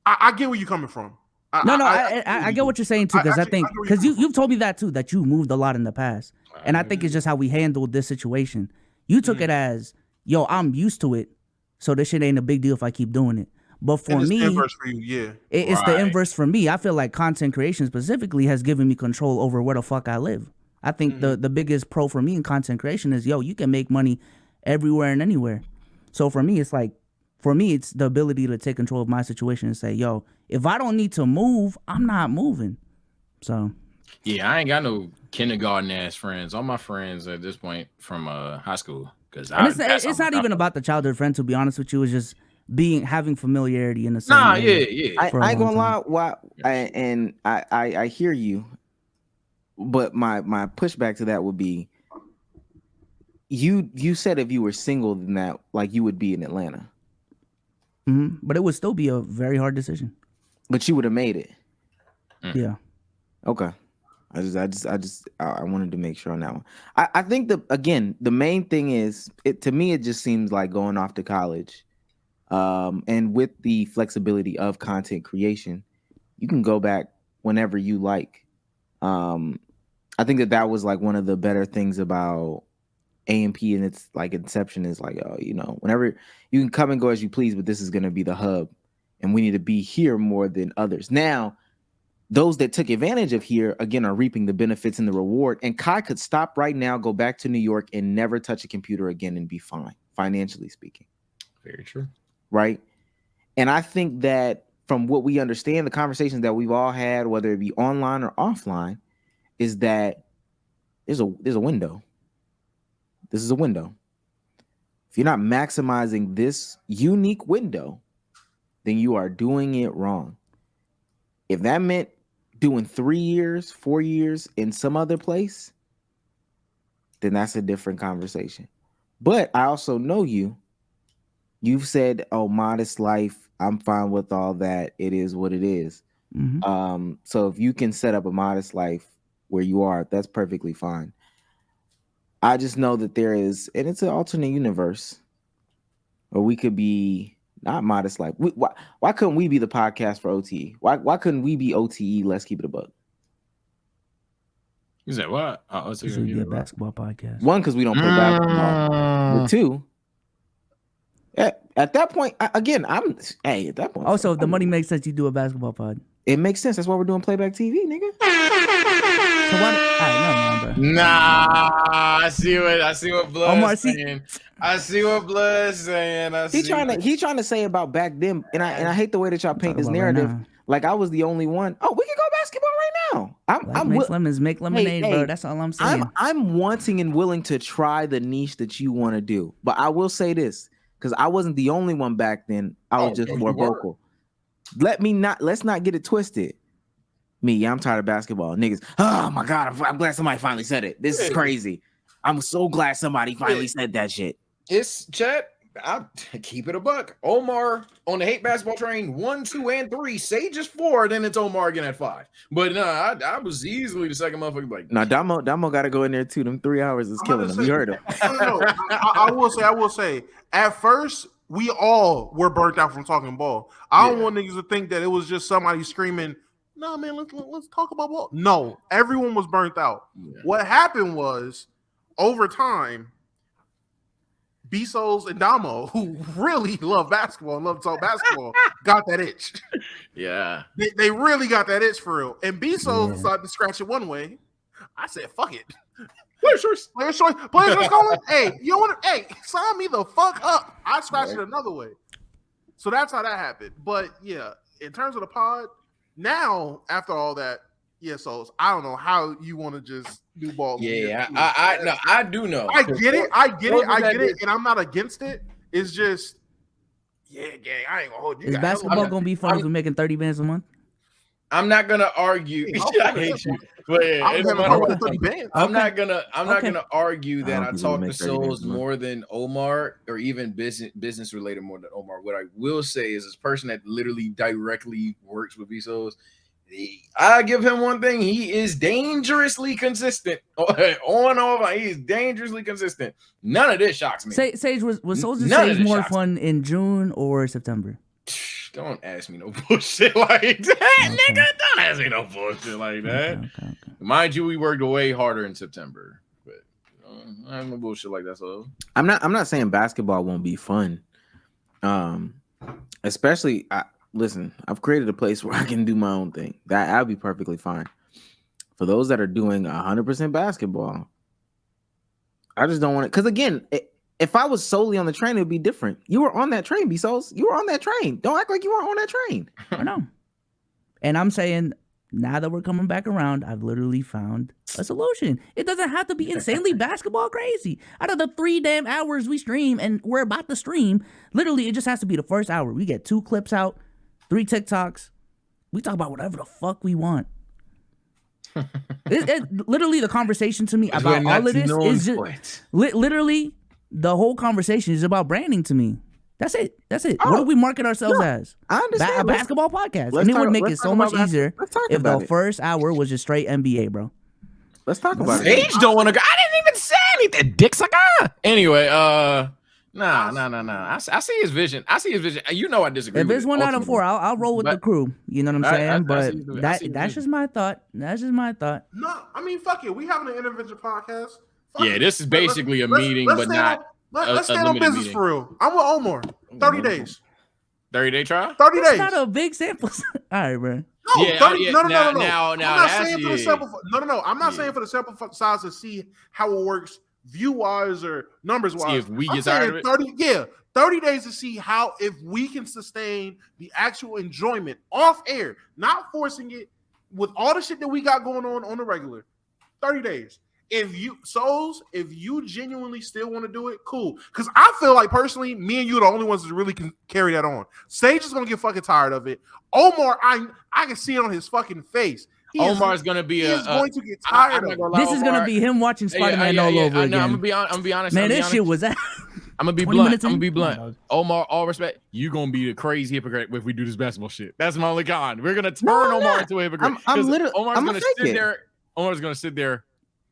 I get where you're coming from. I get what you're saying too, because I think because you've told me that too, that you moved a lot in the past, and I think it's just how we handled this situation. You took it as, yo, I'm used to it, so this shit ain't a big deal if I keep doing it. But for me, the inverse for you, yeah, it's the inverse for me. I feel like content creation specifically has given me control over where the fuck I live. I think the biggest pro for me in content creation is, yo, you can make money everywhere and anywhere. So for me, it's like, it's the ability to take control of my situation and say, yo, if I don't need to move, I'm not moving. So yeah, I ain't got no kindergarten ass friends. All my friends at this point from high school. Because it's not even about the childhood friend, to be honest with you. It's just having familiarity in the same way. Yeah. I ain't gonna lie. I hear you, but my pushback to that would be, you said if you were single, then that like you would be in Atlanta. But it would still be a very hard decision. But you would have made it. Yeah. Okay. I wanted to make sure on that one. I think the main thing is, to me it just seems like going off to college, and with the flexibility of content creation, you can go back whenever you like. I think that was like one of the better things about AMP and its like inception is like, whenever you can come and go as you please, but this is going to be the hub, and we need to be here more than others. Now, those that took advantage of here, again, are reaping the benefits and the reward. And Kai could stop right now, go back to New York, and never touch a computer again and be fine, financially speaking. Very true. Right? And I think that from what we understand, the conversations that we've all had, whether it be online or offline, is that there's a window. This is a window. If you're not maximizing this unique window, then you are doing it wrong. If that meant doing 3 years, 4 years in some other place, then that's a different conversation. But I also know you. You've said, oh, modest life, I'm fine with all that. It is what it is. So if you can set up a modest life where you are, that's perfectly fine. I just know that there is, and it's an alternate universe where we could be not modest life. Why couldn't we be the podcast for OTE? Why couldn't we be OTE? Let's keep it a buck. Is that what? This would be a basketball podcast. One, because we don't play basketball. But two, at that point, again, at that point. Also, if the money makes sense, you do a basketball pod. It makes sense. That's why we're doing playback TV, nigga. So what? All right, no, bro. Nah, I see what Blood's Omar, saying. I see what Blood's saying. He trying to say about back then, and I hate the way that y'all paint Talk this about right narrative. now. Like I was the only one. Oh, we can go basketball right now. Life makes lemons, make lemonade, Hey, bro. That's all I'm saying. I'm wanting and willing to try the niche that you want to do, but I will say this because I wasn't the only one back then. I was just more vocal. Let's not get it twisted. I'm tired of basketball, niggas. Oh my god, I'm glad somebody finally said it. This is crazy. I'm so glad somebody finally said that shit. It's chat. I'll keep it a buck. Omar on the hate basketball train 1, 2, and 3. Sage is 4, then it's Omar again at 5. But no, I was easily the second motherfucker. Like, now Damo got to go in there too. Them 3 hours is killing him. You heard him. No, I will say. At first, we all were burnt out from talking ball. I don't want niggas to think that it was just somebody screaming, "No, man, let's talk about ball." No, everyone was burnt out. Yeah. What happened was, over time, Bsolz and Damo, who really love basketball and love to talk basketball, got that itch. Yeah. They really got that itch for real. And Bsolz decided to scratch it one way. I said, fuck it. Players choice calling. Hey, you want to sign me the fuck up. I scratched it another way. So that's how that happened. But yeah, in terms of the pod, now after all that, so I don't know how you want to just do ball. Yeah, I do know. I get it, and I'm not against it. It's just, gang, I ain't gonna hold you. Is basketball gonna be fun if we're making 30 bands a month? I'm not gonna argue. I hate you. But I'm not gonna argue that I talk to Bsolz more than Omar, or even business related more than Omar. What I will say is, this person that literally directly works with Bsolz, I give him one thing: he is dangerously consistent on off. He's dangerously consistent. None of this shocks me. Sage, was Soldier Sage more fun in June or September? Don't ask me no bullshit like that, nigga. Don't ask me no bullshit like that. Okay. Mind you, we worked way harder in September, but I have no bullshit like that. So I'm not saying basketball won't be fun. Especially, listen, I've created a place where I can do my own thing. I'll be perfectly fine. For those that are doing 100% basketball, I just don't want it. Because again, if I was solely on the train, it would be different. You were on that train, Bsolz. You were on that train. Don't act like you weren't on that train. I know. And I'm saying, now that we're coming back around, I've literally found a solution. It doesn't have to be insanely basketball crazy. Out of the 3 damn hours we stream, and we're about to stream, literally, it just has to be the first hour. We get 2 clips out, 3 TikToks. We talk about whatever the fuck we want. Literally, the conversation to me about all of this is just literally the whole conversation is about branding to me. That's it. Oh, what do we market ourselves as? I understand. A basketball podcast. And it would make it so much easier if the first hour was just straight NBA, bro. Let's talk about it. Sage don't want to go. I didn't even say anything. Dick sucker. Anyway, nah. I see his vision. You know I disagree. If with it's it, 1 out of 4, I'll roll with the crew. You know what I'm saying? But that's just my thought. That's just my thought. No, I mean, fuck it. We having an individual podcast. Yeah, this is basically a meeting, but not. Let's stay on business for real. I'm with Omar. 30 days. 30-day trial? 30 days. That's not a big sample. All right, bro. No, yeah, 30, no. Now, I'm not saying for the sample. No. I'm not saying for the sample size to see how it works view wise or numbers wise. See if we get tired of it. 30 days to see how if we can sustain the actual enjoyment off air, not forcing it with all the shit that we got going on the regular. 30 days. If you genuinely still want to do it, cool. Because I feel like personally, me and you are the only ones that really can carry that on. Sage is gonna get fucking tired of it. Omar, I can see it on his fucking face. Omar's gonna be going to get tired of it. This is gonna be him watching Spider-Man all over again. I'm gonna be honest. Man, this shit was that. I'm gonna be blunt. Omar, all respect, you gonna be the crazy hypocrite if we do this basketball shit. That's my only con. We're gonna turn Omar into a hypocrite. Omar's gonna sit there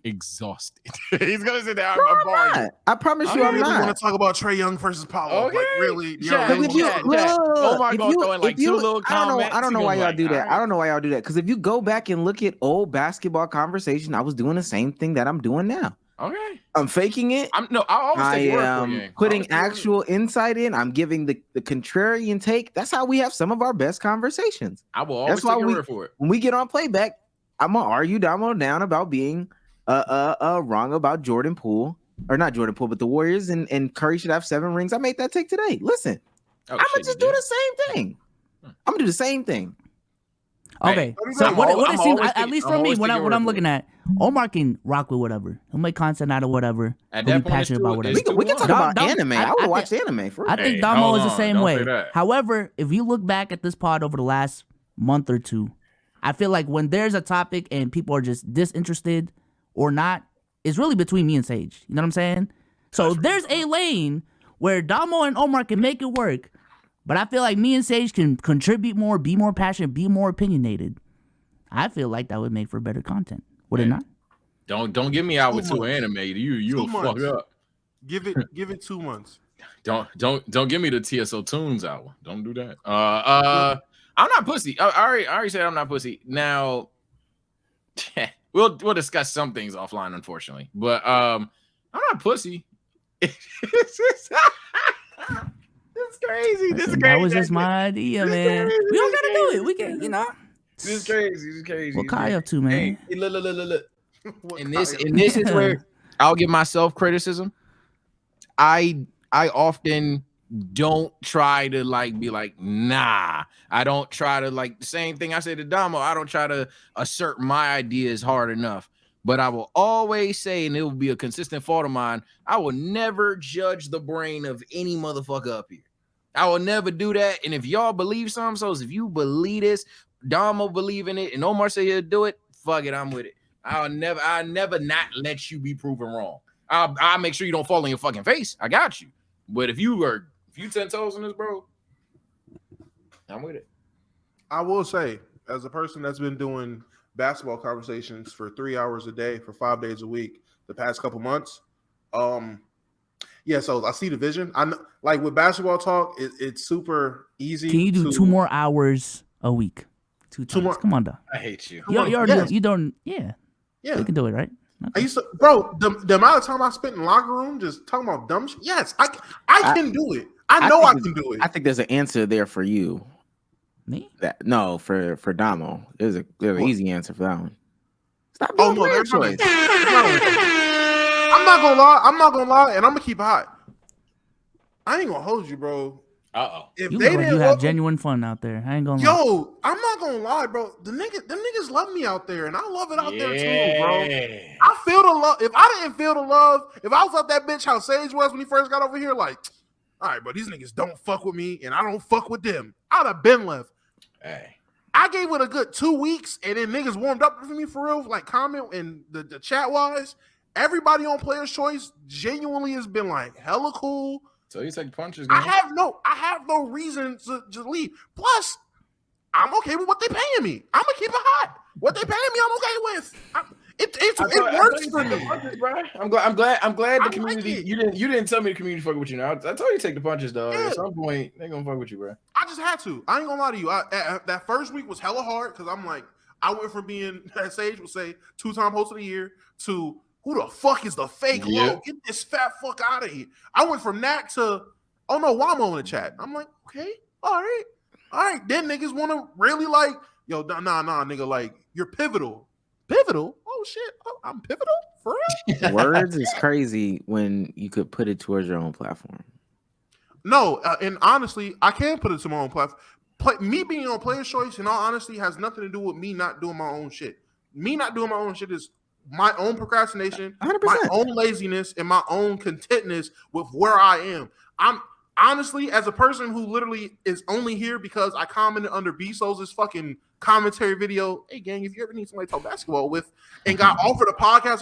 exhausted. He's gonna sit there. I promise you, I'm not. Want to talk about Trae Young versus Paulo? Okay. Like really? Omar gonna throw in like 2 little comments. I don't know why y'all do that. I don't know why y'all do that. Because if you go back and look at old basketball conversation, I was doing the same thing that I'm doing now. Okay. I'm faking it. I always I take your word for am the game. putting actual insight in. I'm giving the contrarian take. That's how we have some of our best conversations. I will always That's why take your word for it. when we get on playback, I'm gonna argue Damo down about being wrong about Jordan Poole, or not Jordan Poole, but the Warriors and Curry should have 7 rings. I made that take today. Listen, I'm gonna just do the same thing. I'm gonna do the same thing. Okay, Hey, so I'm what always it seems, taking- at least I'm for me, always what taking your I'm word for looking at, Omar can rock with whatever. He'll make content out of whatever. At He'll that be point, it's passionate too- about whatever. it's too We can talk long. about Dom- anime. I I would watch the anime for I real. think Hey, Damo hold is the on, same don't way. say that. However, if you look back at this pod over the last month or two, I feel like when there's a topic and people are just disinterested or not, it's really between me and Sage. You know what I'm saying? So there's a lane where Damo and Omar can make it work, but I feel like me and Sage can contribute more, be more passionate, be more opinionated. I feel like that would make for better content. Would it not? Don't get me out with 2 months. anime. You'll 2 fuck months. up. Give it 2 months. Don't give me the TSO Tunes hour. Don't do that. I'm not pussy. I already said I'm not pussy. Now we'll discuss some things offline, unfortunately. But I'm not pussy. It's crazy. This is crazy. That was just my idea, man. crazy. We don't gotta do it. We can, This is crazy. This is crazy. What Kai up to, man? Hey, look. What And this kind is where I'll give myself criticism. I often don't try to be like, nah. I don't try to the same thing I said to Damo. I don't try to assert my ideas hard enough. But I will always say, and it will be a consistent fault of mine, I will never judge the brain of any motherfucker up here. I will never do that. And if y'all believe something, so if you believe this, Damo believe in it, and Omar say he'll do it, fuck it, I'm with it. I'll never not let you be proven wrong. I'll make sure you don't fall in your fucking face. I got you. But if you 10 toes in this, bro, I'm with it. I will say, as a person that's been doing basketball conversations for 3 hours a day for 5 days a week the past couple months, so I see the vision. I know, with basketball talk, it's super easy. Can you do 2 more hours a week? 2 times. more. Come on, dog. I hate you. You don't. Yeah. Yeah. You can do it, right? Okay. I used to, bro. The amount of time I spent in the locker room just talking about dumb shit. Yes, I can do it. I know I can do it. I think there's an answer there for you. Me? No, for Damo. There's an easy answer for that one. Stop Oh doing no, player there's choice. I'm not gonna lie, and I'm gonna keep it hot. I ain't gonna hold you, bro. If You they look like didn't you have welcome- genuine fun out there. I ain't gonna lie. Yo, I'm not gonna lie, bro. Them niggas love me out there, and I love it out there too, bro. I feel the love. If I didn't feel the love, if I was out that bitch how Sage was when he first got over here, all right, bro, these niggas don't fuck with me, and I don't fuck with them, I'd have been left. Hey. I gave it a good 2 weeks, and then niggas warmed up for me for real, comment and the chat wise. Everybody on Player's Choice genuinely has been hella cool. So you take punches, I man. have no reason to leave. Plus, I'm okay with what they paying me. I'm gonna keep it hot. What they paying me, I'm okay with. It works for me. Punches, bro. I'm glad the I community. like it. You didn't tell me the community fuck with you. Now I told you to take the punches, dog. Yeah. At some point they gonna fuck with you, bro. I just had to. I ain't gonna lie to you. That first week was hella hard because I went from being, as Sage would say, 2-time host of the year to who the fuck is the fake low? Get this fat fuck out of here. I went from that to, oh no, Wamo in the chat. I'm like, okay, all right. Then niggas want to really yo, nah, nigga, you're pivotal. Pivotal? Oh shit, I'm pivotal for real? Words is crazy when you could put it towards your own platform. No, and honestly, I can put it to my own platform. Me being on Player's Choice, in all honesty, has nothing to do with me not doing my own shit. Me not doing my own shit is my own procrastination, 100%. my own laziness, and my own contentness with where I am. I'm honestly, as a person who literally is only here because I commented under Bsolz's fucking commentary video, hey gang, if you ever need somebody to talk basketball with, and got offered a podcast,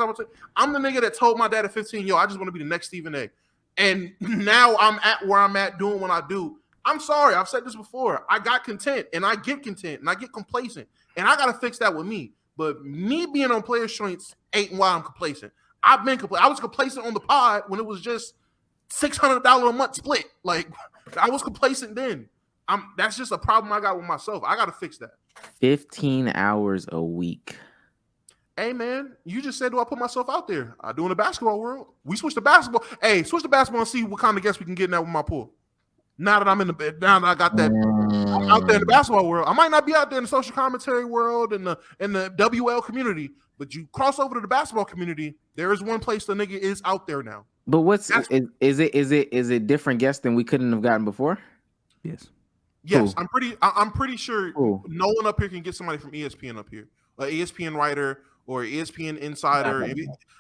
I'm the nigga that told my dad at 15, yo, I just want to be the next Stephen A. And now I'm at where I'm at doing what I do. I'm sorry, I've said this before. I got content, and I get content, and I get complacent, and I gotta fix that with me. But me being on Player's Choice ain't why I'm complacent. I've been complacent. I was complacent on the pod when it was just $600 a month split. I was complacent then. That's just a problem I got with myself. I got to fix that. 15 hours a week. Hey man, you just said, do I put myself out there? I do in the basketball world. We switch to basketball. Hey, switch to basketball and see what kind of guests we can get in that with my pool. Now that I'm in the now that I got that I'm out there in the basketball world. I might not be out there in the social commentary world and the WL community, but you cross over to the basketball community. There is one place the nigga is out there now. But is it different guests than we couldn't have gotten before? Yes. Yes, Cool. I'm pretty sure Cool. no one up here can get somebody from ESPN up here, an ESPN writer or ESPN insider,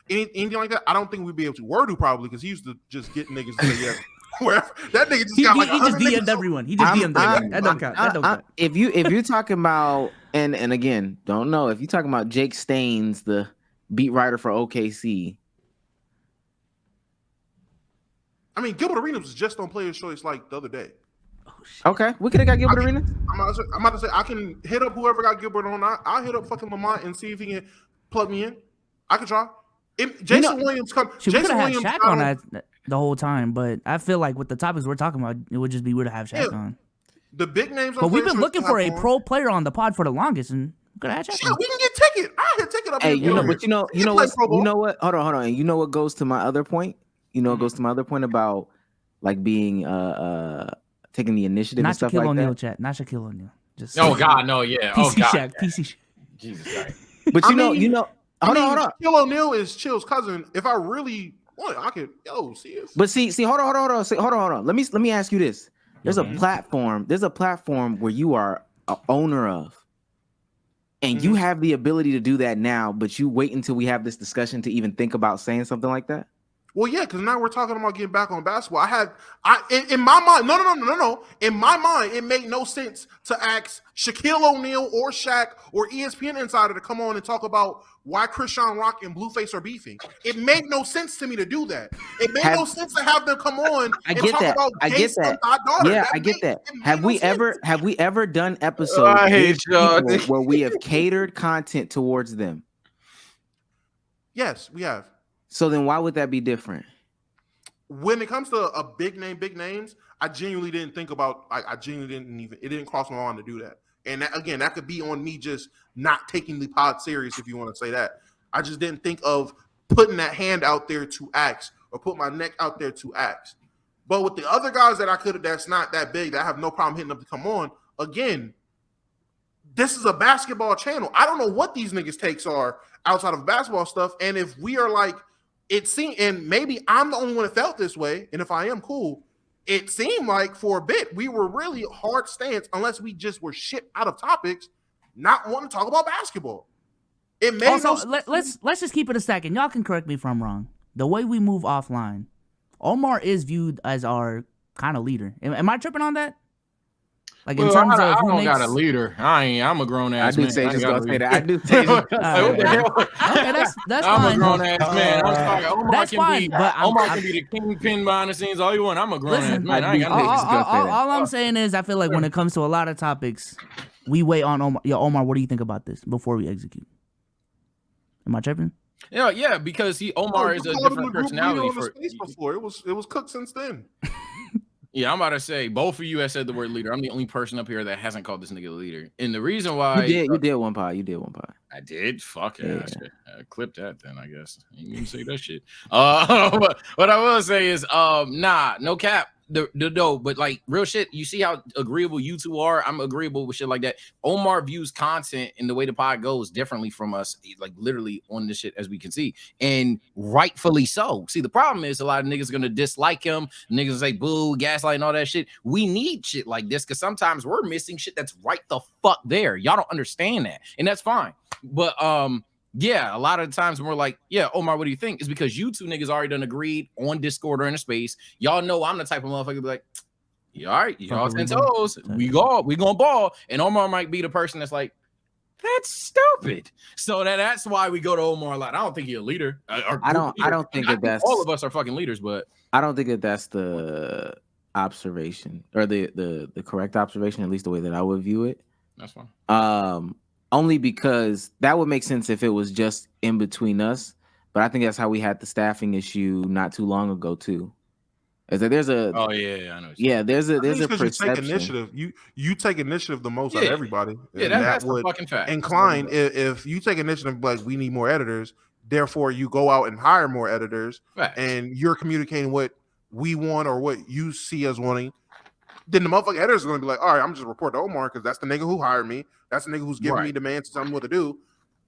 anything like that. I don't think we'd be able to. Word probably because he used to just get niggas to say yes. Wherever that nigga just got like he just DM'd everyone. He just DM'd everyone. That don't count. That don't count. If you're talking about and again, don't know if you're talking about Jake Staines, the beat writer for OKC. I mean, Gilbert Arenas was just on Players' Choice like the other day. Okay, we could have got Gilbert Arenas. I'm about to say I can hit up whoever got Gilbert on. I'll hit up fucking Lamont and see if he can plug me in. I can try. If Jason Williams come. We could Jason have had Williams Shaq on that the whole time, but I feel like with the topics we're talking about, it would just be weird to have Shaq on. The big names. But we've been looking for a pro player on the pod for the longest, and we could have had Shaq. Shit, we can get ticket. I hit ticket up. Hey, here. but you know what? Hold on. And you know what goes to my other point? You know what goes to my other point about like being taking the initiative Not and stuff Shaquille like O'Neal, that. chat. Not Shaquille O'Neal. Just Oh God, no, yeah. Oh PC God, Shaq. PC Shaq. Jesus Christ. But you know. Hold on. Shaquille O'Neal is Chill's cousin. If I really want, I could. See it. But see, hold on. Let me ask you this. There's a platform. There's a platform where you are an owner of, and you have the ability to do that now. But you wait until we have this discussion to even think about saying something like that. Well, yeah, because now we're talking about getting back on basketball. In my mind, no. In my mind, it made no sense to ask Shaquille O'Neal or Shaq or ESPN Insider to come on and talk about why Krishan Rock and Blueface are beefing. It made no sense to me to do that. It made no sense to have them come on and talk about I get that. Yeah, I get that. Have we ever done episodes I hate y'all. where we have catered content towards them? Yes, we have. So then why would that be different? When it comes to a big names, I genuinely didn't think about. I genuinely didn't even. It didn't cross my mind to do that. And that, again, that could be on me just not taking the pod serious, if you want to say that. I just didn't think of putting that hand out there to ask or put my neck out there to ask. But with the other guys that I could, that's not that big, that I have no problem hitting up to come on. Again, this is a basketball channel. I don't know what these niggas' takes are outside of basketball stuff. And if we are like. It seemed, and maybe I'm the only one that felt this way, and if I am, cool. It seemed like for a bit we were really hard stance, unless we just were shit out of topics, not wanting to talk about basketball. It made also, let's just keep it a second. Y'all can correct me if I'm wrong. The way we move offline, Omar is viewed as our kind of leader. Am I tripping on that? Like in terms of I who don't makes... got a leader. I'm a grown ass man. I do say just gonna say that. I do say what the hell? Okay, that's I'm fine. a grown ass man. I'm sorry. Omar That's can fine, be, but Omar can be the kingpin behind the scenes all you want. I'm a grown ass man. I ain't got all I'm saying is I feel like when it comes to a lot of topics, we wait on Omar. Yo, Omar, what do you think about this before we execute? Am I tripping? Yeah, because Omar is a different personality for. Before it was cooked since then. Yeah, I'm about to say both of you have said the word leader. I'm the only person up here that hasn't called this nigga a leader. And the reason why you did one pod. I did. Fuck yeah. Clip that then, I guess. You didn't even say that shit. But what I will say is, no cap. No, but like real shit. You see how agreeable you two are. I'm agreeable with shit like that. Omar views content and the way the pod goes differently from us, like literally on this shit as we can see, and rightfully so. See, the problem is a lot of niggas gonna dislike him. Niggas say boo, gaslight, and all that shit. We need shit like this because sometimes we're missing shit that's right the fuck there. Y'all don't understand that, and that's fine. But yeah, a lot of the times when we're like, yeah, Omar, what do you think? It's because you two niggas already done agreed on Discord or in a space. Y'all know I'm the type of motherfucker to be like, yeah, all right, y'all 10 toes. We gonna ball. And Omar might be the person that's like, that's stupid. So that's why we go to Omar a lot. I don't think he's a leader. I don't think that's all of us are fucking leaders, but I don't think that's the observation or the correct observation, at least the way that I would view it. That's fine. Only because that would make sense if it was just in between us. But I think that's how we had the staffing issue not too long ago too. Is that there's a Oh yeah, I know. yeah, there's a Because you take perception. initiative. You take initiative the most out of Yeah. everybody. Yeah, and that's a would fucking fact. incline if you take initiative, like we need more editors. Therefore, you go out and hire more editors, Facts. and you're communicating what we want or what you see as wanting. Then the motherfucking editors are going to be like, all right, I'm just report to Omar because that's the nigga who hired me. That's the nigga who's giving me demands to tell me what to do.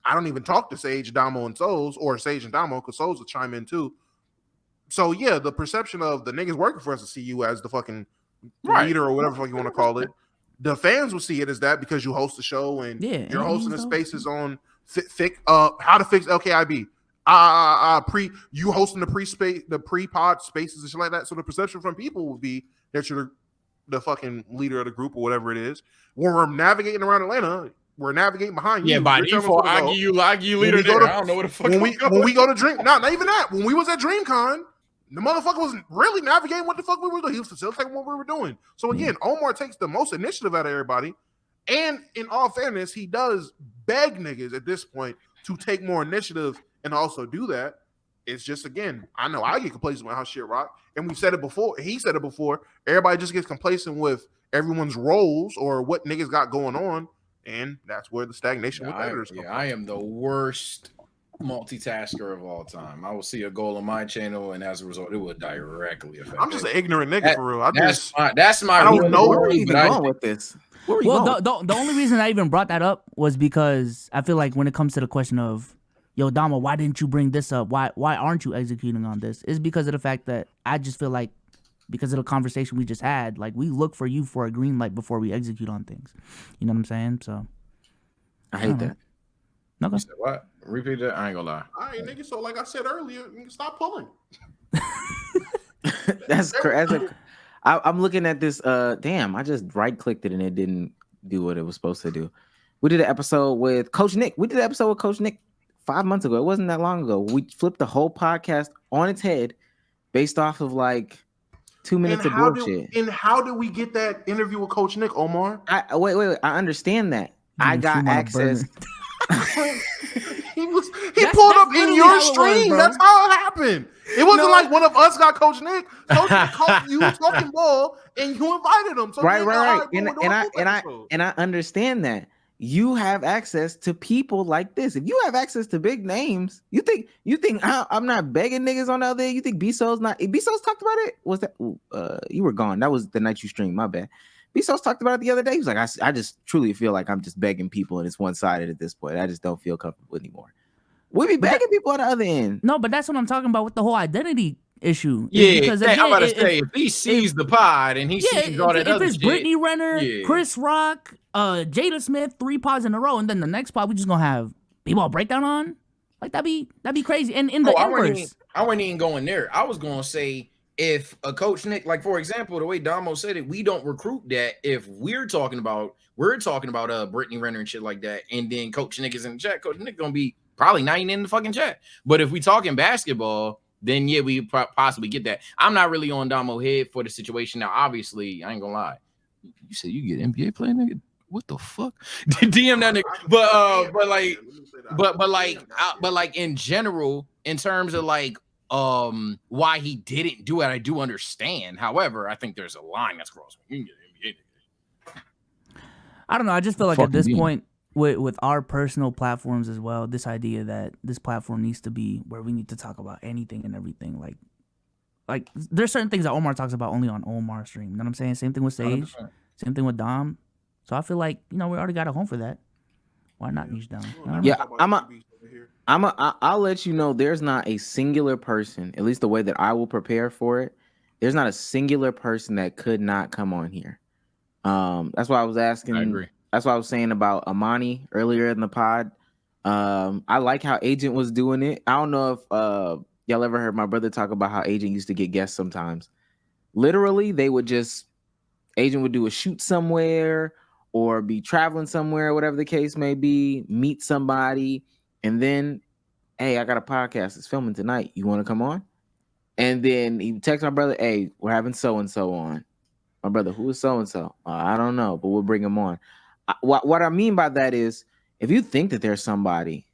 I don't even talk to Sage, Damo, and Bsolz, or Sage and Damo, because Bsolz will chime in too. So yeah, the perception of the niggas working for us to see you as the fucking leader or whatever the fuck you want to call it. The fans will see it as that because you host the show and you're hosting the spaces on how to fix LKIB. You hosting the pre-pod spaces and shit like that. So the perception from people will be that you're the fucking leader of the group or whatever it is. When we're navigating around Atlanta, we're navigating behind you. Yeah, by default, I give you leader there. I don't know what the fuck. When we go to Dream, not even that. When we was at DreamCon, the motherfucker was really navigating what the fuck we were doing. He was facilitating what we were doing. So again, Omar takes the most initiative out of everybody. And in all fairness, he does beg niggas at this point to take more initiative and also do that. It's just, again, I know I get complacent with how shit rock. And we said it before. He said it before. Everybody just gets complacent with everyone's roles or what niggas got going on. And that's where the stagnation with editors comes from. I am the worst multitasker of all time. I will see a goal on my channel, and as a result, it will directly affect. I'm just an ignorant nigga for real. That's my. I don't know where are you going with this. Well, the only reason I even brought that up was because I feel like when it comes to the question of, yo, Dama, why didn't you bring this up? Why aren't you executing on this? Is because of the fact that I just feel like because of the conversation we just had, like we look for you for a green light before we execute on things. You know what I'm saying? So I hate that. No, go. What? Repeat that. I ain't gonna lie. All right, nigga. So like I said earlier, stop pulling. That's crazy. I'm looking at this. Damn, I just right clicked it and it didn't do what it was supposed to do. We did an episode with Coach Nick. 5 months ago. It wasn't that long ago. We flipped the whole podcast on its head based off of like 2 minutes of bullshit. And how did we get that interview with Coach Nick, Omar? Wait. I understand that. I got access. He pulled up in your stream. That's how it happened. It wasn't like one of us got Coach Nick. Coach Nick called you talking ball, and you invited him. So right. And I understand that. You have access to people like this. If you have access to big names, you think I'm not begging niggas on the other end? You think Bsolz not? Bsolz talked about it. Was that you were gone? That was the night you streamed. My bad. Bsolz talked about it the other day. He was like, I just truly feel like I'm just begging people, and it's one-sided at this point. I just don't feel comfortable anymore. We be begging people on the other end. No, but that's what I'm talking about with the whole identity issue. Yeah, because I'm about to say if he sees the pod and he sees all that other if it's shit, Brittany Renner, Chris Rock, Jada Smith, 3 pods in a row, and then the next pod we just gonna have B-ball breakdown on, like that'd be crazy. And in the inverse, I wasn't even going there. I was gonna say if a Coach Nick, like for example, the way Damo said it, we don't recruit that. If we're talking about Brittany Renner and shit like that, and then Coach Nick is in the chat, Coach Nick gonna be probably not even in the fucking chat. But if we talking basketball, then yeah, we possibly get that. I'm not really on Damo head for the situation now. Obviously, I ain't gonna lie. You said you get NBA play, nigga. What the fuck? DM that nigga. But like in general, in terms of like why he didn't do it, I do understand. However, I think there's a line that's crossed. You can get NBA, nigga. I don't know. I just feel like at this point, with our personal platforms as well, this idea that this platform needs to be where we need to talk about anything and everything. Like there's certain things that Omar talks about only on Omar's stream. You know what I'm saying? Same thing with Sage. 100%. Same thing with Dom. So I feel like, we already got a home for that. Why not niche down? Yeah, I'll let you know there's not a singular person, at least the way that I will prepare for it. There's not a singular person that could not come on here. That's why I was asking. I agree. That's what I was saying about Amani earlier in the pod. I like how Agent was doing it. I don't know if y'all ever heard my brother talk about how Agent used to get guests sometimes. Literally, Agent would do a shoot somewhere or be traveling somewhere, whatever the case may be, meet somebody, and then, hey, I got a podcast. It's filming tonight. You want to come on? And then he texts my brother, hey, we're having so-and-so on. My brother, who is so-and-so? I don't know, but we'll bring him on. What I mean by that is, if you think that there's somebody,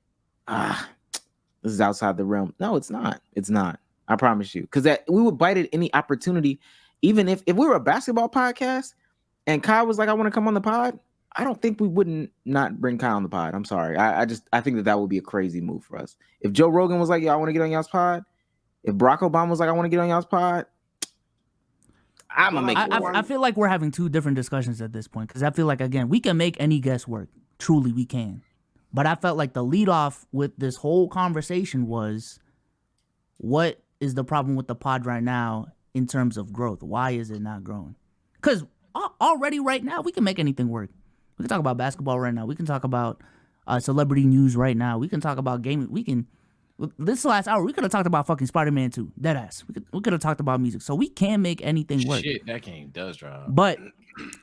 this is outside the realm. No, it's not. It's not. I promise you. Because we would bite at any opportunity. Even if we were a basketball podcast and Kyle was like, I want to come on the pod, I don't think we wouldn't not bring Kyle on the pod. I'm sorry. I think that would be a crazy move for us. If Joe Rogan was like, yo, I want to get on y'all's pod. If Barack Obama was like, I want to get on y'all's pod, I'm going to make it work. I feel like we're having two different discussions at this point. Because I feel like, again, we can make any guest work. Truly, we can. But I felt like the lead off with this whole conversation was, what is the problem with the pod right now in terms of growth? Why is it not growing? Because already right now, we can make anything work. We can talk about basketball right now. We can talk about celebrity news right now. We can talk about gaming. We can, this last hour, we could have talked about fucking Spider-Man 2. Deadass. We could have talked about music. So we can make anything work. Shit, that game does drop. But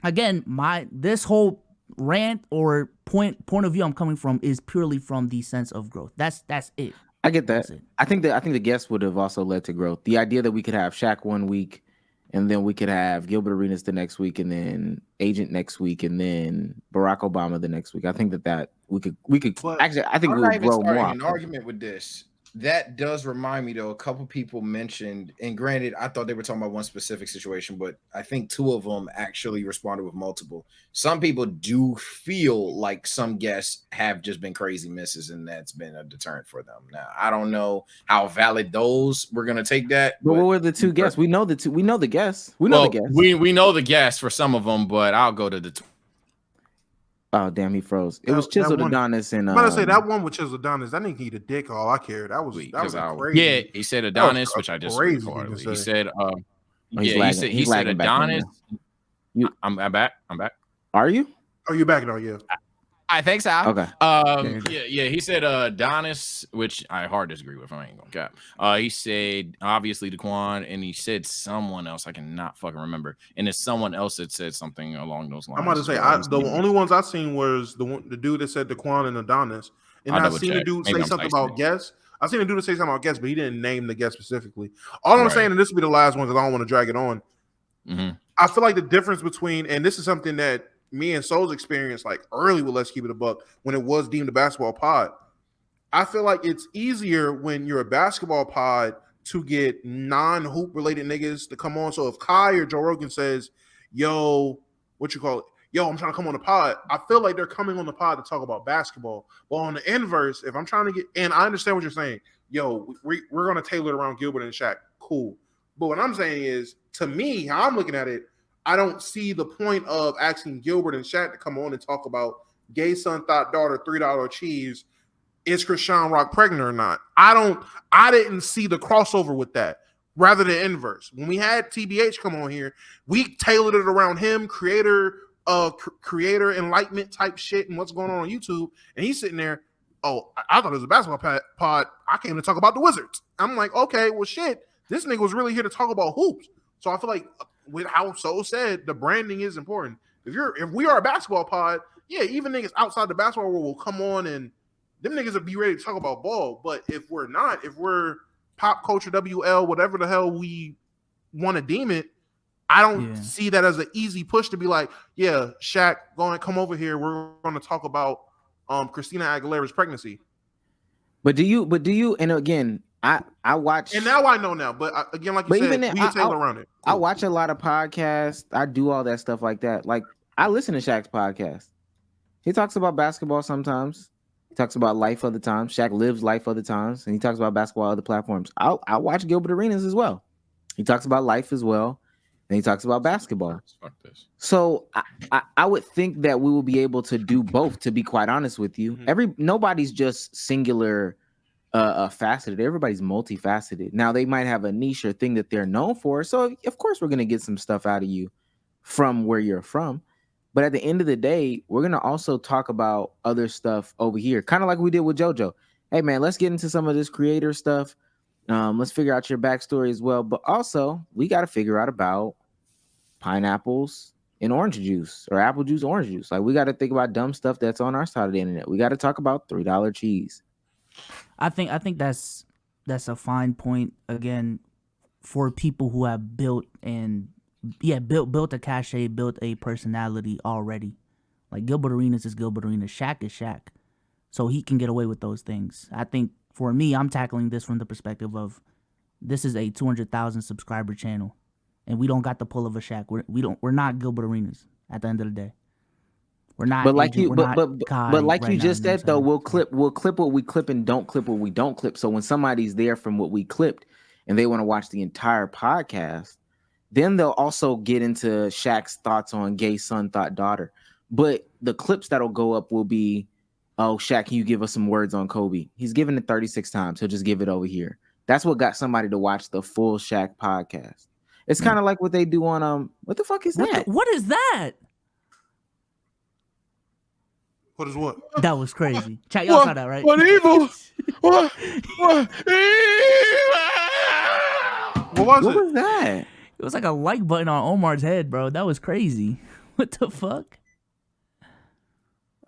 again, this whole rant or point of view I'm coming from is purely from the sense of growth. That's it. I get that. I think the guests would have also led to growth. The idea that we could have Shaq one week, and then we could have Gilbert Arenas the next week, and then Agent next week, and then Barack Obama the next week. I think that we could actually. I think we would grow more. An argument with this. That does remind me, though, a couple people mentioned, and granted, I thought they were talking about one specific situation, but I think two of them actually responded with multiple. Some people do feel like some guests have just been crazy misses, and that's been a deterrent for them. Now, I don't know how valid those we're gonna take that. But what were the two guests? We know the two. We know the guests. We know the guests. We know the guests for some of them, but I'll go to the two. Oh damn, he froze. It was Chiseled Adonis and I'm about to say that one with Chiseled Adonis. That nigga eat a dick. All I cared. That was crazy. Yeah, he said Adonis, which I just recorded. He said, he said Adonis. I'm back. Are you? Oh, you back now? Yeah. I think so. Okay. Yeah. He said Adonis, which I hard disagree with. I ain't gonna cap. He said obviously Daquan, and he said someone else. I cannot fucking remember. And it's someone else that said something along those lines. I'm about to say the only ones I seen was the dude that said Daquan and Adonis, and I seen a dude say something about guests. I seen a dude say something about guests, but he didn't name the guest specifically. All I'm saying, and this will be the last one because I don't want to drag it on. Mm-hmm. I feel like the difference between, and this is something that me and Bsolz experienced like early with Let's Keep It a Buck when it was deemed a basketball pod. I feel like it's easier when you're a basketball pod to get non-hoop related niggas to come on. So if Kai or Joe Rogan says, yo, what you call it? Yo, I'm trying to come on the pod. I feel like they're coming on the pod to talk about basketball. But on the inverse, if I'm trying to get, and I understand what you're saying, yo, we're going to tailor it around Gilbert and Shaq. Cool. But what I'm saying is, to me, how I'm looking at it, I don't see the point of asking Gilbert and Shaq to come on and talk about gay son, thought daughter, $3 cheese. Is Krishan Rock pregnant or not? I didn't see the crossover with that. Rather than inverse. When we had TBH come on here, we tailored it around him, creator enlightenment type shit and what's going on YouTube. And he's sitting there, oh, I thought it was a basketball pod. I came to talk about the Wizards. I'm like, okay, well, shit. This nigga was really here to talk about hoops. So I feel like with how Bsolz said, the branding is important. If we are a basketball pod, yeah, even niggas outside the basketball world will come on and them niggas will be ready to talk about ball. But if we're not, if we're pop culture, WL, whatever the hell we want to deem it, I don't see that as an easy push to be like, yeah, Shaq, go and come over here. We're going to talk about Christina Aguilera's pregnancy. But do you? And again, I watch, and now I know now. But again, like you said, we tailor around it. Cool. I watch a lot of podcasts. I do all that stuff like that. Like I listen to Shaq's podcast. He talks about basketball sometimes. He talks about life other times. Shaq lives life other times, and he talks about basketball on other platforms. I watch Gilbert Arenas as well. He talks about life as well, and he talks about basketball. Fuck this. So I would think that we will be able to do both. To be quite honest with you, nobody's just singular. Faceted. Everybody's multifaceted. Now they might have a niche or thing that they're known for. So of course we're gonna get some stuff out of you from where you're from. But at the end of the day, we're gonna also talk about other stuff over here, kind of like we did with JoJo. Hey man, let's get into some of this creator stuff. Let's figure out your backstory as well. But also we got to figure out about pineapples and orange juice or apple juice, orange juice. Like we got to think about dumb stuff that's on our side of the internet. We got to talk about $3 cheese. I think that's a fine point again for people who have built a cachet, built a personality already. Like Gilbert Arenas is Gilbert Arenas, Shaq is Shaq, so he can get away with those things. I think for me, I'm tackling this from the perspective of this is a 200,000 subscriber channel, and we don't got the pull of a Shaq. We're not Gilbert Arenas at the end of the day. We're not. But like Adrian, you, we're but not Kai but like right you now, just you know what said though, I'm saying? we'll clip what we clip and don't clip what we don't clip. So when somebody's there from what we clipped and they want to watch the entire podcast, then they'll also get into Shaq's thoughts on gay son, thought daughter. But the clips that'll go up will be, oh, Shaq, can you give us some words on Kobe? He's given it 36 times. He'll just give it over here. That's what got somebody to watch the full Shaq podcast. It's kind of like what they do on what the fuck is that? What is that? What is what? That was crazy. Chat, y'all saw that, right? What evil? What? What? What What was that? It was like a like button on Omar's head, bro. That was crazy. What the fuck?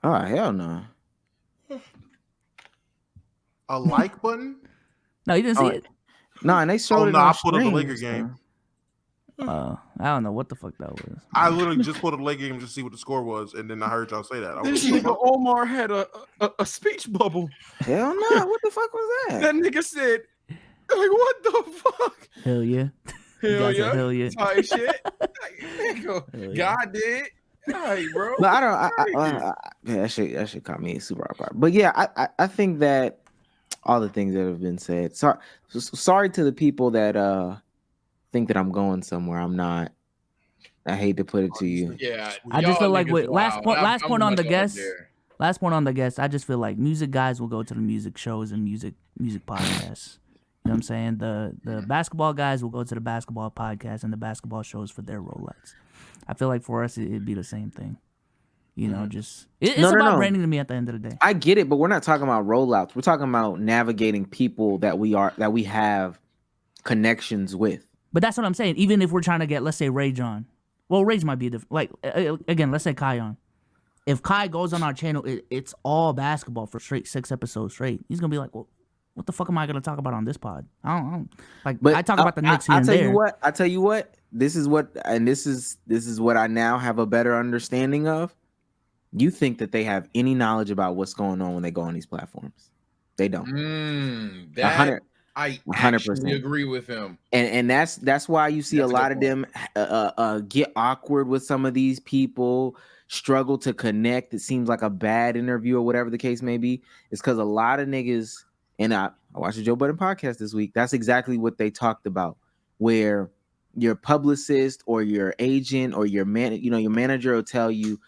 Oh hell no. A like button? No, you didn't see Oh, it? No, and they showed Oh it. no, on I put up the stream Laker and game. stuff. I don't know what the fuck that was. I literally just put up the Laker game just to see what the score was, and then I heard y'all say that. I was This like, nigga Omar had a speech bubble. Hell no! What the fuck was that? That nigga said, like, what the fuck? Hell yeah. You Hell guys are yeah. hell yeah. Type shit. Like, Hell nigga, yeah. God did. Hey, bro. But I don't. Yeah, that shit caught me super off guard. But yeah, I think that all the things that have been said. Sorry to the people that think that I'm going somewhere. I'm not. I hate to put it to you. Yeah. I just feel y'all like niggas with last wild. point I'm on much the up guest. there. Last point on the guest. I just feel like music guys will go to the music shows and music podcasts. You know what I'm saying? The basketball guys will go to the basketball podcast and the basketball shows for their Rolex. I feel like for us it'd be the same thing. You know, just it's about branding to me at the end of the day. I get it, but we're not talking about rollouts. We're talking about navigating people that we have connections with. But that's what I'm saying. Even if we're trying to get, let's say, Rage on. Well, Rage might be different. Like, again, let's say Kai on. If Kai goes on our channel, it's all basketball for 6 episodes straight. He's going to be like, well, what the fuck am I going to talk about on this pod? I don't like, But I talk about the Knicks here I'll and tell there. I tell you what. This is what I now have a better understanding of. You think that they have any knowledge about what's going on when they go on these platforms? They don't. That I 100%. actually agree with him. And that's why you see That's a a lot good of them get awkward with some of these people, struggle to connect. It seems like a bad interview or whatever the case may be. It's because a lot of niggas, and I watched the Joe Budden podcast this week. That's exactly what they talked about, where your publicist or your agent or your manager will tell you,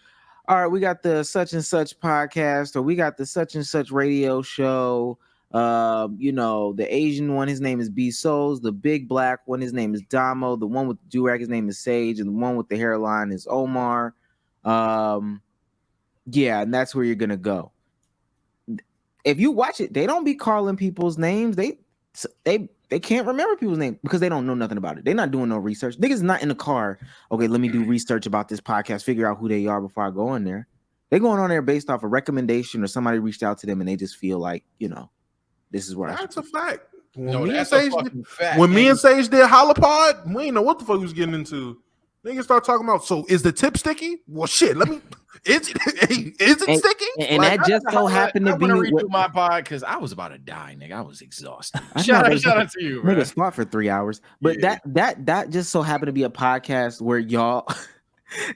all right, we got the such and such podcast, or we got the such and such radio show. The Asian one, his name is Bsolz. The big black one, his name is Damo. The one with the do-rag, his name is Sage, and the one with the hairline is Omar. And that's where you're gonna go. If you watch it, they don't be calling people's names. They can't remember people's names because they don't know nothing about it. They're not doing no research. Niggas not in the car. Okay, let me do research about this podcast, figure out who they are before I go on there. They're going on there based off a recommendation or somebody reached out to them and they just feel like, this is what that's a fact. No, that's a fucking fact. When me and Sage did Holopod, we ain't know what the fuck we was getting into. Niggas start talking about, so is the tip sticky? Well, shit, is it sticky? And that just so happened to be. I'm gonna redo my pod because I was about to die, nigga. I was exhausted. I Shout know, out to you, bro. Niggas fought for 3 hours, but Yeah. that just so happened to be a podcast where y'all.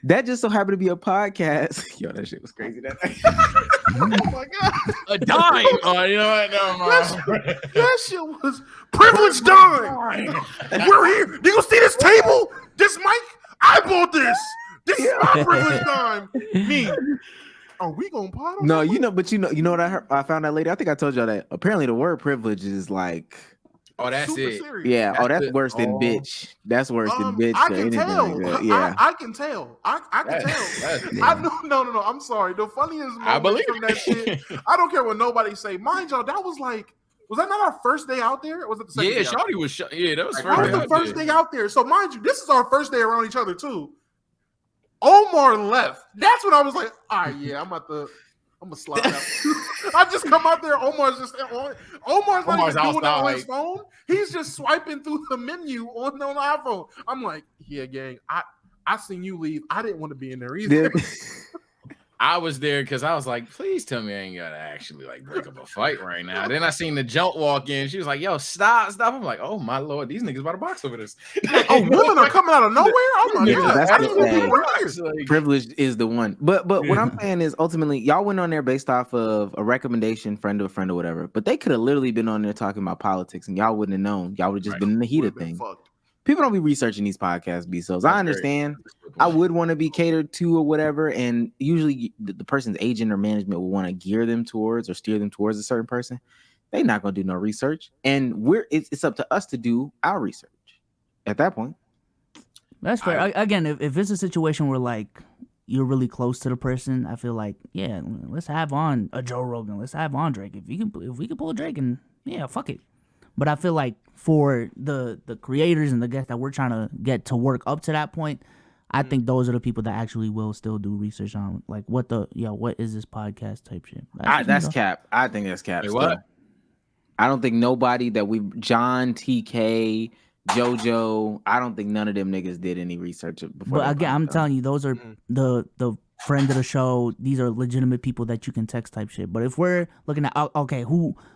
That just so happened to be a podcast. Yo, that shit was crazy that night. Oh my god, A dime. Oh, you know what? Never mind. that shit was privileged dime. We're here. You gonna see this table? This mic? I bought this. This is my privileged dime. Me. Are we gonna pot on No, that? but you know what I heard? I found out later. I think I told y'all that apparently the word privilege is like, Oh, that's Super it. serious. yeah, that's it. worse than bitch. That's worse than bitch. I or can anything tell. like that. Yeah. I can tell. I can tell. I no. I'm sorry. The funniest I moment believe from that shit. I don't care what nobody say. Mind y'all, that was like, was that not our first day out there? Or was it the second Yeah, day out there? Shawty was. Yeah, that was That first. was the first day out there. So mind you, this is our first day around each other too. Omar left. That's when I was like, all right, yeah, I'm gonna slide out. I just come out there. Omar's not Omar's even doing it on his outside. phone. He's just swiping through the menu on the iPhone. I'm like, yeah, gang. I seen you leave. I didn't want to be in there either. I was there because I was like, please tell me I ain't gotta actually like break up a fight right now. Then I seen the jump walk in. She was like, yo, stop. I'm like, oh my lord, these niggas about to box over this. Oh, women are coming out of nowhere. Oh my Niggas god, that's I the didn't know people thing. were here. Like, Privilege is the one. But what I'm saying is ultimately y'all went on there based off of a recommendation, friend of a friend or whatever. But they could have literally been on there talking about politics and y'all wouldn't have known. Y'all would have just Right. been in the heat of Would've been things. fucked. People don't be researching these podcasts, Bsolz. I understand. That's I would want to be catered to or whatever, and usually the person's agent or management will want to gear them towards or steer them towards a certain person. They're not gonna do no research, and it's up to us to do our research at that point. That's fair. Again, if it's a situation where like you're really close to the person, I feel like yeah, let's have on a Joe Rogan, let's have on Drake. If we can pull Drake, and yeah, fuck it. But I feel like for the creators and the guests that we're trying to get to work up to that point, I think those are the people that actually will still do research on like what is this podcast type shit. That's cap. I think that's cap. Wait, Still. what? I don't think nobody that John, TK, JoJo, I don't think none of them niggas did any research before. But again, I'm telling you, those are the friend of the show. These are legitimate people that you can text type shit. But if we're looking at okay,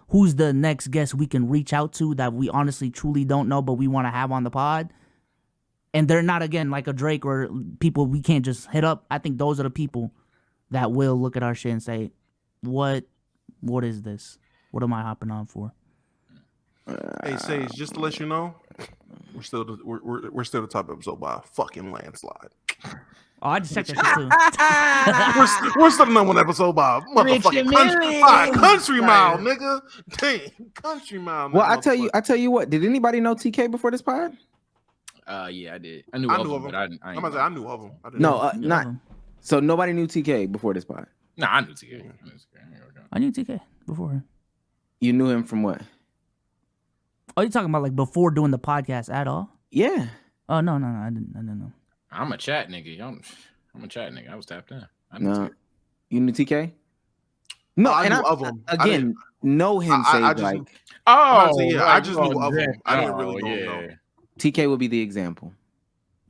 who's the next guest we can reach out to that we honestly truly don't know, but we want to have on the pod, and they're not again like a Drake or people we can't just hit up. I think those are the people that will look at our shit and say, what is this? What am I hopping on for? Hey Sage, just to let you know, we're still the top episode by a fucking landslide. Oh, I just checked that shit too. we're still the number one episode by a motherfucking country mile, nigga. Dang, country mile. Well, I tell you what. Did anybody know TK before this pod? Yeah, I did. I knew of him. I knew of him. No, not. So nobody knew TK before this pod. No, I knew TK. I knew TK before. You knew him from what? Oh, you talking about like before doing the podcast at all? Yeah. Oh no, I didn't know. I'm a chat nigga. I'm a chat nigga. I was tapped in. No. You knew TK? No, I knew of him. Again, know him. I just knew of him. I didn't really know him. TK would be the example.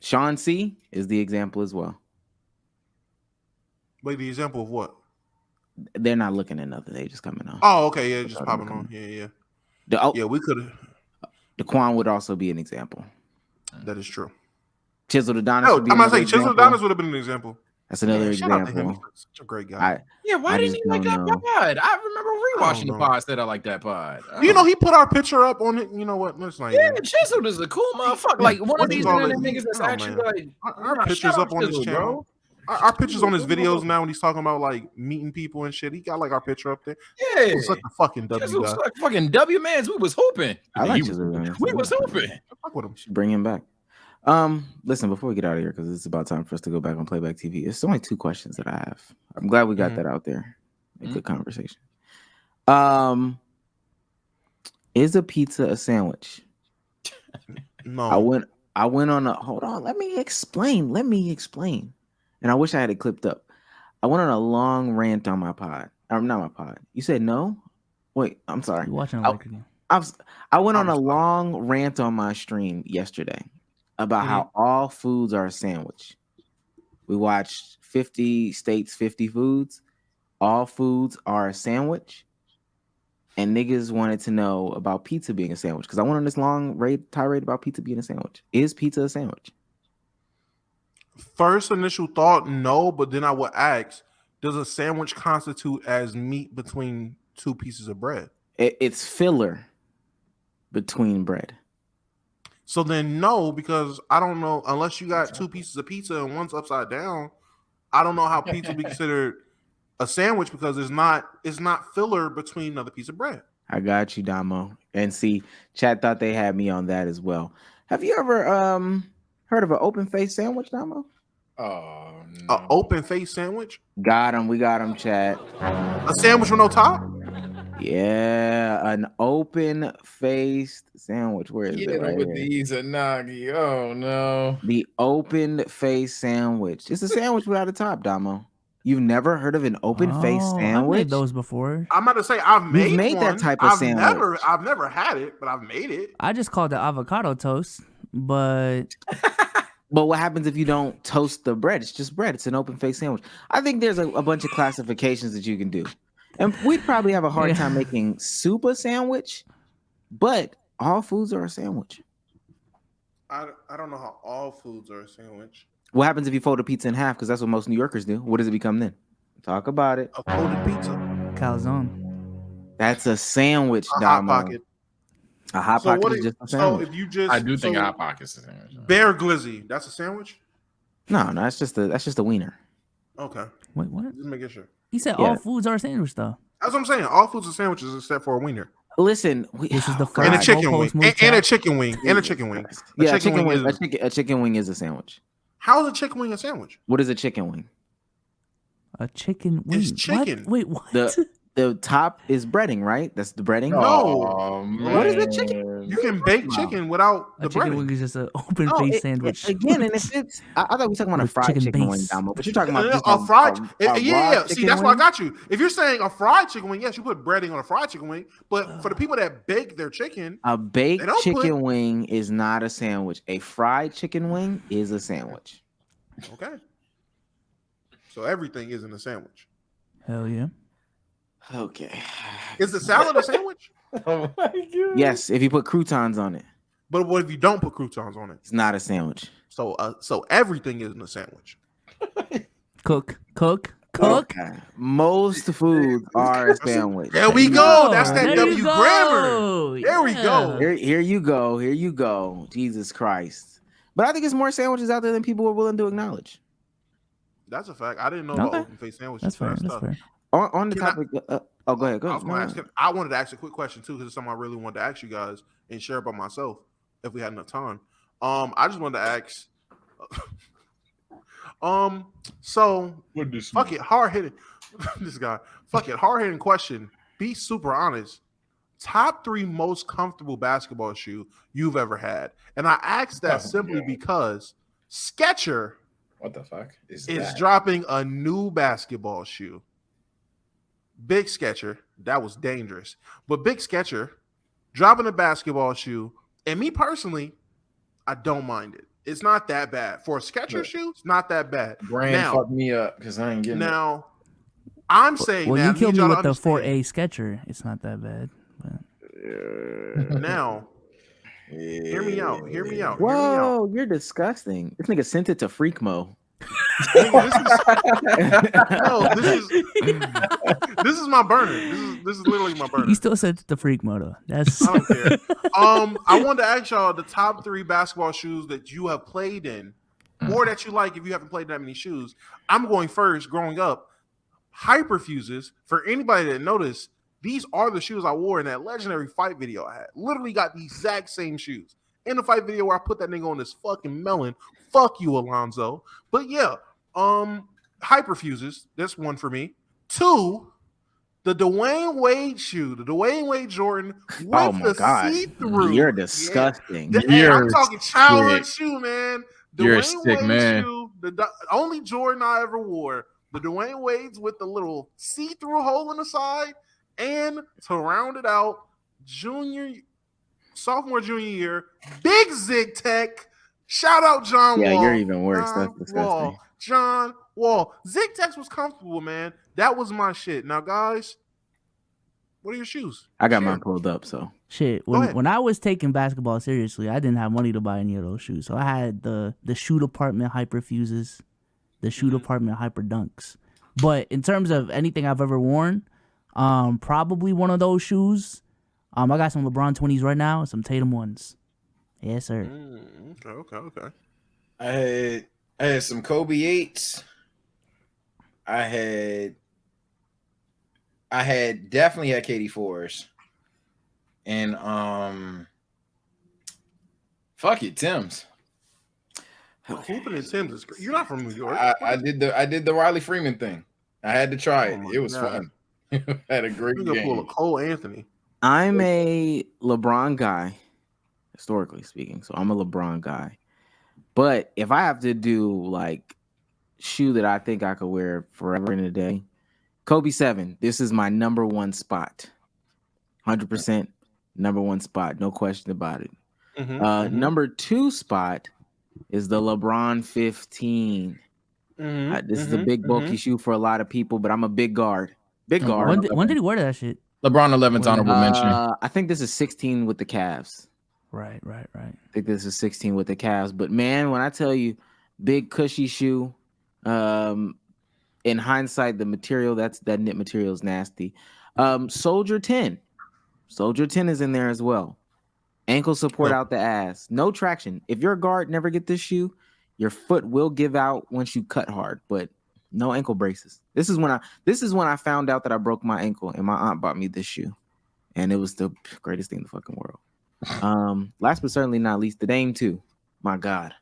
Sean C is the example as well. Wait, the example of what? They're not looking at nothing. They just coming on. Oh, okay, yeah, just popping on. Yeah. Yeah, we could have. Daquan would also be an example. That is true. Chisel Adonis. No, I'm not saying Chisel Adonis would have been an example. That's another Shout out to him. example. He's such a great guy. Why didn't he like that pod? I remember rewatching the pod. Said I like that pod. You know, he put our picture up on it. You know what? Let's not. Yeah, Chisel is a cool motherfucker. Like one of these niggas that's actually like our pictures up on his channel. Bro. Our pictures on his videos now when he's talking about like meeting people and shit. He got like our picture up there. Yeah, it's like a fucking W guy. Like fucking W mans. We was hoping. I like we was hoping. Fuck with him. Bring him back. Listen, before we get out of here, because it's about time for us to go back on Playback TV. It's only 2 questions that I have. I'm glad we got that out there. A good conversation. Is a pizza a sandwich? No. I went on a hold on. Let me explain. And I wish I had it clipped up. I went on a long rant on my pod. Not my pod. You said no? Wait, I'm sorry. You're watching I went on a long rant on my stream yesterday about how all foods are a sandwich. We watched 50 states, 50 foods. All foods are a sandwich. And niggas wanted to know about pizza being a sandwich because I went on this long tirade about pizza being a sandwich. Is pizza a sandwich? First initial thought, no, but then I would ask, does a sandwich constitute as meat between 2 pieces of bread? It's filler between bread. So then no, because I don't know, unless you got 2 pieces of pizza and one's upside down, I don't know how pizza would be considered a sandwich because it's not filler between another piece of bread. I got you, Damo. And see, chat thought they had me on that as well. Have you ever heard of an open face sandwich, Damo? Oh, no. An open face sandwich? Got him. We got him, chat. A sandwich with no top? Yeah, an open faced sandwich. Where is it? Right with here. these Anagi. Oh no. The open face sandwich. It's a sandwich without a top, Damo. You've never heard of an open face sandwich? I've made those before. I'm about to say I've made that type of sandwich. I've never had it, but I've made it. I just called it avocado toast, but But what happens if you don't toast the bread? It's just bread. It's an open face sandwich. I think there's a bunch of classifications that you can do. And we'd probably have a hard time making soup a sandwich, but all foods are a sandwich. I don't know how all foods are a sandwich. What happens if you fold a pizza in half? Because that's what most New Yorkers do. What does it become then? Talk about it. A folded pizza. Calzone. That's a sandwich, A hot Damo. pocket. A hot So pocket what is is just a so sandwich. if you just I do think Hot Pockets is a sandwich. Bear glizzy, that's a sandwich? No, that's just a wiener. Okay. Wait, what? Just making sure. He said Yeah. all foods are a sandwich, though. That's what I'm saying. All foods are sandwiches except for a wiener. Listen, This is the God. And a Fried chicken wing. goalpost move And a chat. chicken wing. And a chicken wing. Yeah, chicken wing is- a chicken wing is a sandwich. How is a chicken wing a sandwich? What is a chicken wing? A chicken wing. It's chicken. What? Wait, what? The top is breading, right? That's the breading. No. What is a chicken? You can bake chicken without A the chicken breading. wing is just an open No, face sandwich. Again, and if it's, I thought we were talking about a With fried chicken chicken wing, base. Damo, but you're talking about just A fried, raw yeah. See, chicken that's why I wing? got you. If you're saying a fried chicken wing, yes, you put breading on a fried chicken wing. But for the people that bake their chicken, A baked They don't chicken put- wing is not a sandwich. A fried chicken wing is a sandwich. okay. So everything isn't a sandwich. Hell yeah. Okay. Is the salad a sandwich? Oh my god. Yes, if you put croutons on it, But what if you don't put croutons on it? it's not a sandwich. So everything isn't a sandwich. Cook. Okay. Most foods are a sandwich. There we go. That's that There W you grammar. go. There we go. Here you go. Here you go. Jesus Christ. But I think it's more sandwiches out there than people are willing to acknowledge. That's a fact. I didn't know about Okay. open face sandwiches. That's fair. Fast That's stuff. fair. On the Can I- topic, oh, go ahead. Go I ahead. was gonna ask him, I wanted to ask a quick question too, because it's something I really wanted to ask you guys and share about myself if we had enough time. I just wanted to ask. So What this fuck it, hard hitting. This guy, fuck it, hard hitting question. Be super honest. Top 3 most comfortable basketball shoe you've ever had, and I asked that simply because Skechers What the fuck is is that? dropping a new basketball shoe. Big Skechers, that was dangerous. But Big Skechers dropping a basketball shoe, and me personally, I don't mind it. It's not that bad. For a Skechers Look. shoe, it's not that bad. Brain Now- fucked me up because I ain't getting it. Now, I'm saying Well, now, you I killed need me y'all with to the 4A understand. Sketcher. It's not that bad. Now, hear me out. Hear me out. Hear me out. Whoa, you're disgusting. This nigga sent it to Freakmo. This is my burner. This is literally my burner. He still said the freak motor. That's I don't care. I wanted to ask y'all the top 3 basketball shoes that you have played in, or that you like if you haven't played that many shoes. I'm going first. Growing up, Hyperfuses. For anybody that noticed, these are the shoes I wore in that legendary fight video I had. Literally got the exact same shoes in the fight video where I put that nigga on this fucking melon. Fuck you, Alonzo. But yeah, Hyperfuses. That's one for me. 2. The Dwayne Wade shoe, the Dwayne Wade Jordan with Oh my the God. see-through. You're Yeah. disgusting. Hey, You're I'm talking childhood sick. shoe, man. You're a Dwayne sick Wade man. shoe, the only Jordan I ever wore. The Dwayne Wade's with the little see-through hole in the side, and to round it out, sophomore, junior year, big Zig Tech. Shout out John Yeah, Wall. you're even worse. That's John disgusting. Wall. John Wall. Zig Tech was comfortable, man. That was my shit. Now, guys, what are your shoes? I got Share. mine pulled up, so shit. Go ahead. When I was taking basketball seriously, I didn't have money to buy any of those shoes. So I had the shoe department Hyperfuses, the shoe department Hyper Dunks. But in terms of anything I've ever worn, probably one of those shoes. I got some LeBron 20s right now and some Tatum ones. Yes, sir. Okay. I had some Kobe 8s. I had definitely had KD 4s. And fuck it, Tim's. Hooping and Tim's is great. You're not from New York. I did the Riley Freeman thing. I had to try it. Oh my It was God. fun. Had a great You gonna pull a game. Cole Anthony. I'm a LeBron guy, historically speaking. So I'm a LeBron guy. But if I have to do like shoe that I think I could wear forever in a day, Kobe 7. This is my number 1 spot. 100% number 1 spot. No question about it. Mm-hmm. Number 2 spot is the LeBron 15. This is a big bulky shoe for a lot of people, but I'm a big guard. Big guard. When did he wear that shit? LeBron 11th honorable mention. I think this is 16 with the Cavs. Right. I think this is 16 with the Cavs. But man, when I tell you, big cushy shoe. In hindsight, the material that knit material is nasty. Soldier 10 is in there as well. Ankle support out the ass. No traction. If you're a guard, never get this shoe. Your foot will give out once you cut hard, but no ankle braces. This is when I found out that I broke my ankle, and my aunt bought me this shoe, and it was the greatest thing in the fucking world. Last but certainly not least, the Dame 2. My God.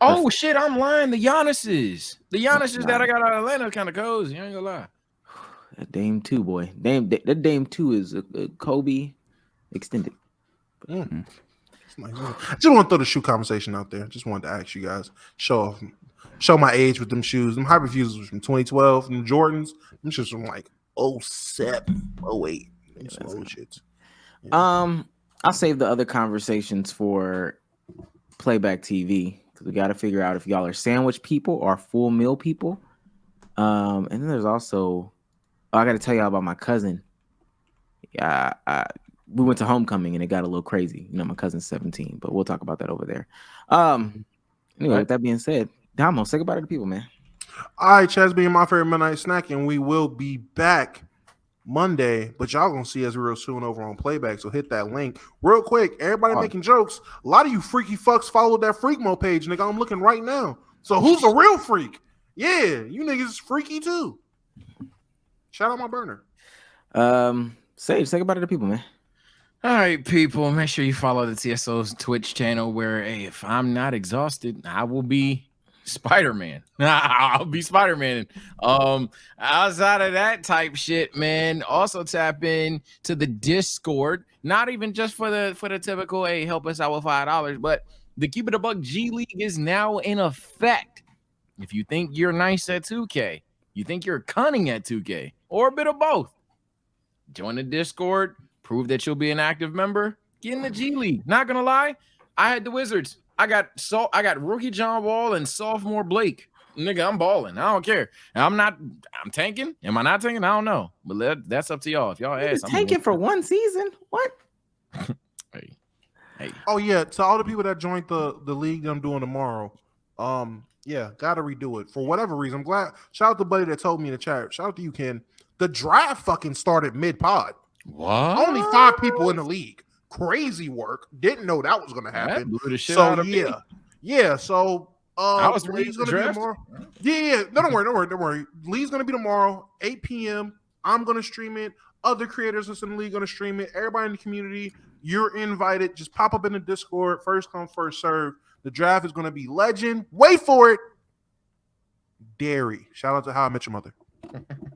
Oh shit, I'm lying. The Giannis's that I got out of Atlanta kind of cozy. I ain't gonna lie. That Dame 2, boy. That Dame 2 is a Kobe extended. I just want to throw the shoe conversation out there. Just wanted to ask you guys, show my age with them shoes. Them Hyperfuses was from 2012. Them Jordans, them shits from like 07, 08. Some old shits. Yeah. I'll save the other conversations for playback TV because we got to figure out if y'all are sandwich people or full meal people. And then there's also, I got to tell y'all about my cousin. Yeah, we went to homecoming and it got a little crazy. You know, my cousin's 17, but we'll talk about that over there. Anyway, with that being said, Damo, say goodbye to the people, man. All right, Chaz being my favorite midnight snack, and we will be back Monday, but y'all gonna see us real soon over on Playback, so hit that link real quick. Everybody making jokes. A lot of you freaky fucks followed that Freakmo page, nigga. I'm looking right now. So who's a real freak? Yeah, you niggas is freaky too. Shout out my burner. Sage, say goodbye to the people, man. All right, people, make sure you follow the TSO's Twitch channel where, hey, if I'm not exhausted, I will be Spider-Man. I'll be Spider-Man. Outside of that type shit, man, also tap in to the Discord. Not even just for the typical, hey, help us out with $5, but the Keep It a Buck G League is now in effect. If you think you're nice at 2K, you think you're cunning at 2K, or a bit of both, join the Discord. Prove that you'll be an active member. Get in the G League. Not gonna lie, I had the Wizards. I got rookie John Wall and sophomore Blake. Nigga, I'm balling. I don't care. I'm tanking. Am I not tanking? I don't know. But that's up to y'all. If y'all ask, I'm tanking for one season. What? Hey. Oh yeah, to all the people that joined the league that I'm doing tomorrow. Yeah, gotta redo it for whatever reason. I'm glad. Shout out to buddy that told me in the chat. Shout out to you, Ken. The draft fucking started mid-pod. What? Only 5 people in the league. Crazy work. Didn't know that was gonna happen. That blew the shit so out of yeah, me. yeah. So I was Lee's gonna be tomorrow. Yeah. No, don't worry. Lee's gonna be tomorrow, 8 p.m. I'm gonna stream it. Other creators that's in the league gonna stream it. Everybody in the community, you're invited. Just pop up in the Discord. First come, first serve. The draft is gonna be legend. Wait for it. Dairy. Shout out to How I Met Your Mother.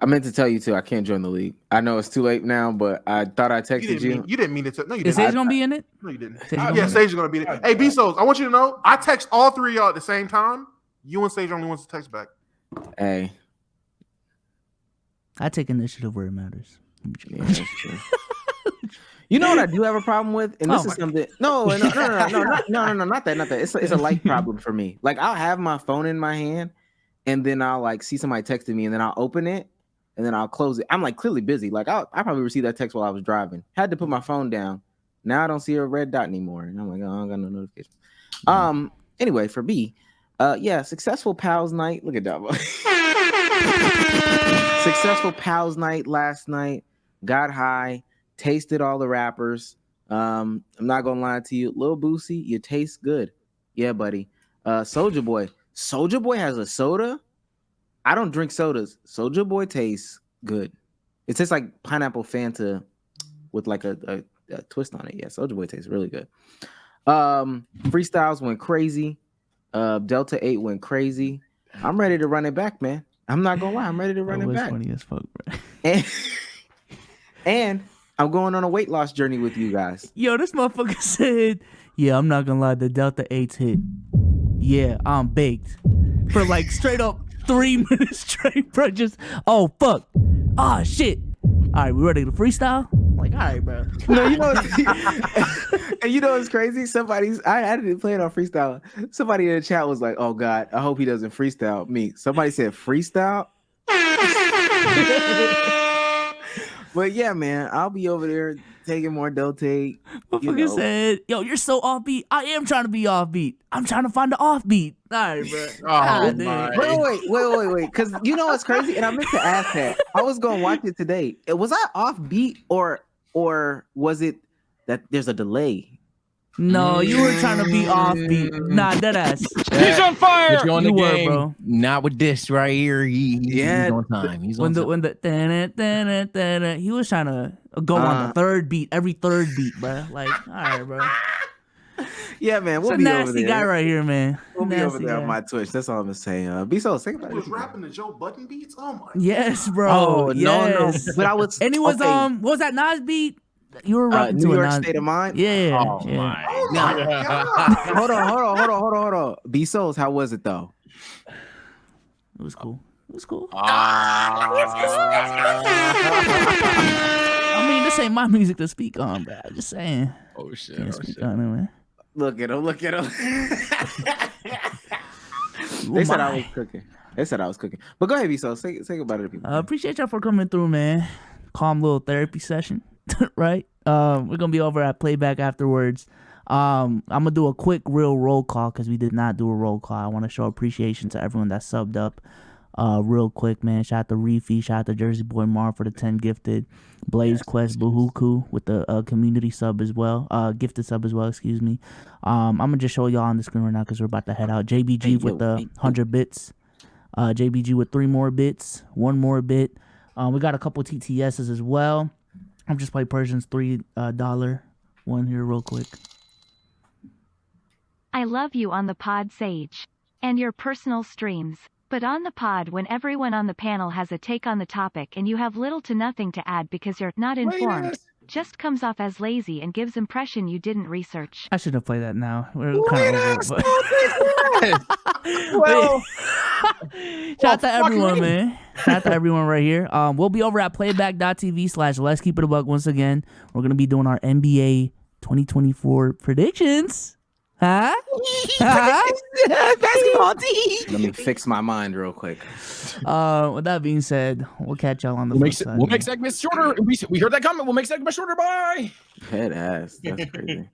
I meant to tell you too. I can't join the league. I know it's too late now, but I thought I texted you. You didn't mean it. No, you didn't. Is Sage gonna be in it? No, you didn't. Sage Sage is gonna be there. Hey, Bsolz, I want you to know. I text all 3 of y'all at the same time. You and Sage only wants to text back. Hey, I take initiative where it matters. yeah, that's true. You know what I do have a problem with, and this is something. No, not that. It's a light problem for me. Like I'll have my phone in my hand. And then I'll like see somebody texting me, and then I'll open it, and then I'll close it. I'm like clearly busy. Like I probably received that text while I was driving. Had to put my phone down. Now I don't see a red dot anymore, and I'm like, oh, I don't got no notification. Anyway, for B, yeah, successful pals night. Look at that. Successful pals night last night. Got high, tasted all the rappers. I'm not gonna lie to you, Lil Boosie, you taste good. Yeah, buddy. Soulja Boy. Soulja Boy has a soda. I don't drink sodas. Soulja Boy tastes good. It tastes like pineapple Fanta with like a twist on it. Yeah, Soulja Boy tastes really good. Freestyles went crazy. Delta 8 went crazy. I'm ready to run it back, man. I'm not gonna lie. I'm ready to run it back. Funny as fuck, bro. And I'm going on a weight loss journey with you guys. Yo, this motherfucker said, yeah, I'm not gonna lie, the Delta 8's hit. Yeah, I'm baked. For like straight up 3 minutes straight, bro. Just, oh, fuck. Ah, shit. All right, we ready to freestyle? Like, Like, all right, bro. No, you know, and you know what's crazy? I didn't play it on freestyle. Somebody in the chat was like, "Oh God, I hope he doesn't freestyle me." Somebody said freestyle. But yeah, man, I'll be over there taking more dough take. Motherfucker said, "Yo, you're so offbeat. I am trying to be offbeat. I'm trying to find the offbeat." All right, bro. Oh, damn. Wait, because you know what's crazy, and I meant to ask that. I was gonna watch it today. Was I offbeat or was it that there's a delay? No, you were trying to be offbeat. Nah, dead ass. He's on fire. But you're on the You were, game, bro. Not with this right here. He's on time. He's on time. When the he was trying to go on the third beat, every third beat, bro. Like, all right, bro. Yeah, man, we'll It's a be over nasty there. guy right here, man. We'll be over Nasty there guy. on my Twitch. That's all I'm saying. Bsolz, think about He was it. rapping the Joe Budden beats. Oh my. Yes, bro. Oh yes. no, but I was. And he was okay, what was that Nas beat? You were rapping New to York a Nas. State of Mind. Yeah. Oh yeah. my. Oh my God. Hold on. Bsolz, how was it though? It was cool. It was cool. I mean, this ain't my music to speak on, bro. I'm just saying. Oh shit. Can't Oh speak shit. on it, man. Look at him. Oh, They said I my. was cooking. But go ahead, Bsolz. Say goodbye to the people. Appreciate y'all for coming through, man. Calm little therapy session, right? We're gonna be over at Playback afterwards. I'm gonna do a quick real roll call because we did not do a roll call. I want to show appreciation to everyone that subbed up. Real quick, man. Shout out to Reefy, shout out to Jersey Boy Mar for the 10 gifted, Blaze Quest Bahuku with the community sub as well, gifted sub as well. Excuse me. I'm gonna just show y'all on the screen right now because we're about to head out. JBG with the 100 bits. JBG with 3 more bits, 1 more bit. We got a couple TTSs as well. I'm just playing Persian's $3 one here real quick. I love you on the pod, Sage. And your personal streams. But on the pod, when everyone on the panel has a take on the topic and you have little to nothing to add because you're not informed, just comes off as lazy and gives impression you didn't research. I shouldn't play that now. We're kind of over it, Well, shout out to everyone, man. Shout out to everyone right here. We'll be over at playback.tv/Let's Keep It a Buck once again. We're going to be doing our NBA 2024 predictions. Huh? Basketball team. Let me fix my mind real quick. With that being said, we'll catch y'all on the flip side. We'll make segments shorter. We heard that comment. We'll make segments shorter. Bye. Head ass. That's crazy.